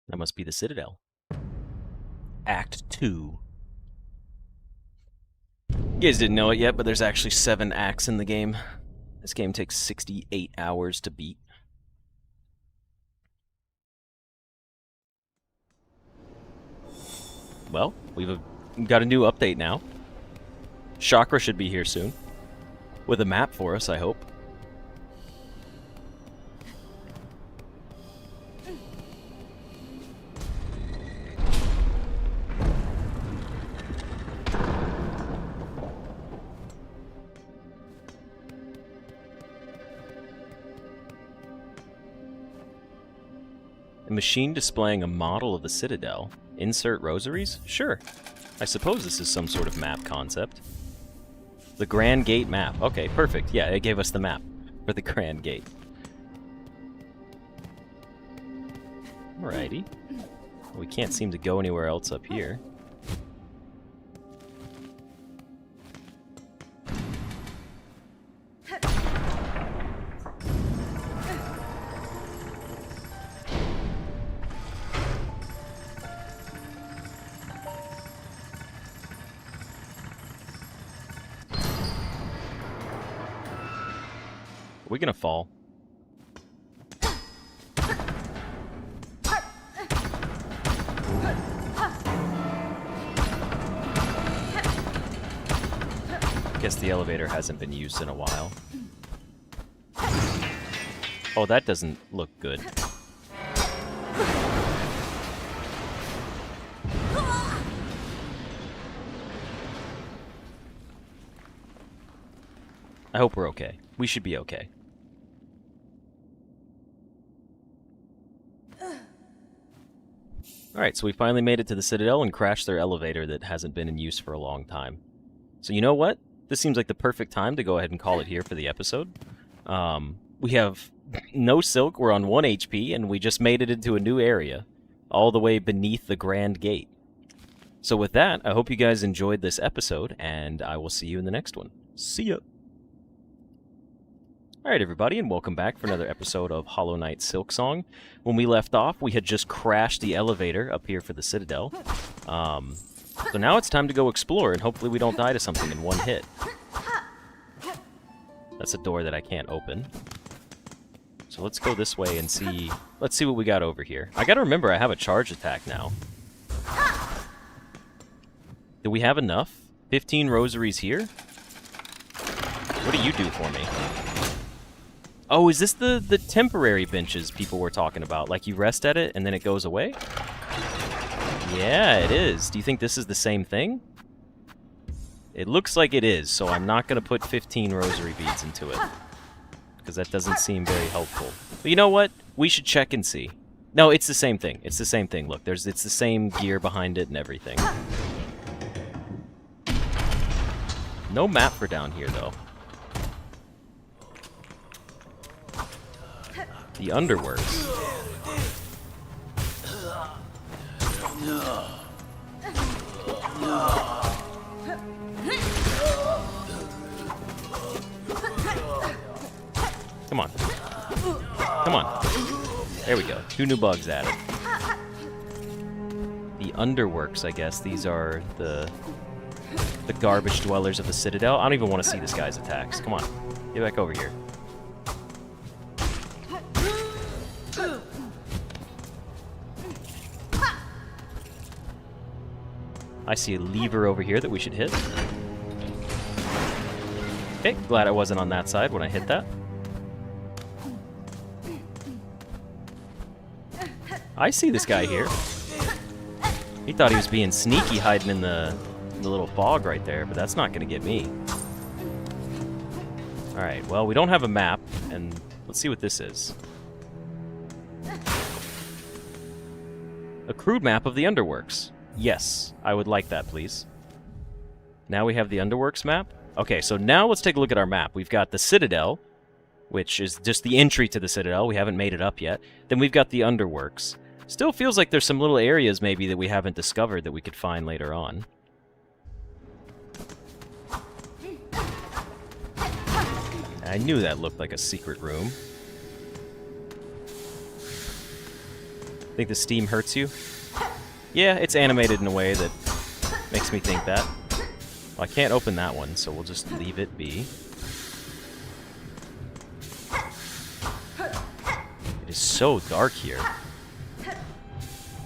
That must be the Citadel. Act 2. You guys didn't know it yet, but there's actually 7 acts in the game. This game takes 68 hours to beat. Well, we've got a new update now. Chakra should be here soon. With a map for us, I hope. A machine displaying a model of the Citadel. Insert rosaries? Sure. I suppose this is some sort of map concept. The Grand Gate map. Okay, perfect. Yeah, it gave us the map for the Grand Gate. Alrighty. We can't seem to go anywhere else up here. Are we gonna fall? Guess the elevator hasn't been used in a while. Oh, that doesn't look good. I hope we're okay. We should be okay. Alright, so we finally made it to the Citadel and crashed their elevator that hasn't been in use for a long time. So you know what? This seems like the perfect time to go ahead and call it here for the episode. We have no silk, we're on 1 HP, and we just made it into a new area, all the way beneath the Grand Gate. So with that, I hope you guys enjoyed this episode, and I will see you in the next one. See ya! Alright everybody, and welcome back for another episode of Hollow Knight Silksong. When we left off, we had just crashed the elevator up here for the Citadel. So now it's time to go explore, and hopefully we don't die to something in one hit. That's a door that I can't open. So let's go this way and see... Let's see what we got over here. I gotta remember I have a charge attack now. Do we have enough? 15 rosaries here? What do you do for me? Oh, is this the temporary benches people were talking about? Like you rest at it and then it goes away? Yeah, it is. Do you think this is the same thing? It looks like it is, so I'm not going to put 15 rosary beads into it. Because that doesn't seem very helpful. But you know what? We should check and see. No, it's the same thing. It's the same thing. Look, it's the same gear behind it and everything. No map for down here, though. The Underworks. Come on. Come on. There we go. 2 new bugs added. The Underworks, I guess. These are the garbage dwellers of the Citadel. I don't even want to see this guy's attacks. Come on. Get back over here. I see a lever over here that we should hit. Okay, glad I wasn't on that side when I hit that. I see this guy here. He thought he was being sneaky hiding in the little fog right there, but that's not going to get me. Alright, well, we don't have a map, and let's see what this is. A crude map of the Underworks. Yes, I would like that, please. Now we have the Underworks map. Okay, so now let's take a look at our map. We've got the Citadel, which is just the entry to the Citadel. We haven't made it up yet. Then we've got the Underworks. Still feels like there's some little areas maybe that we haven't discovered that we could find later on. I knew that looked like a secret room. Think the steam hurts you? Yeah, it's animated in a way that makes me think that. Well, I can't open that one, so we'll just leave it be. It is so dark here.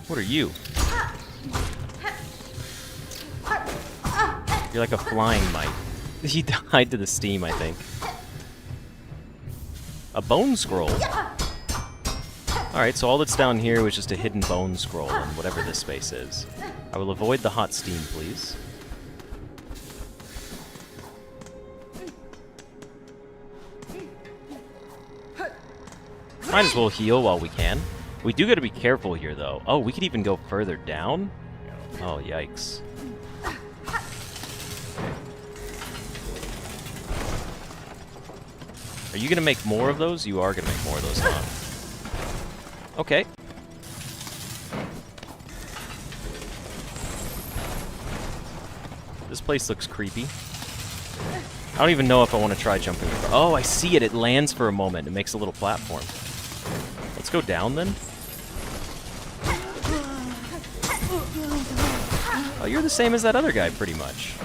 What are you? You're like a flying mite. He died to the steam, I think. A bone scroll? Alright, so all that's down here was just a hidden bone scroll in whatever this space is. I will avoid the hot steam, please. Might as well heal while we can. We do gotta be careful here, though. Oh, we could even go further down? Oh, yikes. Are you gonna make more of those? You are gonna make more of those, huh? Okay. This place looks creepy. I don't even know if I want to try jumping across. Oh, I see it. It lands for a moment. It makes a little platform. Let's go down then. Oh, you're the same as that other guy, pretty much.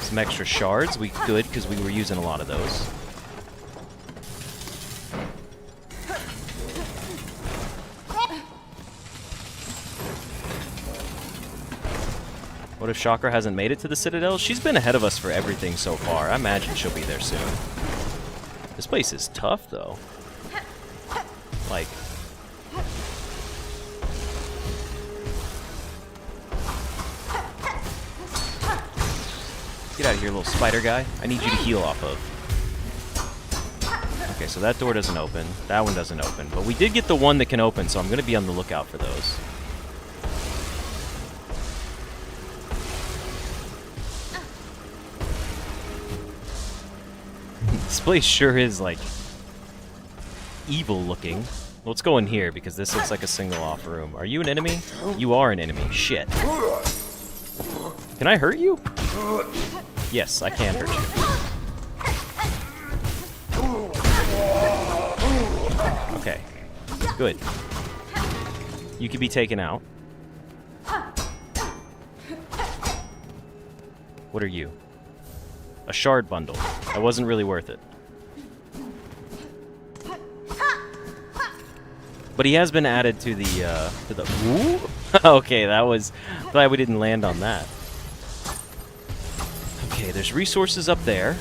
Some extra shards. We could, because we were using a lot of those. What if Chakra hasn't made it to the Citadel? She's been ahead of us for everything so far. I imagine she'll be there soon. This place is tough, though. Like... Get out of here, little spider guy. I need you to heal off of. Okay, so that door doesn't open. That one doesn't open. But we did get the one that can open, so I'm going to be on the lookout for those. This place sure is, like, evil looking. Let's go in here, because this looks like a single-off room. Are you an enemy? You are an enemy. Shit. Can I hurt you? Yes, I can hurt you. Okay. Good. You can be taken out. What are you? A shard bundle. That wasn't really worth it. But he has been added to the ooh? Okay, that was... Glad we didn't land on that. Okay, there's resources up there.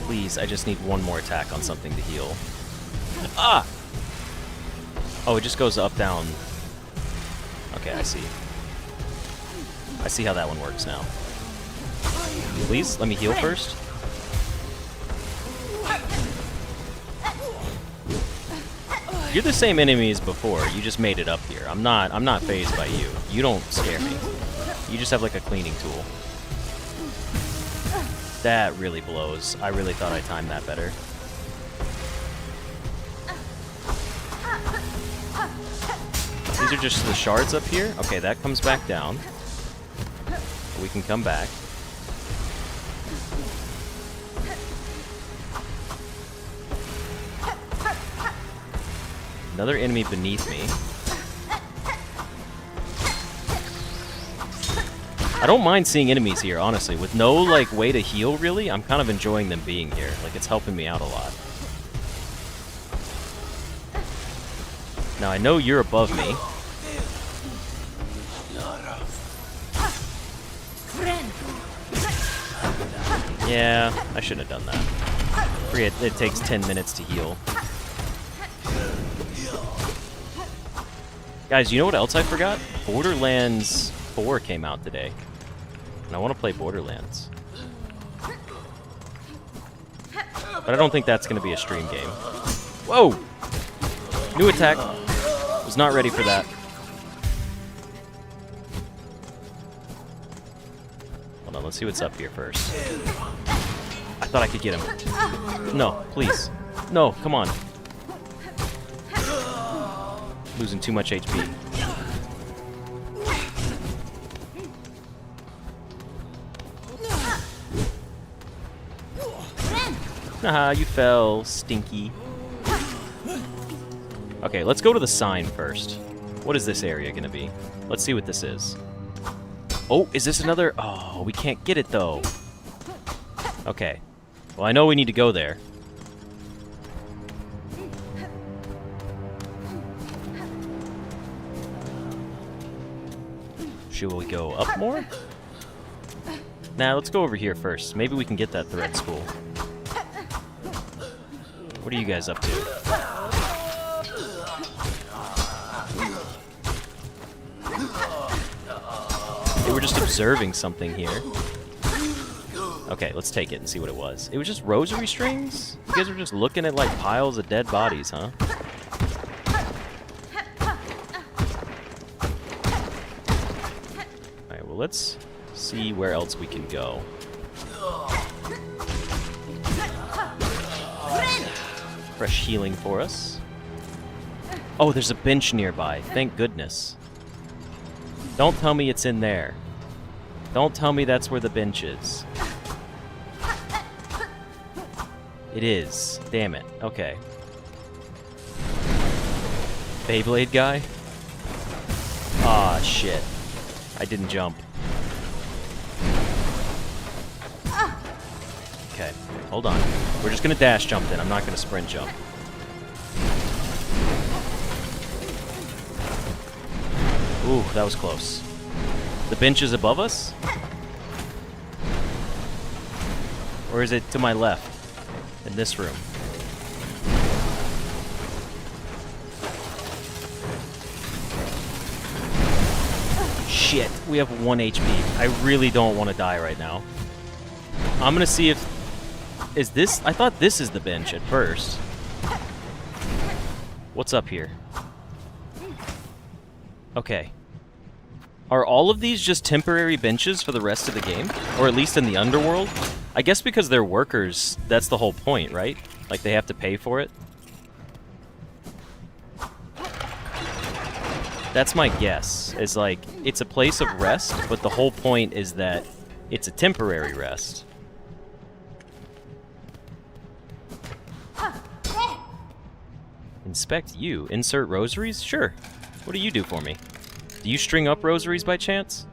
Please, I just need one more attack on something to heal. Ah! Oh, it just goes up, down. Okay, I see. I see how that one works now. Please, let me heal first. You're the same enemy as before. You just made it up here. I'm not fazed by you. You don't scare me. You just have like a cleaning tool. That really blows. I really thought I timed that better. These are just the shards up here. Okay, that comes back down. We can come back. Another enemy beneath me. I don't mind seeing enemies here, honestly. With no, like, way to heal, really, I'm kind of enjoying them being here. Like, it's helping me out a lot. Now, I know you're above me. Yeah, I shouldn't have done that. It takes 10 minutes to heal. Guys, you know what else I forgot? Borderlands 4 came out today. And I want to play Borderlands. But I don't think that's going to be a stream game. Whoa! New attack. Was not ready for that. Hold on, let's see what's up here first. I thought I could get him. No, please. No, come on. Losing too much HP. Haha, you fell, stinky. Okay, let's go to the sign first. What is this area gonna be? Let's see what this is. Oh, is this another? Oh, we can't get it though. Okay. Well, I know we need to go there. Should we go up more? Nah, let's go over here first. Maybe we can get that thread spool. What are you guys up to? They were just observing something here. Okay, let's take it and see what it was. It was just rosary strings? You guys were just looking at, like, piles of dead bodies, huh? Alright, well, let's see where else we can go. Fresh healing for us. Oh, there's a bench nearby. Thank goodness. Don't tell me it's in there. Don't tell me that's where the bench is. It is. Damn it. Okay. Beyblade guy? Ah, shit. I didn't jump. Okay, hold on. We're just gonna dash jump then. I'm not gonna sprint jump. Ooh, that was close. The bench is above us? Or is it to my left? In this room? Shit, we have 1 HP. I really don't want to die right now. I'm gonna see if... Is this... I thought this is the bench at first. What's up here? Okay. Are all of these just temporary benches for the rest of the game? Or at least in the Underworld? I guess because they're workers, that's the whole point, right? Like, they have to pay for it? That's my guess, is like, it's a place of rest, but the whole point is that it's a temporary rest. Inspect you. Insert rosaries? Sure. What do you do for me? Do you string up rosaries by chance?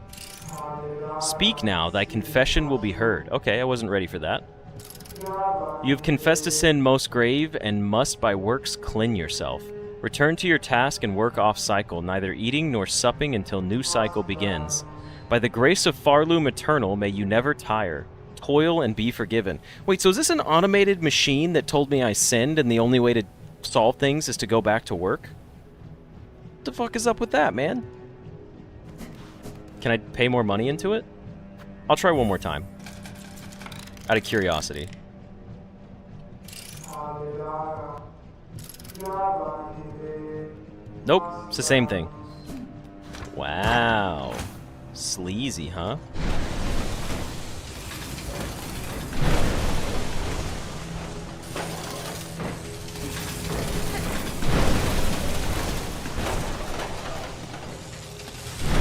Speak now, thy confession will be heard. Okay, I wasn't ready for that. You have confessed a sin most grave, and must by works cleanse yourself. Return to your task and work off cycle, neither eating nor supping until new cycle begins. By the grace of Farloom Eternal, may you never tire. Toil and be forgiven. Wait, so is this an automated machine that told me I sinned and the only way to solve things is to go back to work? What the fuck is up with that, man? Can I pay more money into it? I'll try one more time. Out of curiosity. Nope, it's the same thing. Wow. Sleazy, huh?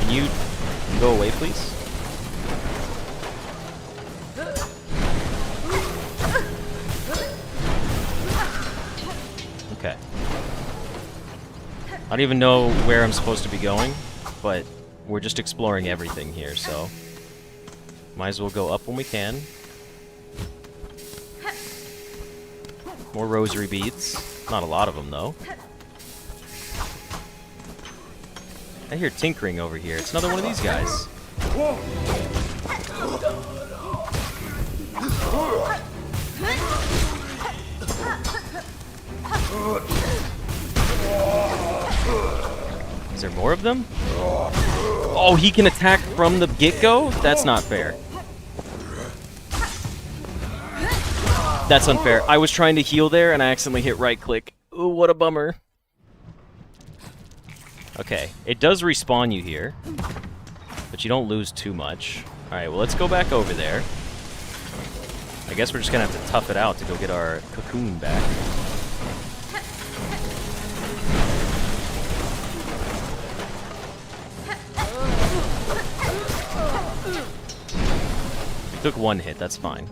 Can you go away, please? Okay. I don't even know where I'm supposed to be going, but we're just exploring everything here, so might as well go up when we can. More rosary beads. Not a lot of them, though. I hear tinkering over here. It's another one of these guys. Is there more of them? Oh, he can attack from the get-go? That's not fair. That's unfair. I was trying to heal there and I accidentally hit right-click. Ooh, what a bummer. Okay, it does respawn you here, but you don't lose too much. Alright, well, let's go back over there. I guess we're just gonna have to tough it out to go get our cocoon back. We took one hit, that's fine.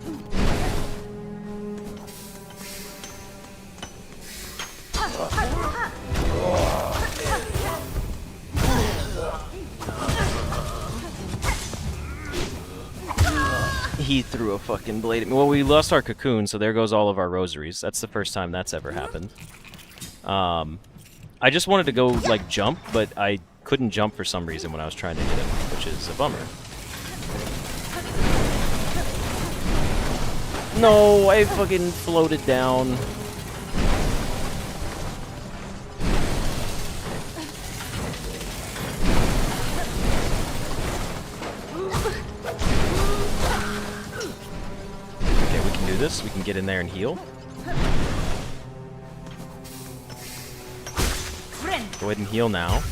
He threw a fucking blade at me. Well, we lost our cocoon, so there goes all of our rosaries. That's the first time that's ever happened. I just wanted to go, like, jump, but I couldn't jump for some reason when I was trying to hit him, which is a bummer. No, I fucking floated down. this. We can get in there and heal. Go ahead and heal now.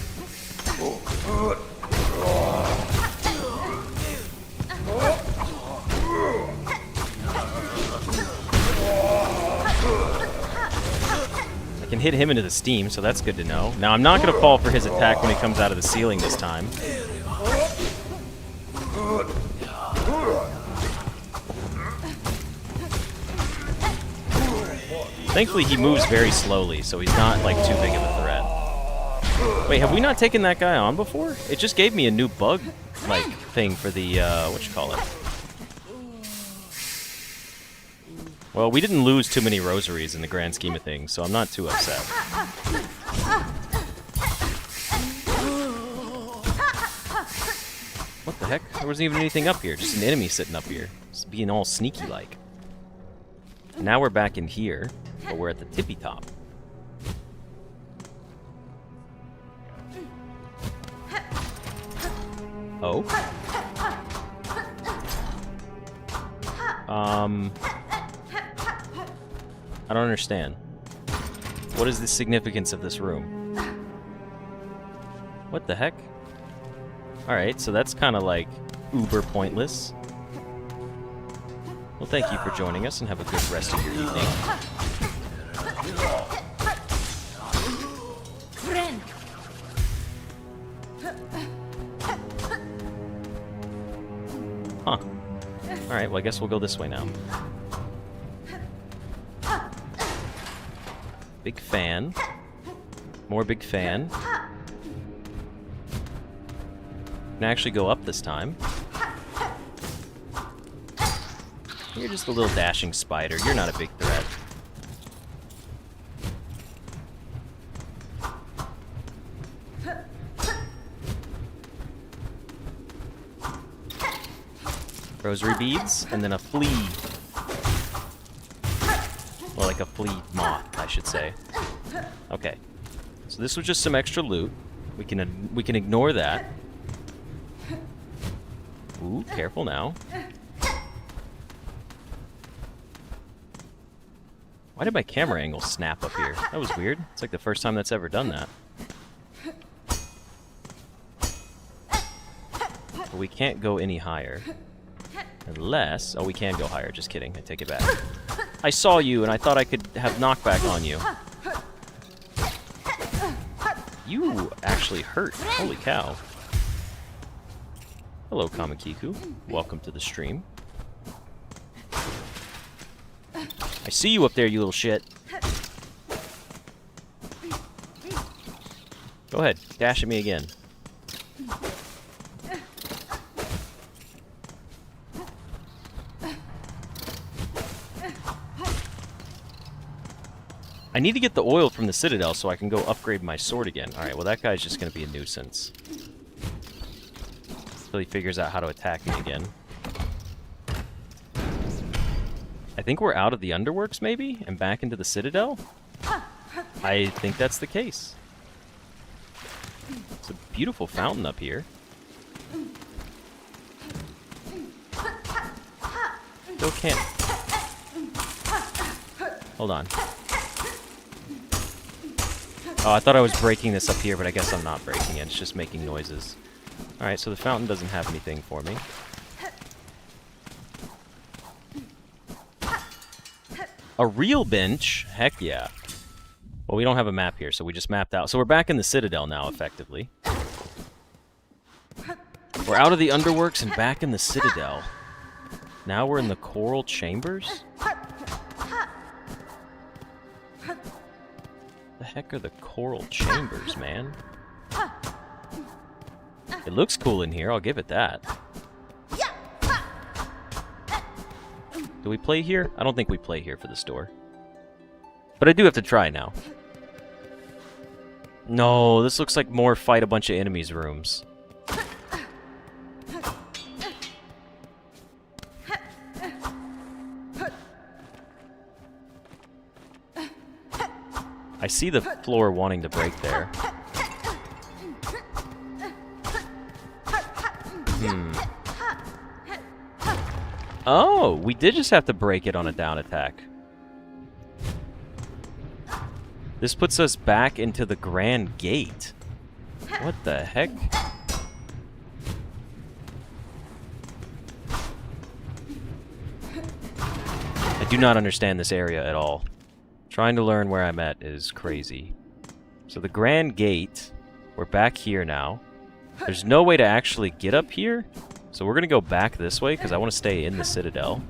I can hit him into the steam, so that's good to know. Now, I'm not going to fall for his attack when he comes out of the ceiling this time. Thankfully, he moves very slowly, so he's not, like, too big of a threat. Wait, have we not taken that guy on before? It just gave me a new bug, like, thing for the, whatchamacallit. Well, we didn't lose too many rosaries in the grand scheme of things, so I'm not too upset. What the heck? There wasn't even anything up here, just an enemy sitting up here. Just being all sneaky-like. Now we're back in here, but we're at the tippy top. Oh? I don't understand. What is the significance of this room? What the heck? Alright, so that's kind of like uber pointless. Well, thank you for joining us and have a good rest of your evening. Huh. Alright, well I guess we'll go this way now. Big fan. More big fan. Can actually go up this time. You're just a little dashing spider. You're not a big threat. Rosary beads, and then a flea. Well, like a flea moth, I should say. Okay. So this was just some extra loot. We can ignore that. Ooh, careful now. Why did my camera angle snap up here? That was weird. It's like the first time that's ever done that. But we can't go any higher. Unless... Oh, we can go higher. Just kidding. I take it back. I saw you, and I thought I could have knockback on you. You actually hurt. Holy cow. Hello, Kamakiku. Welcome to the stream. I see you up there, you little shit. Go ahead. Dash at me again. I need to get the oil from the Citadel so I can go upgrade my sword again. Alright, well that guy's just going to be a nuisance. Until he figures out how to attack me again. I think we're out of the Underworks, maybe? And back into the Citadel? I think that's the case. It's a beautiful fountain up here. Still can't... Hold on. Oh, I thought I was breaking this up here, but I guess I'm not breaking it. It's just making noises. Alright, so the fountain doesn't have anything for me. A real bench? Heck yeah. Well, we don't have a map here, so we just mapped out. So we're back in the Citadel now, effectively. We're out of the Underworks and back in the Citadel. Now we're in the Coral Chambers? The heck are the Coral Chambers, man? It looks cool in here, I'll give it that. Do we play here? I don't think we play here for this door. But I do have to try now. No, this looks like more fight a bunch of enemies rooms. I see the floor wanting to break there. Oh, we did just have to break it on a down attack. This puts us back into the Grand Gate. What the heck? I do not understand this area at all. Trying to learn where I'm at is crazy. So the Grand Gate, we're back here now. There's no way to actually get up here, so we're gonna go back this way because I want to stay in the Citadel.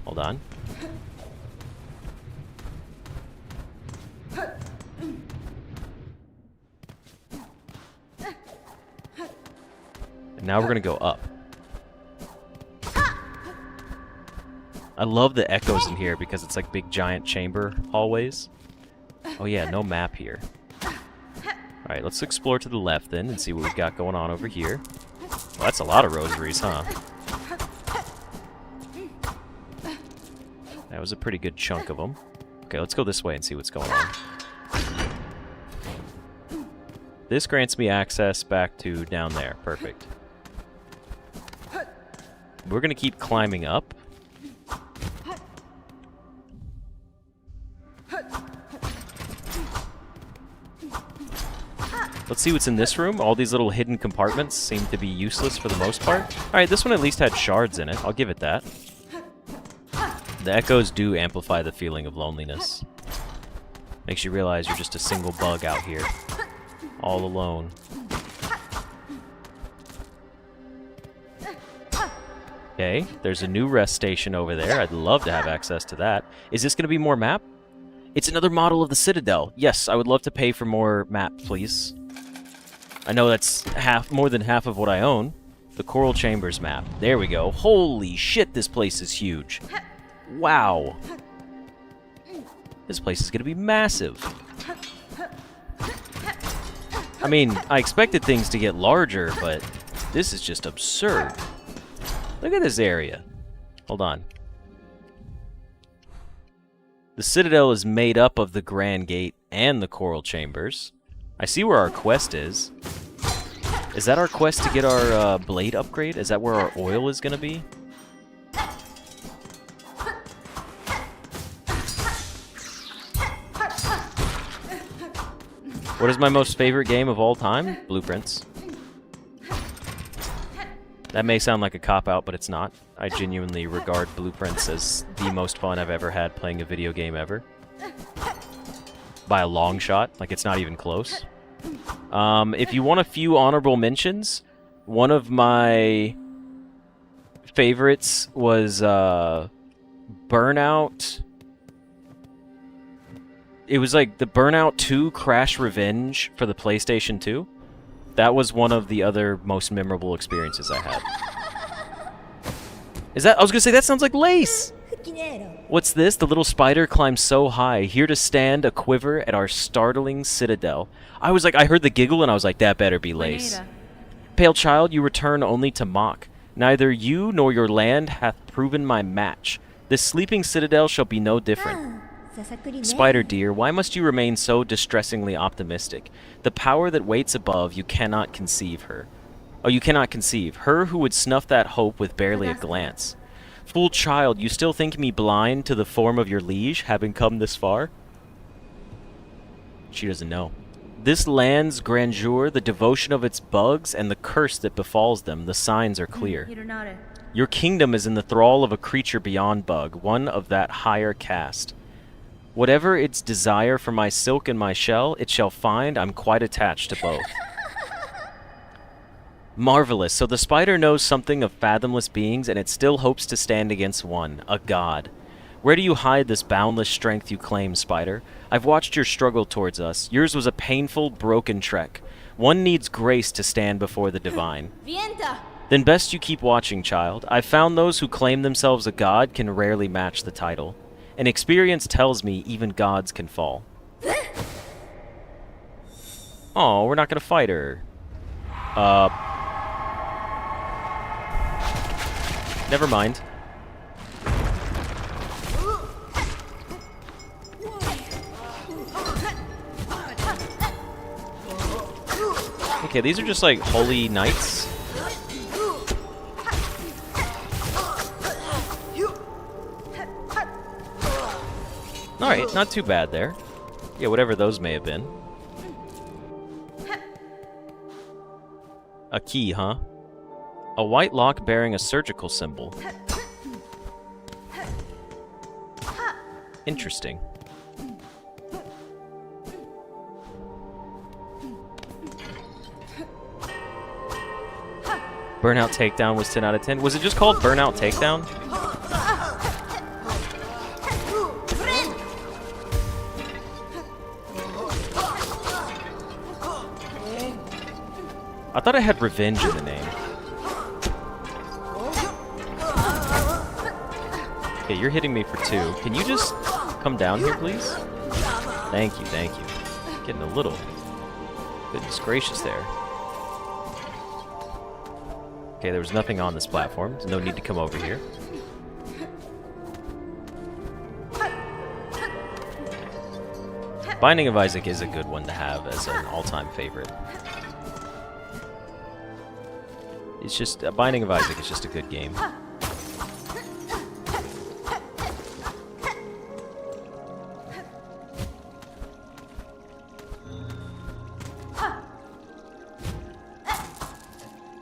Hold on. And now we're gonna go up. I love the echoes in here because it's like big giant chamber hallways. Oh yeah, no map here. Alright, let's explore to the left then and see what we've got going on over here. Well, that's a lot of rosaries, huh? That was a pretty good chunk of them. Okay, let's go this way and see what's going on. This grants me access back to down there. Perfect. We're gonna keep climbing up. Let's see what's in this room. All these little hidden compartments seem to be useless for the most part. Alright, this one at least had shards in it. I'll give it that. The echoes do amplify the feeling of loneliness. Makes you realize you're just a single bug out here. All alone. Okay, there's a new rest station over there. I'd love to have access to that. Is this going to be more map? It's another model of the Citadel. Yes, I would love to pay for more map, please. I know that's more than half of what I own. The Coral Chambers map. There we go. Holy shit, this place is huge. Wow. This place is going to be massive. I mean, I expected things to get larger, but this is just absurd. Look at this area. Hold on. The Citadel is made up of the Grand Gate and the Coral Chambers. I see where our quest is. Is that our quest to get our blade upgrade? Is that where our oil is going to be? What is my most favorite game of all time? Blueprints. That may sound like a cop-out, but it's not. I genuinely regard Blueprints as the most fun I've ever had playing a video game ever. By a long shot. Like, it's not even close. If you want a few honorable mentions, one of my favorites was Burnout. It was like the Burnout 2 Crash Revenge for the PlayStation 2. That was one of the other most memorable experiences I had. Is that? I was gonna say, that sounds like lace! What's this? The little spider climbs so high, here to stand a quiver at our startling Citadel. I was like, I heard the giggle and I was like, that better be lace. Pale child, you return only to mock. Neither you nor your land hath proven my match. This sleeping Citadel shall be no different. Spider dear, why must you remain so distressingly optimistic? The power that waits above, you cannot conceive her. Oh, you cannot conceive. Her who would snuff that hope with barely a glance. Fool child, you still think me blind to the form of your liege, having come this far? She doesn't know. This land's grandeur, the devotion of its bugs, and the curse that befalls them, the signs are clear. Your kingdom is in the thrall of a creature beyond bug, one of that higher caste. Whatever its desire for my silk and my shell, it shall find I'm quite attached to both. Marvelous. So the spider knows something of fathomless beings, and it still hopes to stand against one, a god. Where do you hide this boundless strength you claim, spider? I've watched your struggle towards us. Yours was a painful, broken trek. One needs grace to stand before the divine. Then best you keep watching, child. I've found those who claim themselves a god can rarely match the title. And experience tells me even gods can fall. Oh, we're not gonna fight her. Never mind. Okay, these are just like holy knights. Alright, not too bad there. Yeah, whatever those may have been. A key, huh? A white lock bearing a surgical symbol. Interesting. Burnout Takedown was 10 out of 10. Was it just called Burnout Takedown? I thought it had revenge in the name. Okay, you're hitting me for 2. Can you just come down here, please? Thank you, thank you. Getting a little... Goodness gracious there. Okay, there was nothing on this platform. There's no need to come over here. Binding of Isaac is a good one to have as an all-time favorite. It's just... Binding of Isaac is just a good game.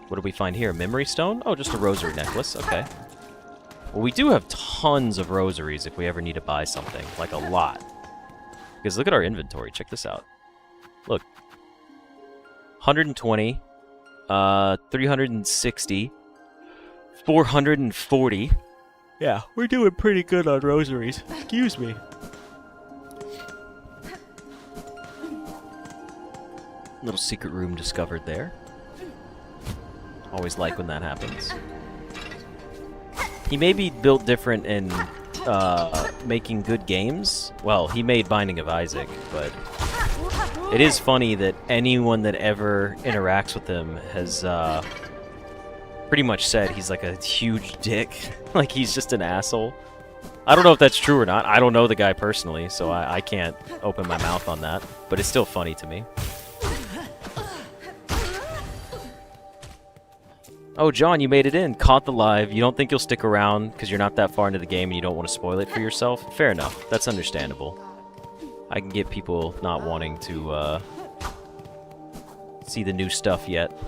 What do we find here? A memory stone? Oh, just a rosary necklace. Okay. Well, we do have tons of rosaries if we ever need to buy something. Like, a lot. Because look at our inventory. Check this out. Look. 120. 360. 440. Yeah, we're doing pretty good on rosaries. Excuse me. Little secret room discovered there. Always like when that happens. He may be built different in making good games. Well, he made Binding of Isaac, but it is funny that anyone that ever interacts with him has pretty much said he's like a huge dick. Like he's just an asshole. I don't know if that's true or not. I don't know the guy personally, so I can't open my mouth on that. But it's still funny to me. Oh, John, you made it in. Caught the live. You don't think you'll stick around because you're not that far into the game and you don't want to spoil it for yourself? Fair enough. That's understandable. I can get people not wanting to see the new stuff yet.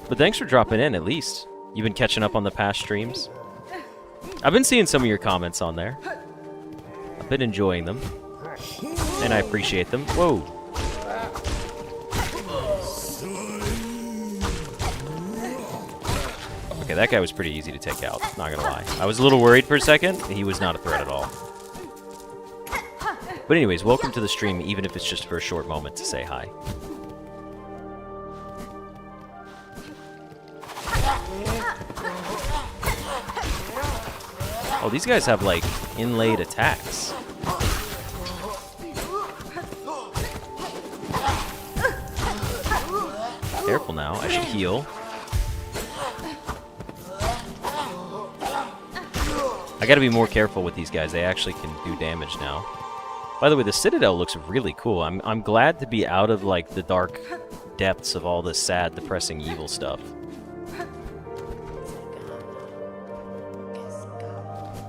But thanks for dropping in, at least. You've been catching up on the past streams. I've been seeing some of your comments on there. I've been enjoying them. And I appreciate them. Whoa. Okay, that guy was pretty easy to take out, not gonna lie. I was a little worried for a second. He was not a threat at all. But anyways, welcome to the stream, even if it's just for a short moment to say hi. Oh, these guys have, like, inlaid attacks. Careful now, I should heal. I gotta be more careful with these guys. They actually can do damage now. By the way, the Citadel looks really cool. I'm glad to be out of, like, the dark depths of all this sad, depressing, evil stuff.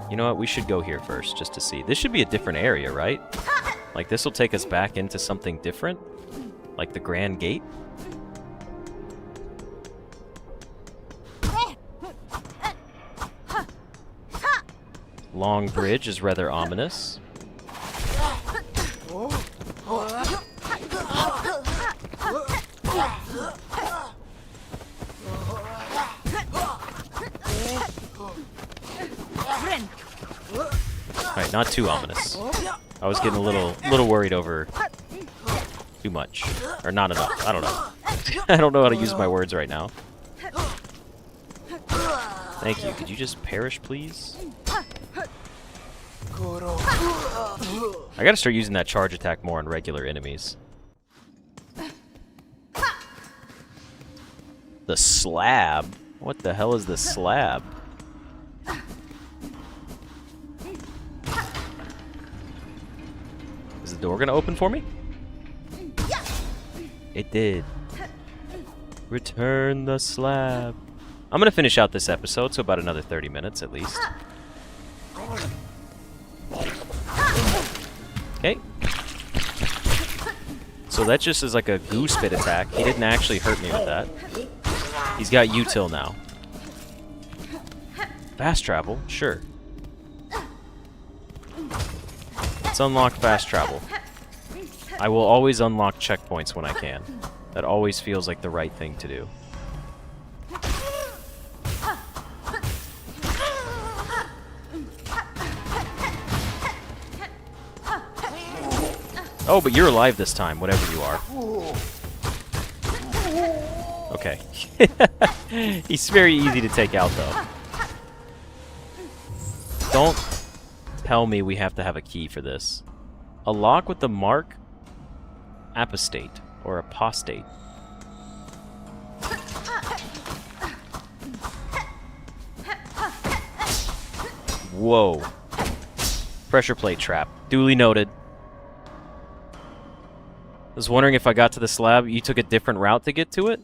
You know what? We should go here first, just to see. This should be a different area, right? Like, this will take us back into something different? Like the Grand Gate? Long bridge is rather ominous. Alright, not too ominous. I was getting a little worried over too much. Or not enough. I don't know. I don't know how to use my words right now. Thank you. Could you just perish, please? I gotta start using that charge attack more on regular enemies. The slab? What the hell is the slab? Is the door gonna open for me? It did. Return the slab. I'm gonna finish out this episode, so about another 30 minutes at least. So that just is like a goo spit attack. He didn't actually hurt me with that. He's got util now. Fast travel? Sure. Let's unlock fast travel. I will always unlock checkpoints when I can. That always feels like the right thing to do. Oh, but you're alive this time, whatever you are. Okay. He's very easy to take out, though. Don't tell me we have to have a key for this. A lock with the mark apostate or apostate. Whoa. Pressure plate trap. Duly noted. I was wondering if I got to the slab, you took a different route to get to it?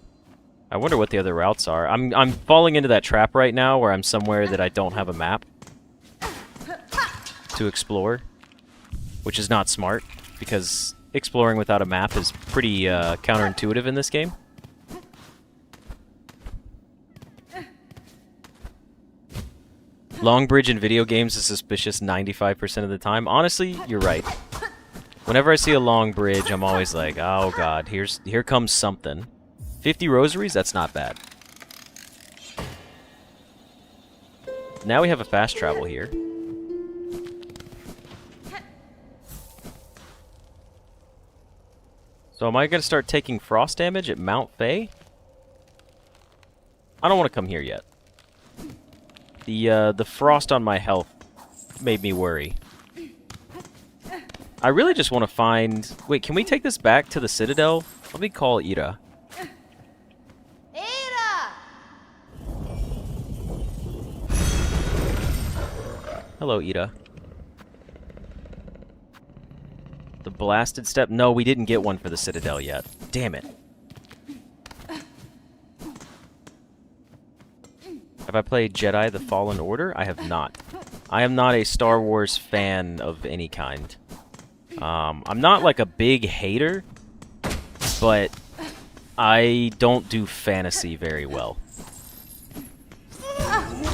I wonder what the other routes are. I'm falling into that trap right now where I'm somewhere that I don't have a map to explore, which is not smart, because exploring without a map is pretty counterintuitive in this game. Long bridge in video games is suspicious 95% of the time. Honestly, you're right. Whenever I see a long bridge, I'm always like, oh god, here comes something. 50 rosaries? That's not bad. Now we have a fast travel here. So am I going to start taking frost damage at Mount Fae? I don't want to come here yet. The frost on my health made me worry. I really just want to find... Wait, can we take this back to the Citadel? Let me call Ira. Ira! Hello, Ira. The blasted step? No, we didn't get one for the Citadel yet. Damn it. Have I played Jedi: The Fallen Order? I have not. I am not a Star Wars fan of any kind. I'm not like a big hater, but I don't do fantasy very well.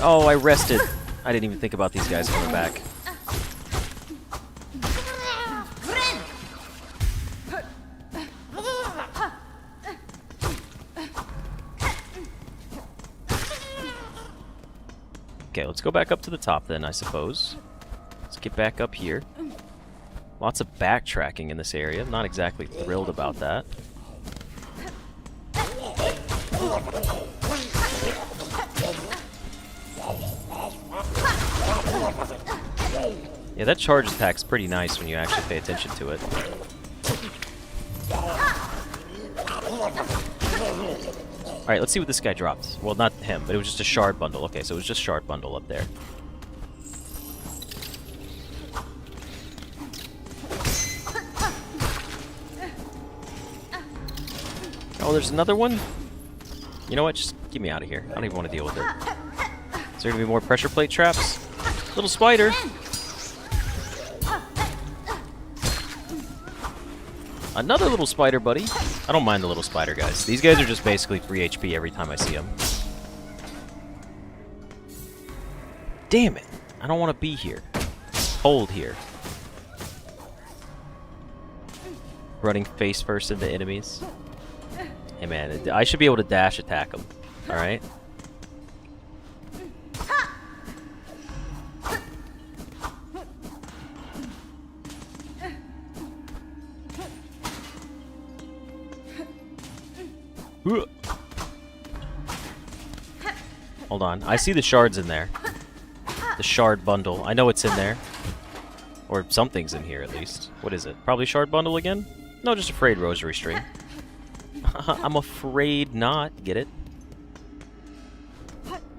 Oh, I rested. I didn't even think about these guys coming back. Okay, let's go back up to the top then, I suppose. Let's get back up here. Lots of backtracking in this area. I'm not exactly thrilled about that. Yeah, that charge attack's pretty nice when you actually pay attention to it. Alright, let's see what this guy dropped. Well, not him, but it was just a shard bundle. Okay, so it was just shard bundle up there. Oh, there's another one? You know what? Just get me out of here. I don't even want to deal with it. Is there going to be more pressure plate traps? Little spider! Another little spider, buddy. I don't mind the little spider guys. These guys are just basically free HP every time I see them. Damn it! I don't want to be here. Hold here. Running face first into enemies. Hey man, I should be able to dash attack them. Alright? Hold on. I see the shards in there. The shard bundle. I know it's in there. Or something's in here, at least. What is it? Probably shard bundle again? No, just a frayed rosary string. I'm afraid not. Get it?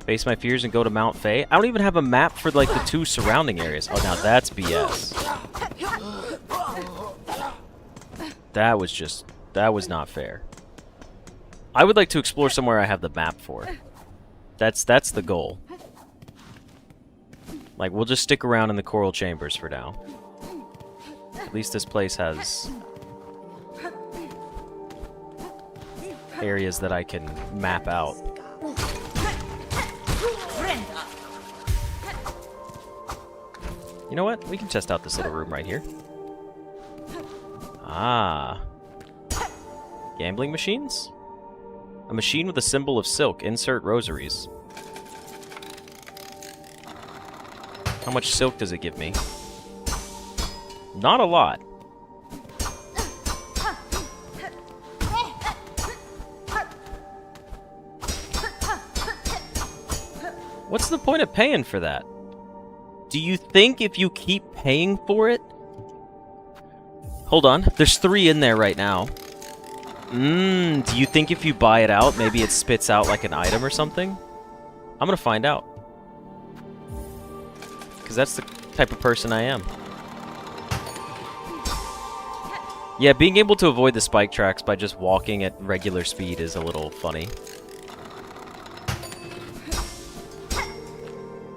Face my fears and go to Mount Fae. I don't even have a map for, like, the two surrounding areas. Oh, now that's BS. That was just... That was not fair. I would like to explore somewhere I have the map for. That's the goal. Like, we'll just stick around in the coral chambers for now. At least this place has areas that I can map out. You know what? We can test out this little room right here. Ah. Gambling machines? A machine with a symbol of silk. Insert rosaries. How much silk does it give me? Not a lot. What's the point of paying for that? Do you think if you keep paying for it... Hold on. There's 3 in there right now. Do you think if you buy it out, maybe it spits out like an item or something? I'm gonna find out. Because that's the type of person I am. Yeah, being able to avoid the spike tracks by just walking at regular speed is a little funny.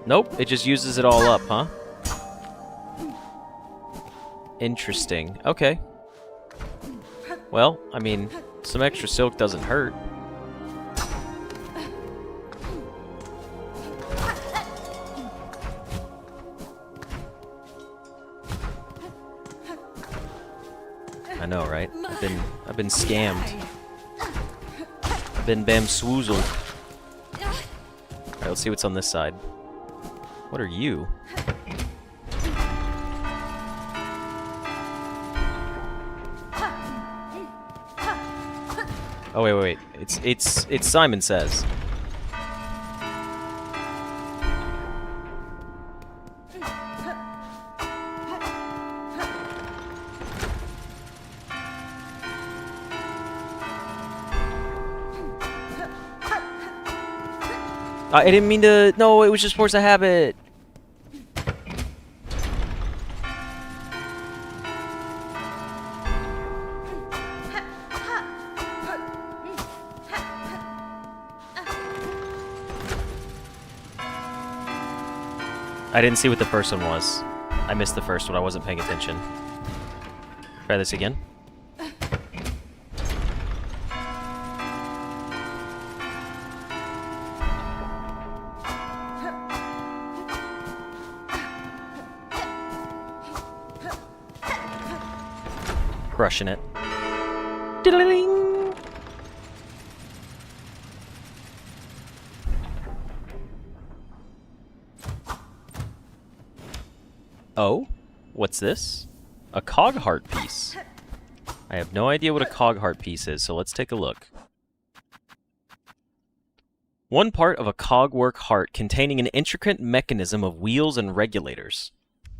Nope, it just uses it all up, huh? Interesting. Okay. Well, I mean, some extra silk doesn't hurt. I know, right? I've been scammed. I've been bamboozled. Alright, let's see what's on this side. What are you? Oh wait. It's Simon Says. I didn't mean to... No, it was just force of habit. I didn't see what the first one was. I missed the first one. I wasn't paying attention. Try this again. Crushing it. Diddling. Oh? What's this? A cog heart piece. I have no idea what a cog heart piece is, so let's take a look. One part of a cogwork heart containing an intricate mechanism of wheels and regulators.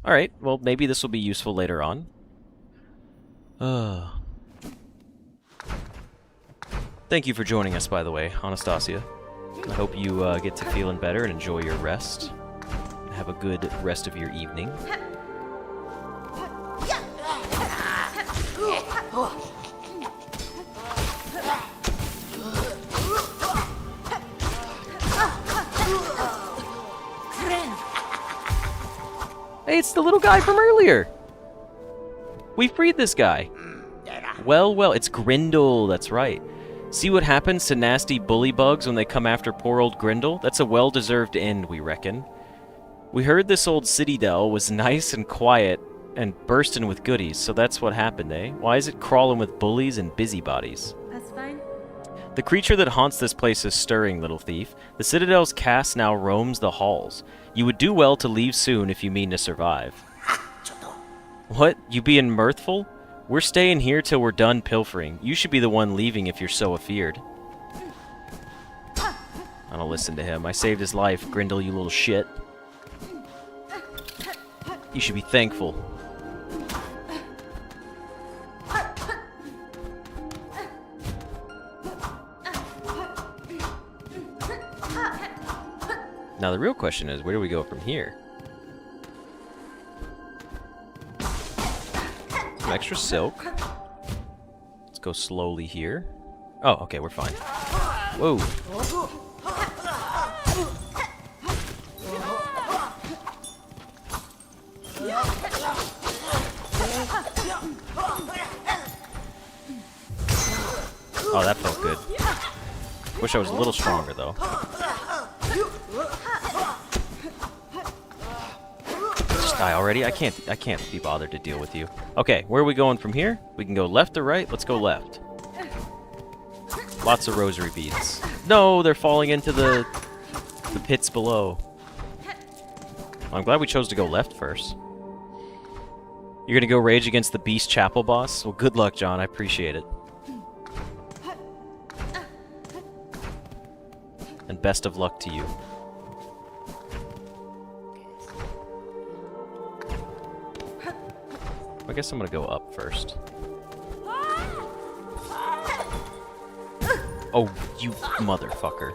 Alright, well maybe this will be useful later on. Thank you for joining us, by the way, Anastasia. I hope you get to feeling better and enjoy your rest. Have a good rest of your evening. Hey, it's the little guy from earlier! We freed this guy. Well, it's Grindel, that's right. See what happens to nasty bully bugs when they come after poor old Grindel? That's a well-deserved end, we reckon. We heard this old Citadel was nice and quiet and bursting with goodies, so that's what happened, eh? Why is it crawling with bullies and busybodies? That's fine. The creature that haunts this place is stirring, little thief. The Citadel's cast now roams the halls. You would do well to leave soon if you mean to survive. What? You being mirthful? We're staying here till we're done pilfering. You should be the one leaving if you're so afeared. I don't listen to him. I saved his life, Grindel, you little shit. You should be thankful. Now the real question is, where do we go from here? Some extra silk. Let's go slowly here. Oh, okay, we're fine. Whoa. Oh, that felt good. Wish I was a little stronger, though. Just die already? I can't be bothered to deal with you. Okay, where are we going from here? We can go left or right? Let's go left. Lots of rosary beads. No, they're falling into the pits below. Well, I'm glad we chose to go left first. You're gonna go rage against the Beast Chapel boss? Well, good luck, John. I appreciate it. And best of luck to you. I guess I'm gonna go up first. Oh, you motherfucker.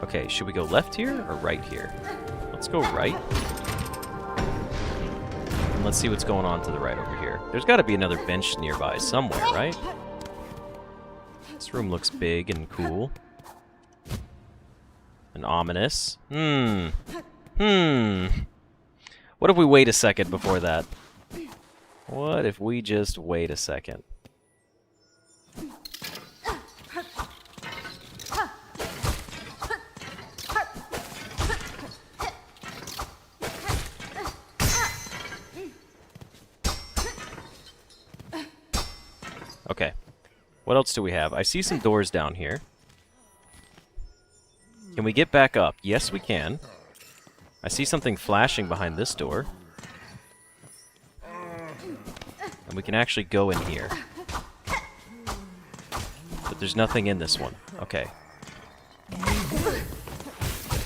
Okay, should we go left here or right here? Let's go right. And let's see what's going on to the right over here. There's got to be another bench nearby somewhere, right? This room looks big and cool. And ominous. What if we wait a second before that? What if we just wait a second? Okay. What else do we have? I see some doors down here. Can we get back up? Yes, we can. I see something flashing behind this door. And we can actually go in here. But there's nothing in this one. Okay.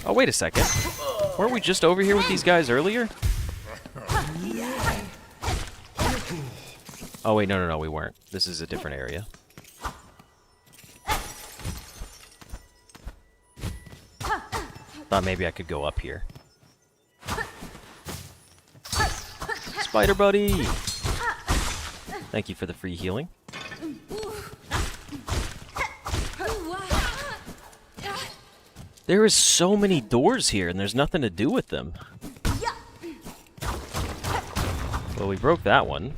Oh, wait a second. Weren't we just over here with these guys earlier? Oh, wait, no, we weren't. This is a different area. Thought maybe I could go up here. Spider buddy! Thank you for the free healing. There is so many doors here, and there's nothing to do with them. Well, we broke that one.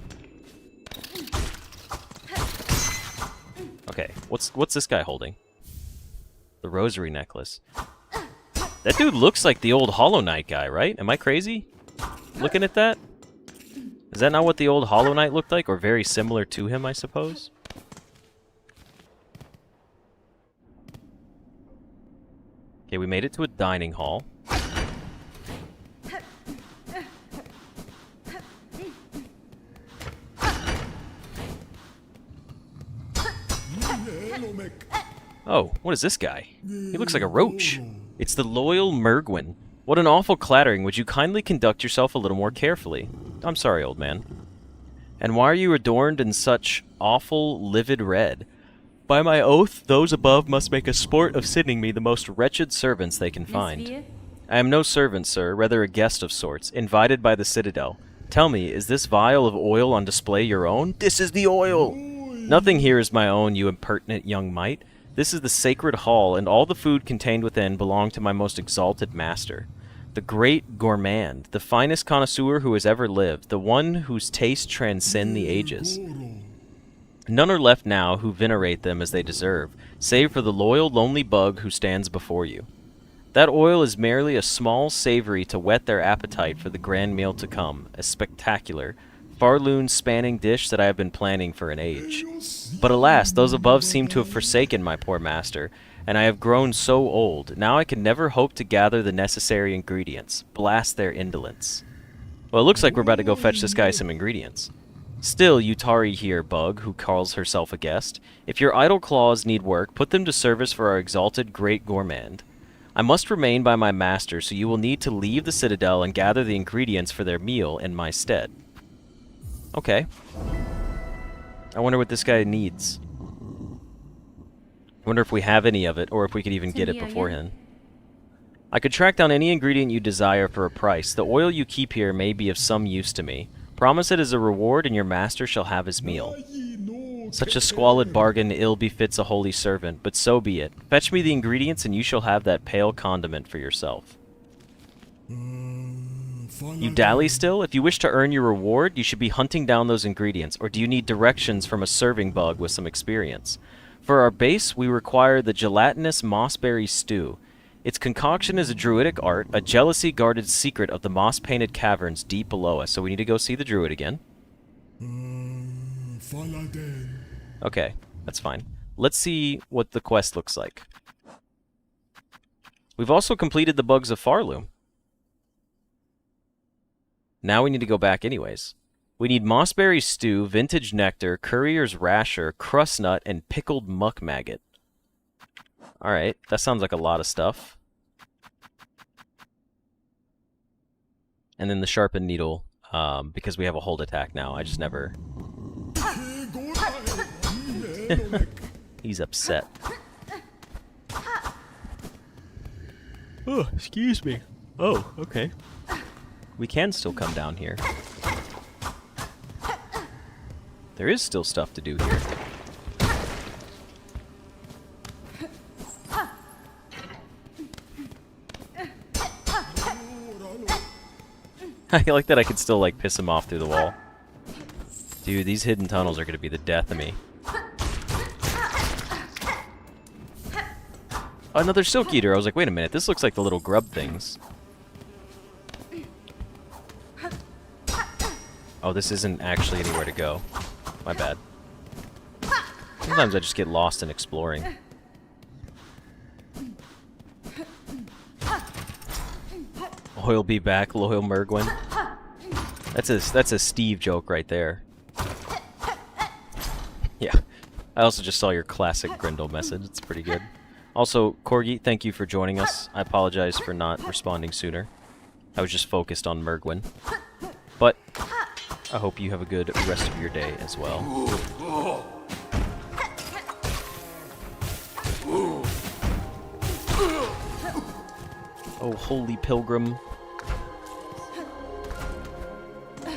Okay, what's this guy holding? The rosary necklace. That dude looks like the old Hollow Knight guy, right? Am I crazy looking at that? Is that not what the old Hollow Knight looked like? Or very similar to him, I suppose? Okay, we made it to a dining hall. Oh, what is this guy? He looks like a roach. It's the loyal Mergwyn. What an awful clattering. Would you kindly conduct yourself a little more carefully? I'm sorry, old man. And why are you adorned in such awful, livid red? By my oath, those above must make a sport of sending me the most wretched servants they can find. I am no servant, sir, rather a guest of sorts, invited by the Citadel. Tell me, is this vial of oil on display your own? This is the oil! Nothing here is my own, you impertinent young mite. This is the sacred hall, and all the food contained within belong to my most exalted master. The great gourmand, the finest connoisseur who has ever lived, the one whose tastes transcend the ages. None are left now who venerate them as they deserve, save for the loyal, lonely bug who stands before you. That oil is merely a small savory to whet their appetite for the grand meal to come, a spectacular, Farloon-spanning dish that I have been planning for an age. But alas, those above seem to have forsaken my poor master, and I have grown so old, now I can never hope to gather the necessary ingredients. Blast their indolence. Well, it looks like we're about to go fetch this guy some ingredients. Still, you tarry here, bug, who calls herself a guest. If your idle claws need work, put them to service for our exalted great gourmand. I must remain by my master, so you will need to leave the Citadel and gather the ingredients for their meal in my stead. Okay. I wonder what this guy needs. I wonder if we have any of it, or if we could even get it beforehand. I could track down any ingredient you desire for a price. The oil you keep here may be of some use to me. Promise it as a reward, and your master shall have his meal. Such a squalid bargain ill befits a holy servant, but so be it. Fetch me the ingredients and you shall have that pale condiment for yourself. You dally still? If you wish to earn your reward, you should be hunting down those ingredients, or do you need directions from a serving bug with some experience? For our base, we require the gelatinous mossberry stew. Its concoction is a druidic art, a jealousy-guarded secret of the moss-painted caverns deep below us. So we need to go see the druid again. Okay, that's fine. Let's see what the quest looks like. We've also completed the bugs of Farloom. Now we need to go back anyways. We need mossberry stew, vintage nectar, courier's rasher, crust nut, and pickled muck maggot. Alright, that sounds like a lot of stuff. And then the sharpened needle, because we have a hold attack now. I just never... He's upset. Oh, excuse me. Oh, okay. We can still come down here. There is still stuff to do here. I like that I can still, like, piss him off through the wall. Dude, these hidden tunnels are gonna be the death of me. Another silk eater. I was like, wait a minute, this looks like the little grub things. Oh, this isn't actually anywhere to go. My bad. Sometimes I just get lost in exploring. I'll be back, loyal Mergwin. That's a Steve joke right there. Yeah. I also just saw your classic Grindel message. It's pretty good. Also, Corgi, thank you for joining us. I apologize for not responding sooner. I was just focused on Mergwin. But I hope you have a good rest of your day as well. Oh, holy pilgrim.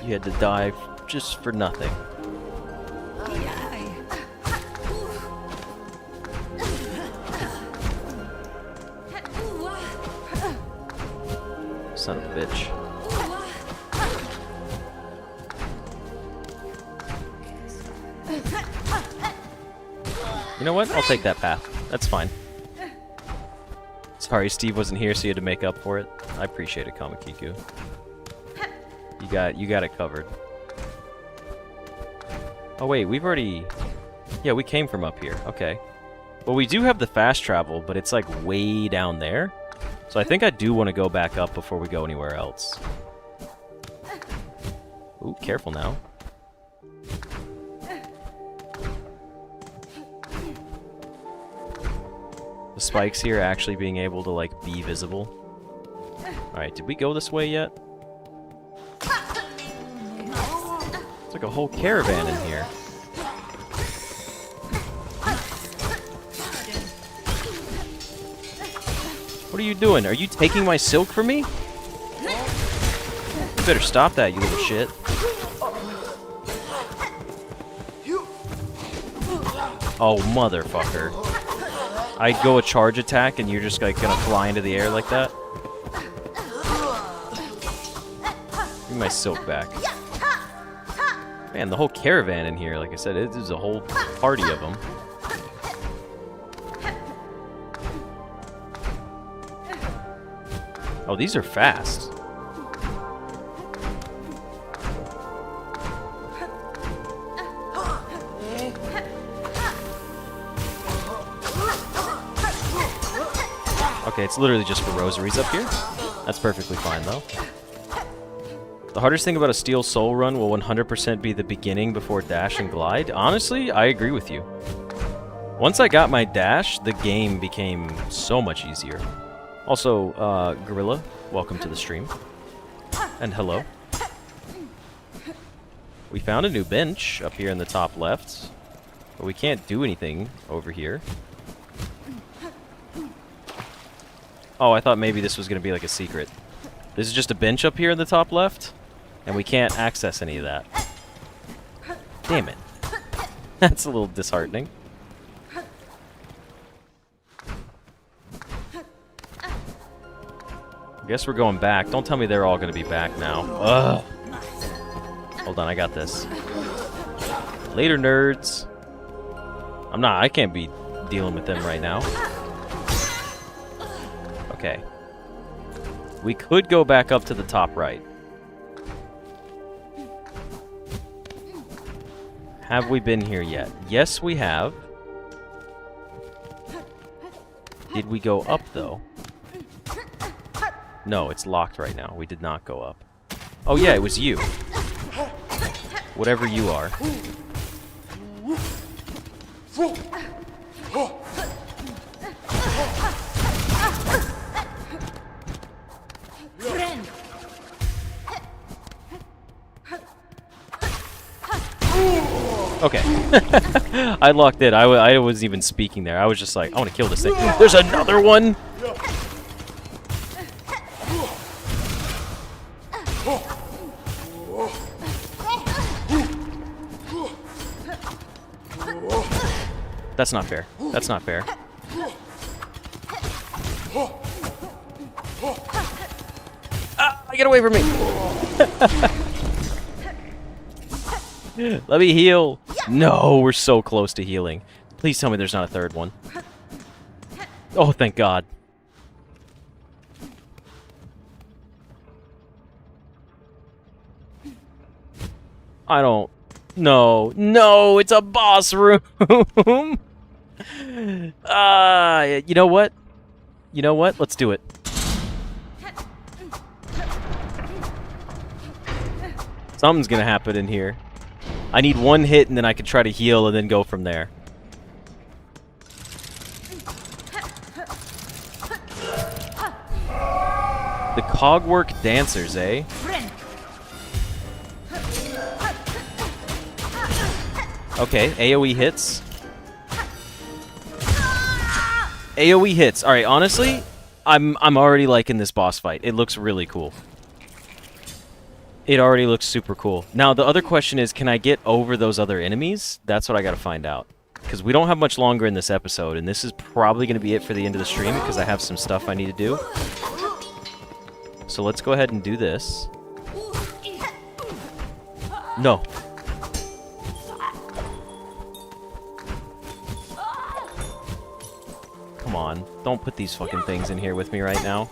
You had to die just for nothing. Son of a bitch. You know what? I'll take that path. That's fine. Sorry, Steve wasn't here, so you had to make up for it. I appreciate it, Kamakiku. You got it covered. Oh wait, we've already... Yeah, we came from up here. Okay. Well, we do have the fast travel, but it's like way down there. So I think I do want to go back up before we go anywhere else. Ooh, careful now. The spikes here actually being able to, like, be visible. Alright, did we go this way yet? It's like a whole caravan in here. What are you doing? Are you taking my silk from me? You better stop that, you little shit. Oh, motherfucker. I'd go a charge attack and you're just like gonna fly into the air like that? Give me my silk back. Man, the whole caravan in here, like I said, it is a whole party of them. Oh, these are fast. Okay, it's literally just for rosaries up here. That's perfectly fine, though. The hardest thing about a Steel Soul run will 100% be the beginning before dash and glide. Honestly, I agree with you. Once I got my dash, the game became so much easier. Also, Gorilla, welcome to the stream. And hello. We found a new bench up here in the top left, but we can't do anything over here. Oh, I thought maybe this was going to be like a secret. This is just a bench up here in the top left, and we can't access any of that. Damn it. That's a little disheartening. I guess we're going back. Don't tell me they're all going to be back now. Ugh. Hold on, I got this. Later, nerds. I can't be dealing with them right now. Okay. We could go back up to the top right. Have we been here yet? Yes, we have. Did we go up, though? No, it's locked right now. We did not go up. Oh, yeah, it was you. Whatever you are. Okay. I locked it. I wasn't even speaking there. I was just like, I want to kill this thing. There's another one! That's not fair. That's not fair. Ah! Get away from me! Let me heal! No, we're so close to healing. Please tell me there's not a third one. Oh, thank God. I don't... No. No, it's a boss room! You know what? You know what? Let's do it. Something's gonna happen in here. I need one hit and then I can try to heal and then go from there. The Cogwork Dancers, eh? Okay, AoE hits. AoE hits. Alright, honestly, I'm already liking this boss fight. It looks really cool. It already looks super cool. Now, the other question is, can I get over those other enemies? That's what I gotta find out. Because we don't have much longer in this episode, and this is probably going to be it for the end of the stream, because I have some stuff I need to do. So let's go ahead and do this. No. Come on. Don't put these fucking things in here with me right now.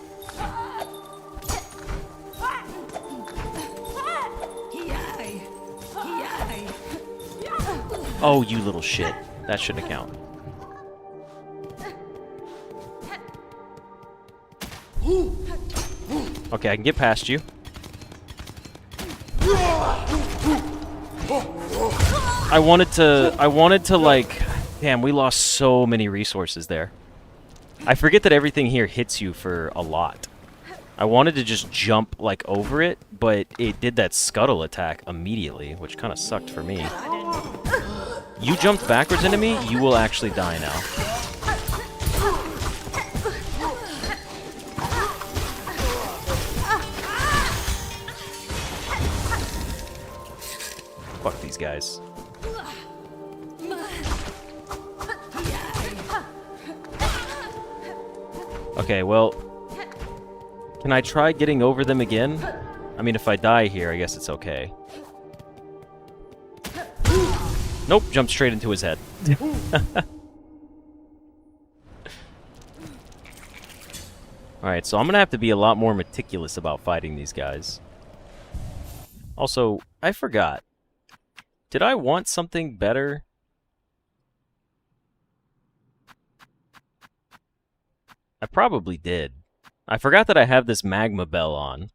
Oh, you little shit. That shouldn't count. Okay, I can get past you. I wanted to like... Damn, we lost so many resources there. I forget that everything here hits you for a lot. I wanted to just jump, like, over it, but it did that scuttle attack immediately, which kind of sucked for me. You jumped backwards into me, you will actually die now. Fuck these guys. Okay, well... Can I try getting over them again? I mean, if I die here, I guess it's okay. Nope, jumped straight into his head. Alright, so I'm gonna have to be a lot more meticulous about fighting these guys. Also, I forgot. Did I want something better? I probably did. I forgot that I have this magma bell on.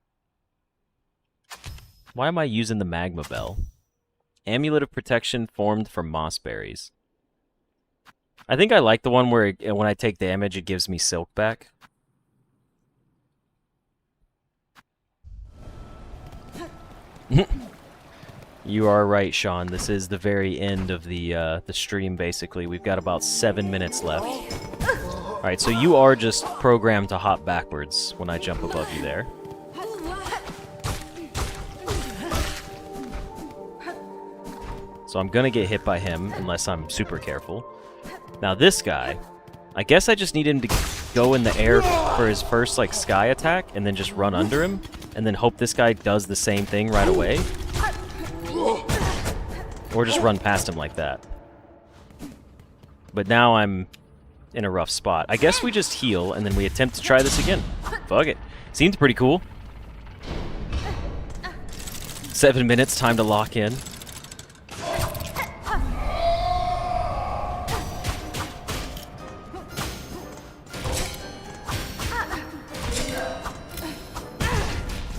Why am I using the magma bell? Amulet of protection formed from moss berries. I think I like the one where when I take damage, it gives me silk back. You are right, Sean. This is the very end of the stream, basically. We've got about 7 minutes left. Alright, so you are just programmed to hop backwards when I jump above you there. So I'm gonna get hit by him unless I'm super careful. Now this guy, I guess I just need him to go in the air for his first like sky attack and then just run under him and then hope this guy does the same thing right away. Or just run past him like that. But now I'm in a rough spot. I guess we just heal and then we attempt to try this again. Fuck it. Seems pretty cool. 7 minutes, time to lock in.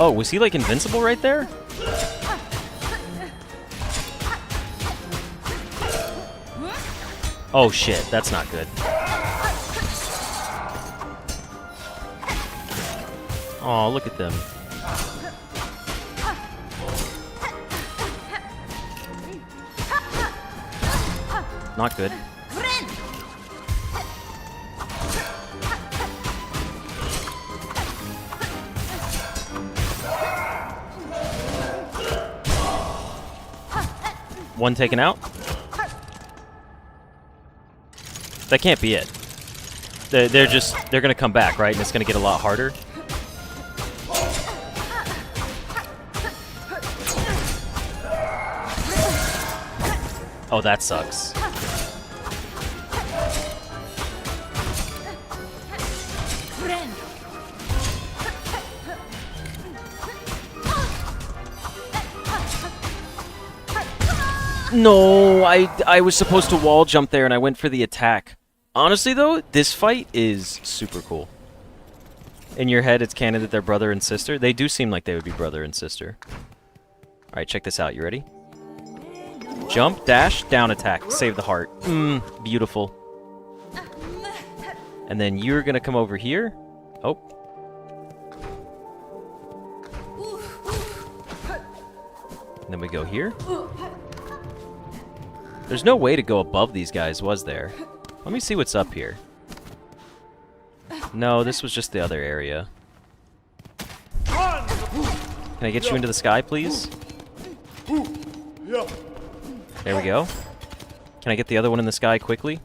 Oh, was he like invincible right there? Oh shit, that's not good. Oh, look at them. Not good. One taken out. That can't be it. They're gonna come back, right? And it's gonna get a lot harder. Oh, that sucks. No, I was supposed to wall jump there and I went for the attack. Honestly though, this fight is super cool. In your head, it's canon that they're brother and sister. They do seem like they would be brother and sister. Alright, check this out. You ready? Jump, dash, down attack. Save the heart. Beautiful. And then you're gonna come over here. Oh. And then we go here. There's no way to go above these guys, was there? Let me see what's up here. No, this was just the other area. Can I get you into the sky, please? There we go. Can I get the other one in the sky quickly?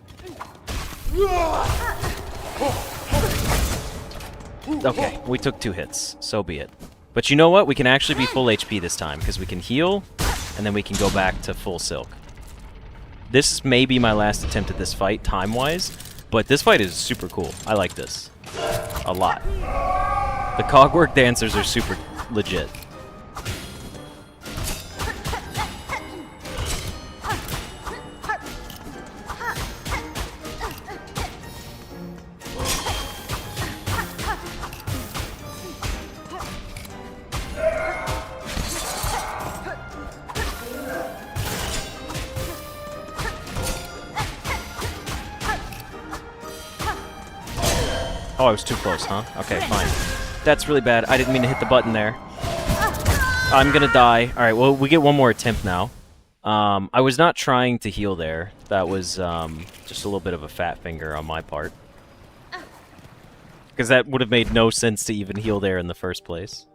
Okay, we took 2 hits. So be it. But you know what? We can actually be full HP this time, because we can heal, and then we can go back to full silk. This may be my last attempt at this fight, time-wise, but this fight is super cool. I like this. A lot. The Cogwork Dancers are super legit. Oh, I was too close, huh? Okay, fine. That's really bad. I didn't mean to hit the button there. I'm gonna die. Alright, well, we get one more attempt now. I was not trying to heal there. That was just a little bit of a fat finger on my part. Because that would have made no sense to even heal there in the first place.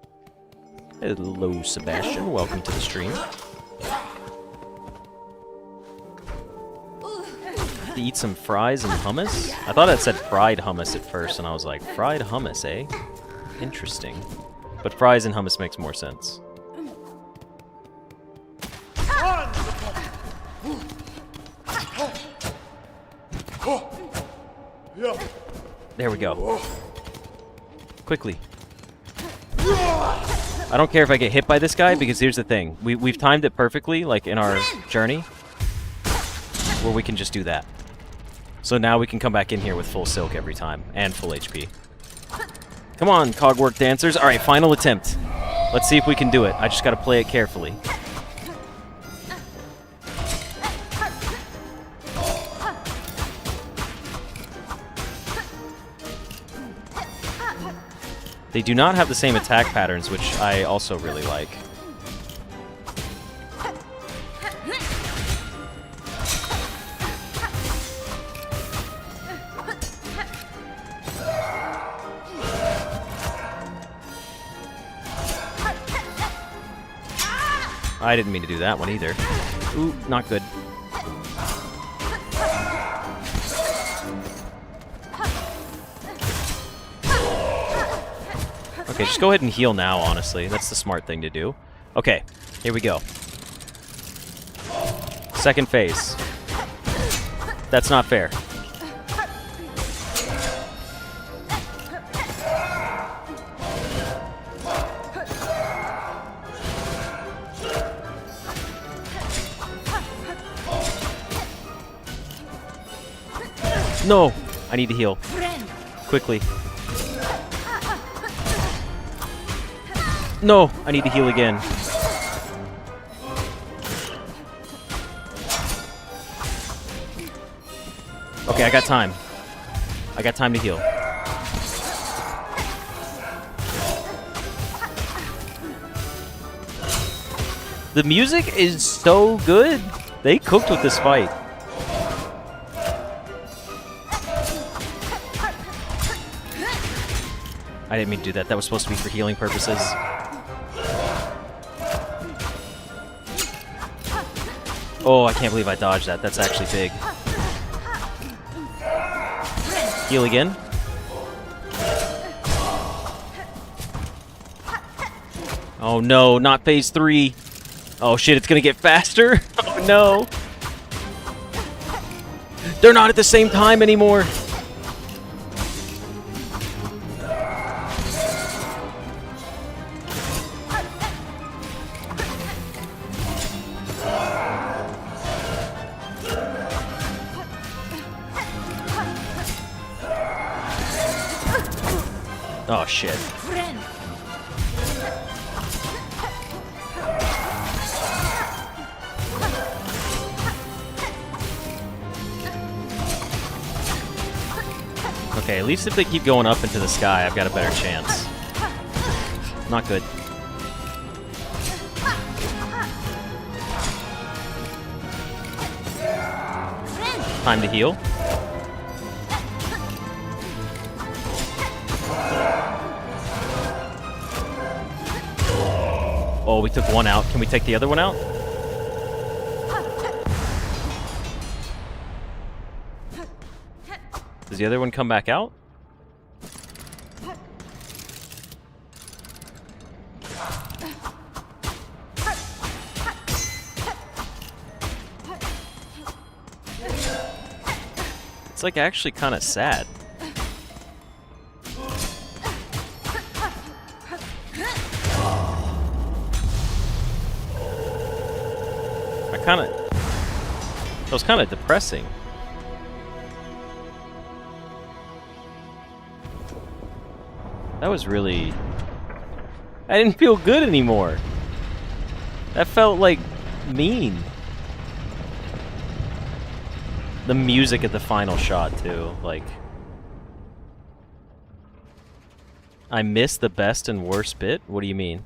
Hello, Sebastian. Welcome to the stream. To eat some fries and hummus? I thought it said fried hummus at first, and I was like, fried hummus, eh? Interesting. But fries and hummus makes more sense. There we go. Quickly. I don't care if I get hit by this guy, because here's the thing. We've timed it perfectly, like in our journey, where we can just do that. So now we can come back in here with full silk every time, and full HP. Come on, Cogwork Dancers. Alright, final attempt. Let's see if we can do it. I just gotta play it carefully. They do not have the same attack patterns, which I also really like. I didn't mean to do that one either. Ooh, not good. Okay, just go ahead and heal now, honestly. That's the smart thing to do. Okay, here we go. Second phase. That's not fair. No! I need to heal. Quickly. No! I need to heal again. Okay, I got time. I got time to heal. The music is so good. They cooked with this fight. I didn't mean to do that. That was supposed to be for healing purposes. Oh, I can't believe I dodged that. That's actually big. Heal again. Oh no, not phase 3. Oh shit, it's gonna get faster. Oh no. They're not at the same time anymore. Oh shit. Okay, at least if they keep going up into the sky, I've got a better chance. Not good. Time to heal. Oh, we took one out. Can we take the other one out? Does the other one come back out? It's like actually kind of sad. It was kind of depressing. That was really... I didn't feel good anymore. That felt like mean. The music at the final shot too, like... I missed the best and worst bit? What do you mean?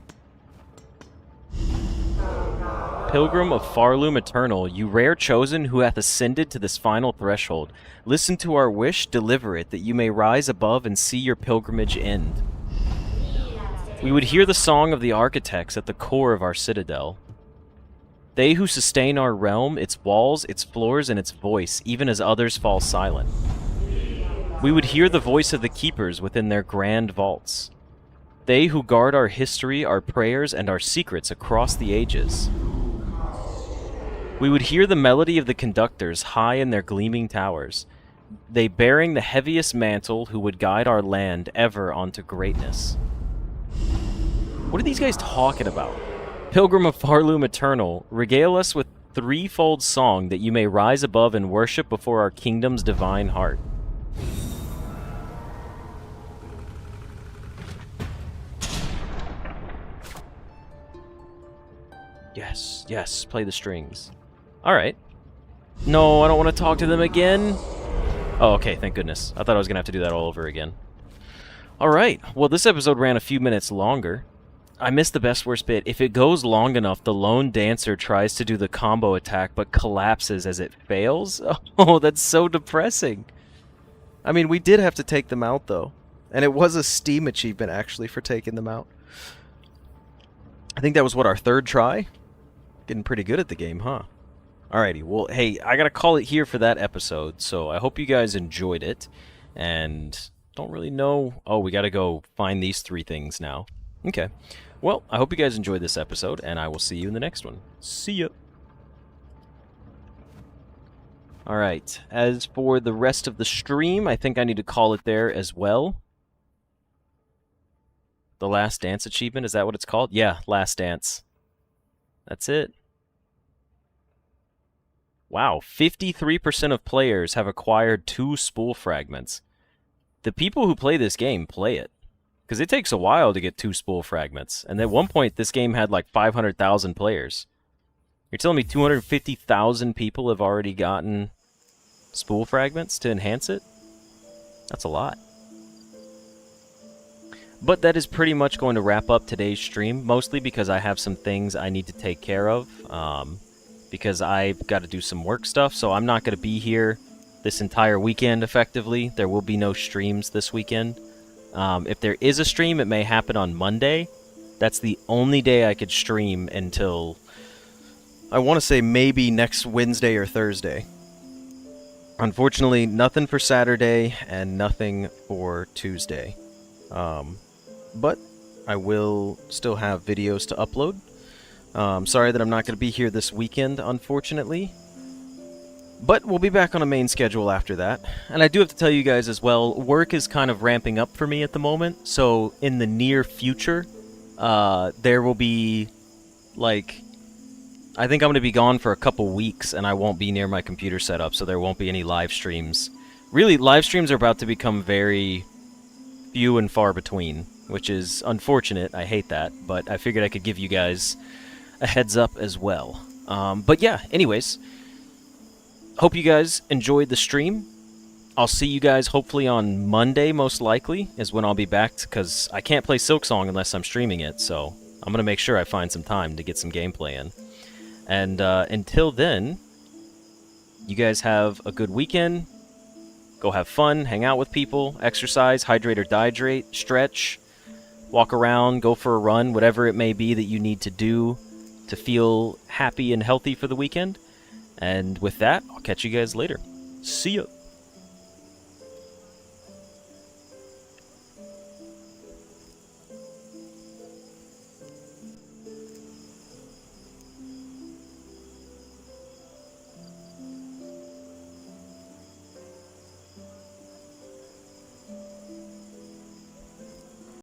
Pilgrim of Farloom Eternal, you rare chosen who hath ascended to this final threshold, listen to our wish, deliver it, that you may rise above and see your pilgrimage end. We would hear the song of the architects at the core of our citadel. They who sustain our realm, its walls, its floors, and its voice, even as others fall silent. We would hear the voice of the keepers within their grand vaults. They who guard our history, our prayers, and our secrets across the ages. We would hear the melody of the conductors high in their gleaming towers, they bearing the heaviest mantle who would guide our land ever onto greatness. What are these guys talking about? Pilgrim of Farloom Eternal, regale us with threefold song that you may rise above and worship before our kingdom's divine heart. Yes, yes, play the strings. Alright. No, I don't want to talk to them again. Oh, okay, thank goodness. I thought I was going to have to do that all over again. Alright, well this episode ran a few minutes longer. I missed the best worst bit. If it goes long enough, the lone dancer tries to do the combo attack but collapses as it fails. Oh, that's so depressing. I mean, we did have to take them out, though. And it was a Steam achievement, actually, for taking them out. I think that was, what, our third try? Getting pretty good at the game, huh? Alrighty, well, hey, I gotta call it here for that episode, so I hope you guys enjoyed it, and don't really know... Oh, we gotta go find these 3 things now. Okay. Well, I hope you guys enjoyed this episode, and I will see you in the next one. See ya! Alright, as for the rest of the stream, I think I need to call it there as well. The Last Dance achievement, is that what it's called? Yeah, Last Dance. That's it. Wow, 53% of players have acquired 2 spool fragments. The people who play this game play it. Because it takes a while to get 2 spool fragments. And at one point, this game had like 500,000 players. You're telling me 250,000 people have already gotten spool fragments to enhance it? That's a lot. But that is pretty much going to wrap up today's stream, mostly because I have some things I need to take care of. Because I've got to do some work stuff, so I'm not going to be here this entire weekend, effectively. There will be no streams this weekend. If there is a stream, it may happen on Monday. That's the only day I could stream until, I want to say maybe next Wednesday or Thursday. Unfortunately, nothing for Saturday and nothing for Tuesday. But I will still have videos to upload. Sorry that I'm not going to be here this weekend, unfortunately. But we'll be back on a main schedule after that. And I do have to tell you guys as well, work is kind of ramping up for me at the moment. So in the near future, there will be, like... I think I'm going to be gone for a couple weeks, and I won't be near my computer setup, so there won't be any live streams. Really, live streams are about to become very few and far between, which is unfortunate. I hate that, but I figured I could give you guys a heads up as well. But yeah, anyways, hope you guys enjoyed the stream. I'll see you guys hopefully on Monday, most likely, is when I'll be back, because I can't play Silksong unless I'm streaming it, so I'm going to make sure I find some time to get some gameplay in. And until then, you guys have a good weekend. Go have fun, hang out with people, exercise, hydrate or dehydrate, stretch, walk around, go for a run, whatever it may be that you need to do to feel happy and healthy for the weekend. And with that, I'll catch you guys later. See ya!